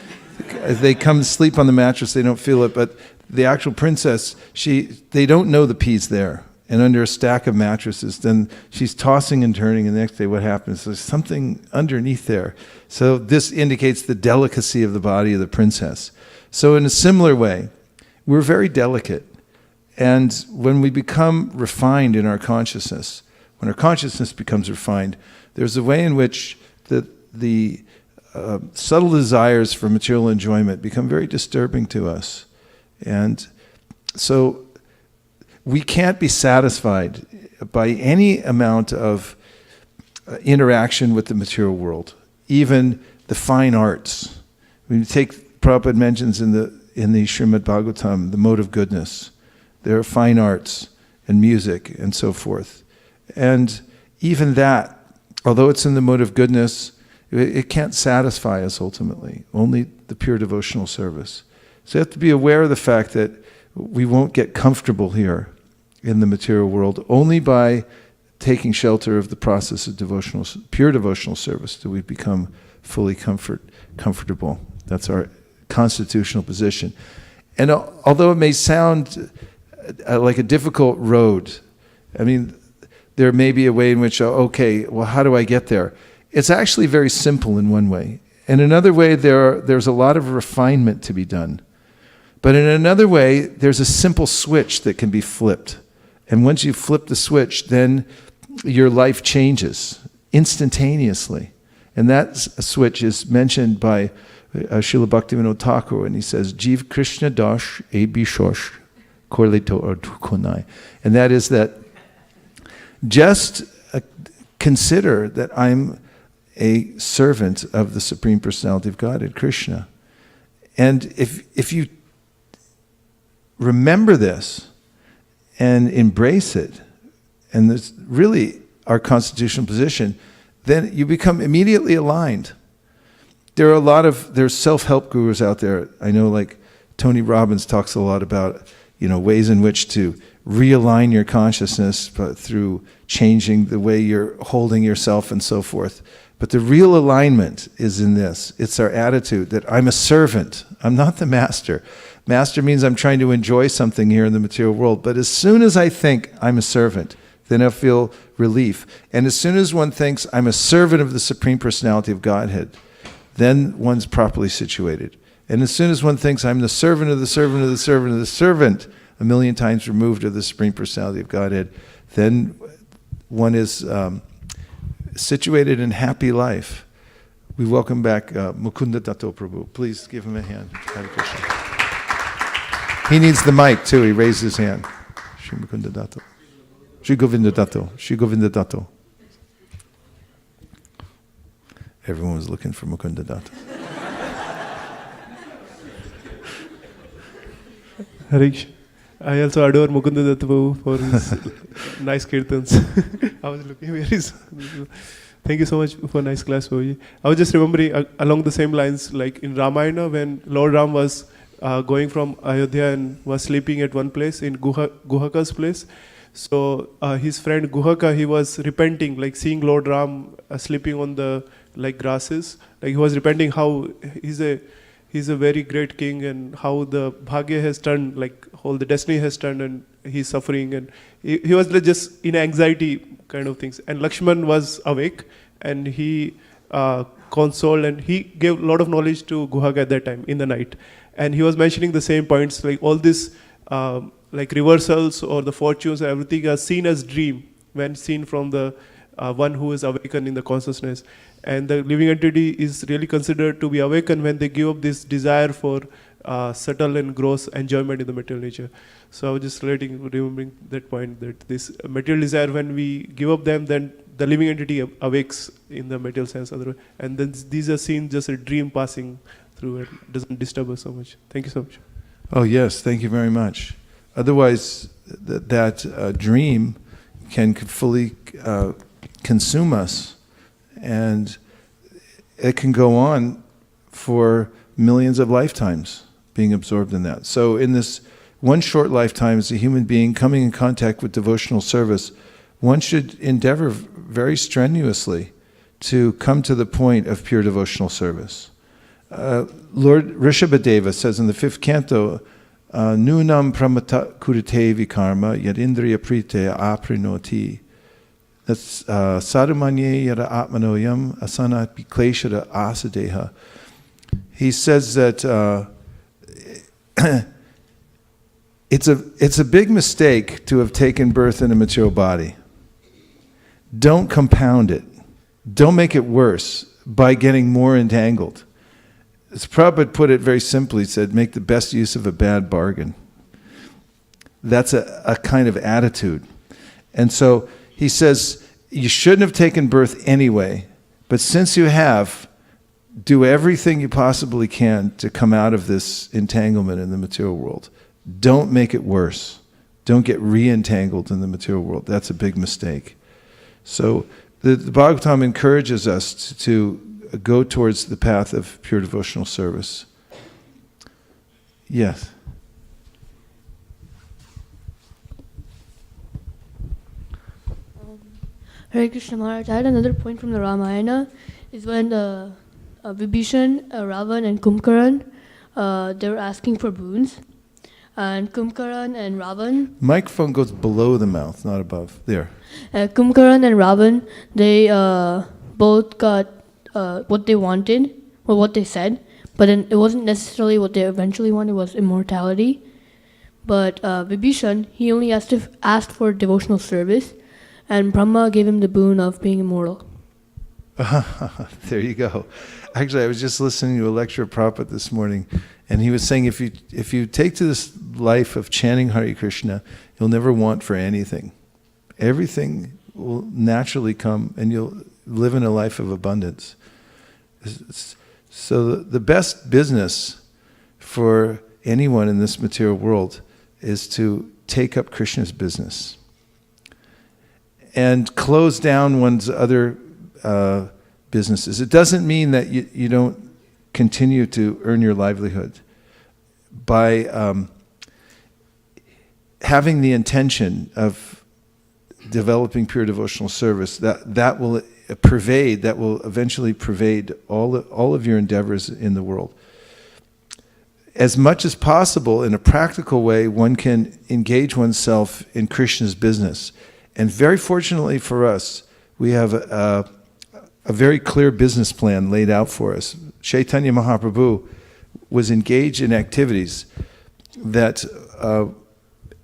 They come sleep on the mattress, they don't feel it, but the actual princess, they don't know the pea's there. And under a stack of mattresses, then she's tossing and turning, and the next day what happens? There's something underneath there. So this indicates the delicacy of the body of the princess. So in a similar way, we're very delicate. And when we become refined in our consciousness, when our consciousness becomes refined, there's a way in which the subtle desires for material enjoyment become very disturbing to us. And so we can't be satisfied by any amount of interaction with the material world, even the fine arts. When you take, Prabhupada mentions in the Srimad Bhagavatam, the mode of goodness. There are fine arts and music and so forth. And even that, although it's in the mode of goodness, it can't satisfy us ultimately, only the pure devotional service. So you have to be aware of the fact that we won't get comfortable here in the material world only by taking shelter of the process of pure devotional service do we become fully comfortable. That's our constitutional position. And although it may sound like a difficult road, I mean, there may be a way in which, okay, well, how do I get there? It's actually very simple in one way. In another way, there's a lot of refinement to be done. But in another way, there's a simple switch that can be flipped. And once you flip the switch, then your life changes instantaneously. And that switch is mentioned by Srila Bhaktivinoda Thakur, and he says, Jiv Krishna Dash E Bishosh Korleto or Dukonai. And that is that just consider that I'm a servant of the Supreme Personality of Godhead, Krishna. And if you remember this and embrace it, and it's really our constitutional position, then you become immediately aligned. There's self-help gurus out there. I know, like Tony Robbins talks a lot about, ways in which to realign your consciousness, but through changing the way you're holding yourself and so forth. But the real alignment is in this. It's our attitude that I'm a servant. I'm not the master. Master means I'm trying to enjoy something here in the material world. But as soon as I think I'm a servant, then I feel relief. And as soon as one thinks I'm a servant of the Supreme Personality of Godhead, then one's properly situated. And as soon as one thinks I'm the servant of the servant of the servant of the servant, a million times removed of the Supreme Personality of Godhead, then one is situated in happy life. We welcome back Mukunda Dato Prabhu. Please give him a hand. Hare Krishna. He needs the mic too. He raised his hand. Shri Mukunda Dato. Shri Govinda Dato. Shri Govinda Dato. Everyone was looking for Mukunda Dato. Harish, I also adore Mukunda Datta for his nice kirtans. I was looking where is. Thank you so much for nice class, Babuji. I was just remembering along the same lines, like in Ramayana, when Lord Ram was going from Ayodhya and was sleeping at one place in Guhaka's place. So his friend Guhaka, he was repenting, like seeing Lord Ram sleeping on the grasses. Like he was repenting how he's a very great king and how the bhagya has turned, like all the destiny has turned and he's suffering, and he was just in anxiety kind of things. And Lakshman was awake and he consoled and he gave a lot of knowledge to Guhaka at that time in the night. And he was mentioning the same points, like all this like reversals or the fortunes and everything are seen as dream when seen from the one who is awakened in the consciousness. And the living entity is really considered to be awakened when they give up this desire for subtle and gross enjoyment in the material nature. So I was just remembering that point, that this material desire, when we give up them, then the living entity awakes in the material sense. And then these are seen just a dream passing through, it doesn't disturb us so much. Thank you so much. Oh yes, thank you very much. Otherwise, that dream can fully consume us, and it can go on for millions of lifetimes being absorbed in that. So in this one short lifetime as a human being coming in contact with devotional service, one should endeavor very strenuously to come to the point of pure devotional service. Lord Rishabhadeva says in the 5th canto, Nunam pramata kurite vikarma yadindriya prite aprinoti. That's sadhumanye yada atmanoyam asana bikleshada asadeha. He says that it's a big mistake to have taken birth in a material body. Don't compound it. Don't make it worse by getting more entangled. As Prabhupada put it very simply, he said, make the best use of a bad bargain. That's a kind of attitude. And so he says, you shouldn't have taken birth anyway, but since you have, do everything you possibly can to come out of this entanglement in the material world. Don't make it worse. Don't get re-entangled in the material world. That's a big mistake. So the Bhagavatam encourages us to go towards the path of pure devotional service. Yes. Hare Krishna Maharaj, I had another point from the Ramayana, is when Vibhishan, Ravan and Kumbhakaran, they were asking for boons. And Kumbhakaran and Ravan... Microphone goes below the mouth, not above. There. Kumbhakaran and Ravan, they both got what they wanted, or what they said, but then it wasn't necessarily what they eventually wanted, was immortality. But Vibhishan, he only asked for devotional service, and Brahma gave him the boon of being immortal. There you go. Actually, I was just listening to a lecture of Prabhupada this morning, and he was saying if you take to this life of chanting Hare Krishna, you'll never want for anything. Everything will naturally come, and you'll live in a life of abundance. So the best business for anyone in this material world is to take up Krishna's business and close down one's other businesses. It doesn't mean that you don't continue to earn your livelihood. By having the intention of developing pure devotional service, that will eventually pervade all of your endeavors in the world. As much as possible, in a practical way, one can engage oneself in Krishna's business. And very fortunately for us, we have a very clear business plan laid out for us. Chaitanya Mahaprabhu was engaged in activities that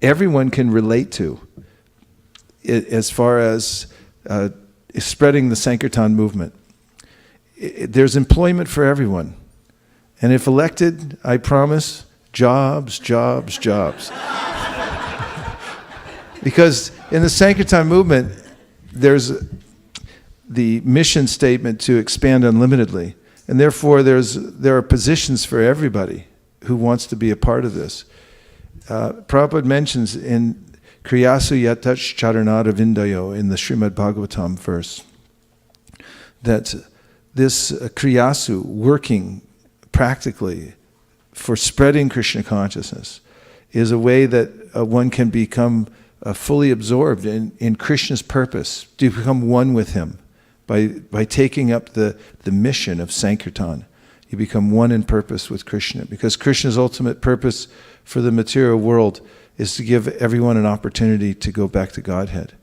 everyone can relate to, as far as spreading the Sankirtan movement. There's employment for everyone. And if elected, I promise, jobs, jobs, jobs. Because in the Sankirtan movement, there's the mission statement to expand unlimitedly. And therefore, there are positions for everybody who wants to be a part of this. Prabhupada mentions in Kriyasu Yatach Charanada Vindayo in the Srimad Bhagavatam verse that this Kriyasu, working practically for spreading Krishna consciousness, is a way that one can become fully absorbed in Krishna's purpose, to become one with him. By taking up the mission of Sankirtan, you become one in purpose with Krishna. Because Krishna's ultimate purpose for the material world is to give everyone an opportunity to go back to Godhead.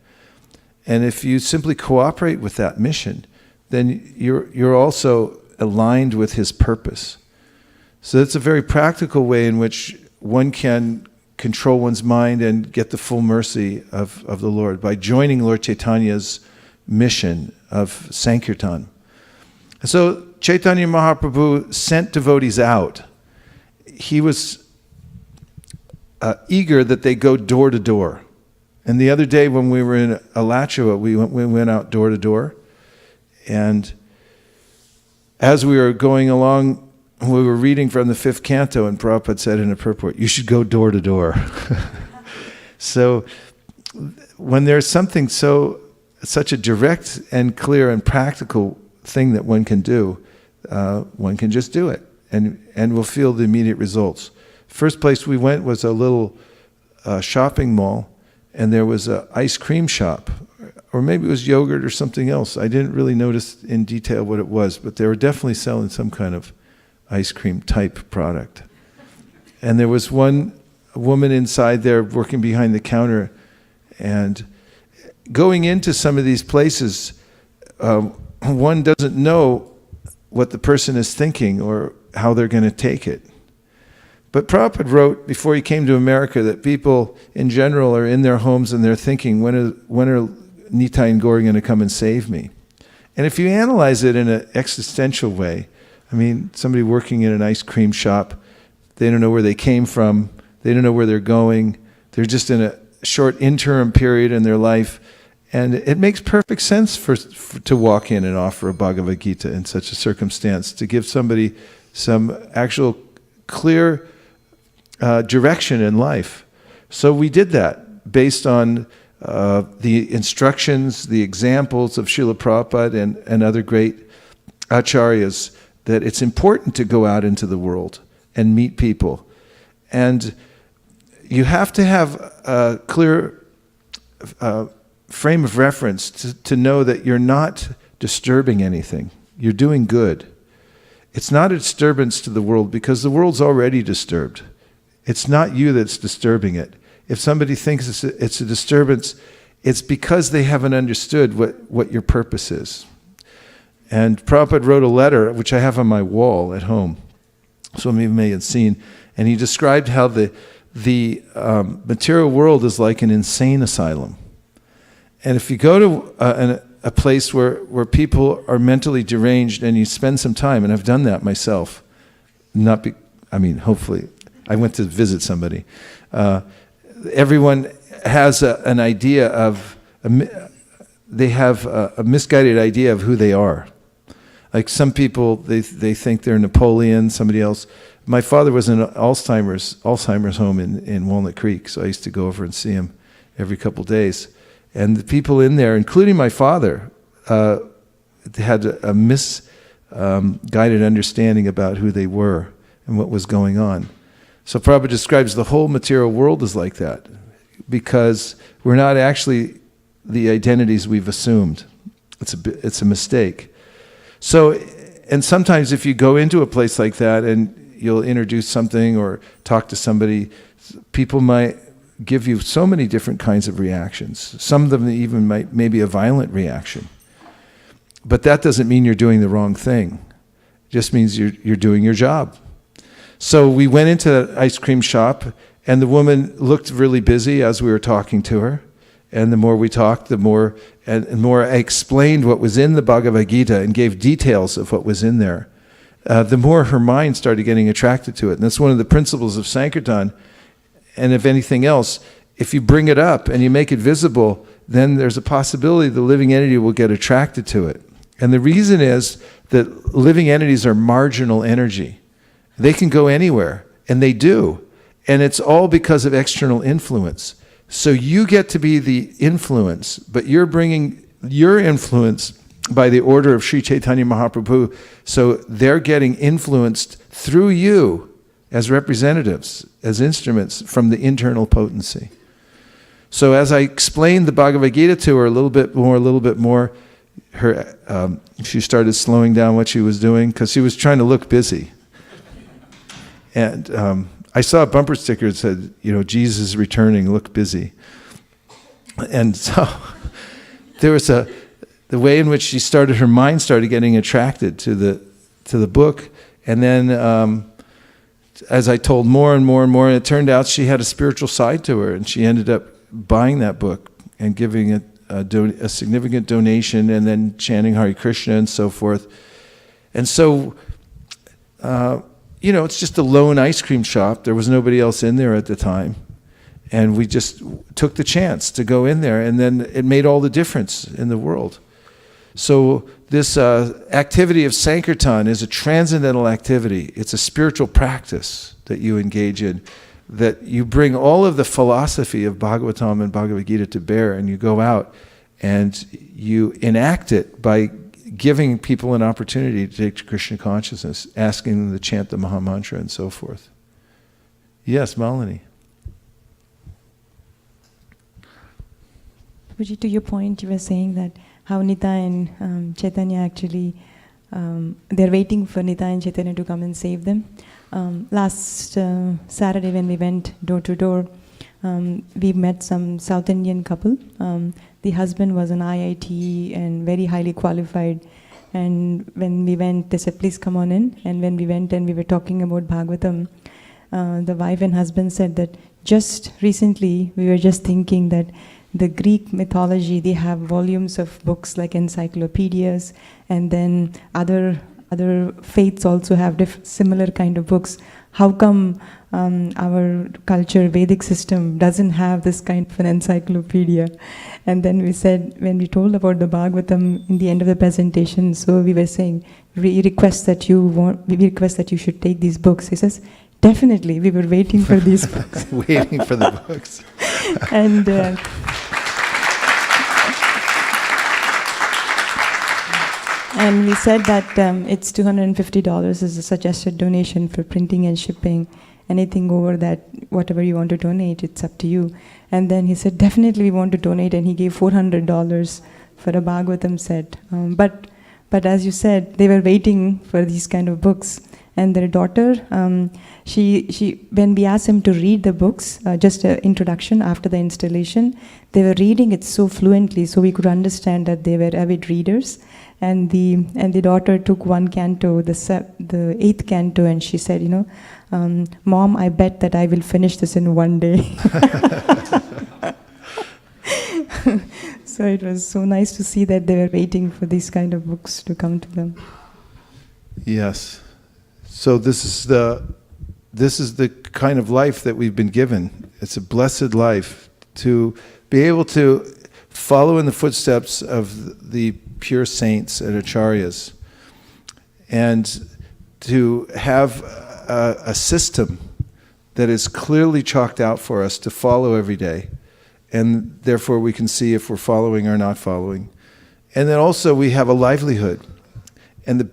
And if you simply cooperate with that mission, then you're also aligned with his purpose. So it's a very practical way in which one can control one's mind and get the full mercy of the Lord by joining Lord Chaitanya's mission of Sankirtan. So Chaitanya Mahaprabhu sent devotees out. He was eager that they go door to door. And the other day when we were in Alachua, we went out door to door. And as we were going along, we were reading from the 5th canto, and Prabhupada said in a purport, you should go door to door. So when there's something such a direct and clear and practical thing that one can do, one can just do it, and will feel the immediate results. First place we went was a little shopping mall, and there was an ice cream shop, or maybe it was yogurt or something else. I didn't really notice in detail what it was, but they were definitely selling some kind of ice cream type product. And there was one woman inside there working behind the counter, and going into some of these places, one doesn't know what the person is thinking or how they're going to take it. But Prabhupada wrote before he came to America that people in general are in their homes and they're thinking, when are Nitai and Gauri going to come and save me? And if you analyze it in an existential way, I mean, somebody working in an ice cream shop, they don't know where they came from, they don't know where they're going, They're just in a short interim period in their life, and it makes perfect sense to walk in and offer a Bhagavad Gita in such a circumstance, to give somebody some actual clear direction in life. So we did that based on the instructions, the examples of Srila Prabhupada and other great acharyas, that it's important to go out into the world and meet people. And you have to have a clear frame of reference to know that you're not disturbing anything. You're doing good. It's not a disturbance to the world because the world's already disturbed. It's not you that's disturbing it. If somebody thinks it's a disturbance, it's because they haven't understood what your purpose is. And Prabhupada wrote a letter, which I have on my wall at home. Some of you may have seen. And he described how the material world is like an insane asylum. And if you go to a place where people are mentally deranged and you spend some time, and I've done that myself, hopefully, I went to visit somebody. Everyone has an idea of, they have a misguided idea of who they are. Like some people, they think they're Napoleon, somebody else. My father was in an Alzheimer's home in Walnut Creek, so I used to go over and see him every couple days. And the people in there, including my father, had a misguided understanding about who they were and what was going on. So Prabhupada describes the whole material world as like that, because we're not actually the identities we've assumed. It's a mistake. So, and sometimes if you go into a place like that and you'll introduce something or talk to somebody, people might give you so many different kinds of reactions. Some of them even may be a violent reaction. But that doesn't mean you're doing the wrong thing. It just means you're doing your job. So we went into that ice cream shop, and the woman looked really busy as we were talking to her. And the more we talked, the more I explained what was in the Bhagavad Gita and gave details of what was in there, the more her mind started getting attracted to it. And that's one of the principles of Sankirtan. And if anything else, if you bring it up and you make it visible, then there's a possibility the living entity will get attracted to it. And the reason is that living entities are marginal energy. They can go anywhere, and they do. And it's all because of external influence. So you get to be the influence, but you're bringing your influence by the order of Sri Chaitanya Mahaprabhu. So they're getting influenced through you as representatives, as instruments from the internal potency. So as I explained the Bhagavad Gita to her a little bit more, she started slowing down what she was doing because she was trying to look busy. And I saw a bumper sticker that said, Jesus is returning, look busy. And so there was the way in which her mind started getting attracted to the book. And then as I told more and more and more, it turned out she had a spiritual side to her, and she ended up buying that book and giving it a significant donation, and then chanting Hare Krishna and so forth. And so, it's just a lone ice cream shop. There was nobody else in there at the time. And we just took the chance to go in there, and then it made all the difference in the world. So this activity of Sankirtan is a transcendental activity. It's a spiritual practice that you engage in, that you bring all of the philosophy of Bhagavatam and Bhagavad Gita to bear, and you go out and you enact it by giving people an opportunity to take to Krishna consciousness, asking them to chant the Maha Mantra and so forth. Yes, Malini. Puji, to your point, you were saying that how Nita and Chaitanya actually, they're waiting for Nita and Chaitanya to come and save them. Last Saturday when we went door to door, we met some South Indian couple. The husband was an IIT and very highly qualified. And when we went, they said, please come on in. And when we went and we were talking about Bhagavatam, the wife and husband said that just recently we were just thinking that the Greek mythology, they have volumes of books like encyclopedias and then other other faiths also have similar kind of books. How come our culture, Vedic system, doesn't have this kind of an encyclopedia? And then we said, when we told about the Bhagavatam in the end of the presentation, so we were saying, we request that you should take these books. He says, definitely, we were waiting for these books. Waiting for the books. And and we said that it's $250 is a suggested donation for printing and shipping. Anything over that, whatever you want to donate, it's up to you. And then he said, definitely we want to donate, and he gave $400 for a Bhagavatam set. But as you said, they were waiting for these kind of books. And their daughter, she when we asked them to read the books, just an introduction after the installation, they were reading it so fluently, so we could understand that they were avid readers. And the daughter took one canto, the 8th canto, and she said, Mom, I bet that I will finish this in one day. So it was so nice to see that they were waiting for these kind of books to come to them. Yes. So this is the kind of life that we've been given. It's a blessed life to be able to follow in the footsteps of the pure saints and acharyas, and to have a system that is clearly chalked out for us to follow every day, and therefore we can see if we're following or not following. And then also we have a livelihood, and the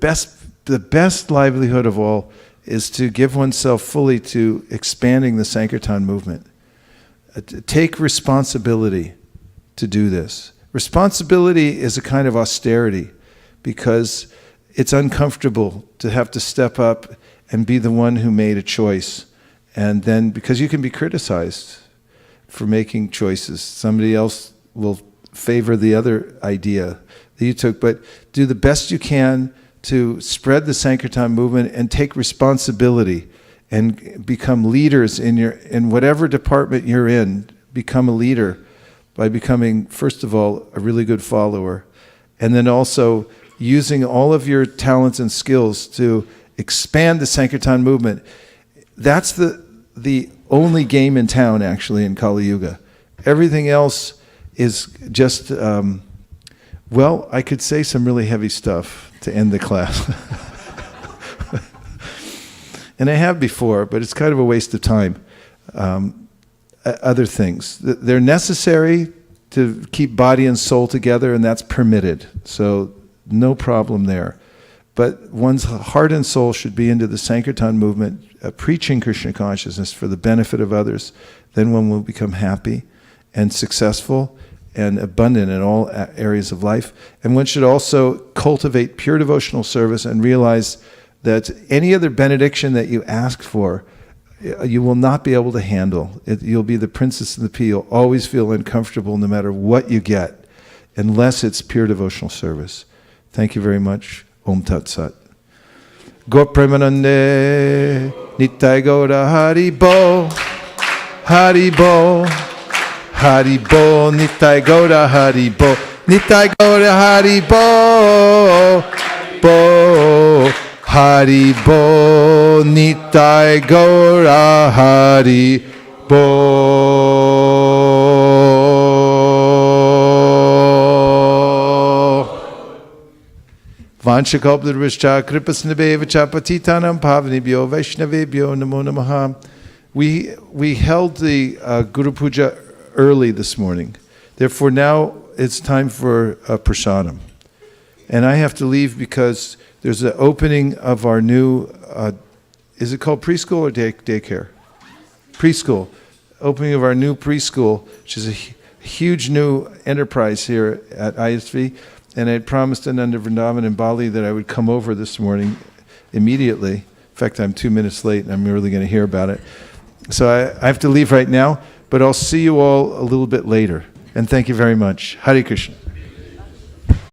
best livelihood of all is to give oneself fully to expanding the Sankirtan movement. Take responsibility to do this. Responsibility is a kind of austerity, because it's uncomfortable to have to step up and be the one who made a choice. And then, because you can be criticized for making choices, somebody else will favor the other idea that you took, but do the best you can to spread the Sankirtan movement and take responsibility and become leaders in whatever department you're in. Become a leader by becoming, first of all, a really good follower, and then also using all of your talents and skills to expand the Sankirtan movement. That's the only game in town, actually, in Kali Yuga. Everything else is just, I could say some really heavy stuff to end the class. And I have before, but it's kind of a waste of time. Other things. They're necessary to keep body and soul together, and that's permitted. So no problem there. But one's heart and soul should be into the Sankirtan movement, preaching Krishna consciousness for the benefit of others. Then one will become happy and successful and abundant in all areas of life. And one should also cultivate pure devotional service and realize that any other benediction that you ask for, you will not be able to handle. You'll be the princess in the pea. You'll always feel uncomfortable no matter what you get, unless it's pure devotional service. Thank you very much. Om Tat Sat. Go Premanande, Nitai Gaura Hari Bo, Hari Bo, Hari Bo, Nitai Gaura Hari Bo, Nitai Gaura Hari Bo, Bo. Hari Bo, Nitai Gaura Hari Bo. Vanchakalpadrvishcha kripasnabhevacha patitanam pavanibhyo vaishnavebhyo namo namaha. We held the Guru Puja early this morning. Therefore now it's time for prasadam. And I have to leave because there's the opening of our new, is it called preschool or daycare? Preschool. Opening of our new preschool, which is a huge new enterprise here at ISV. And I had promised Ananda Vrindavan in Bali that I would come over this morning immediately. In fact, I'm 2 minutes late and I'm really going to hear about it. So I have to leave right now, but I'll see you all a little bit later. And thank you very much. Hare Krishna.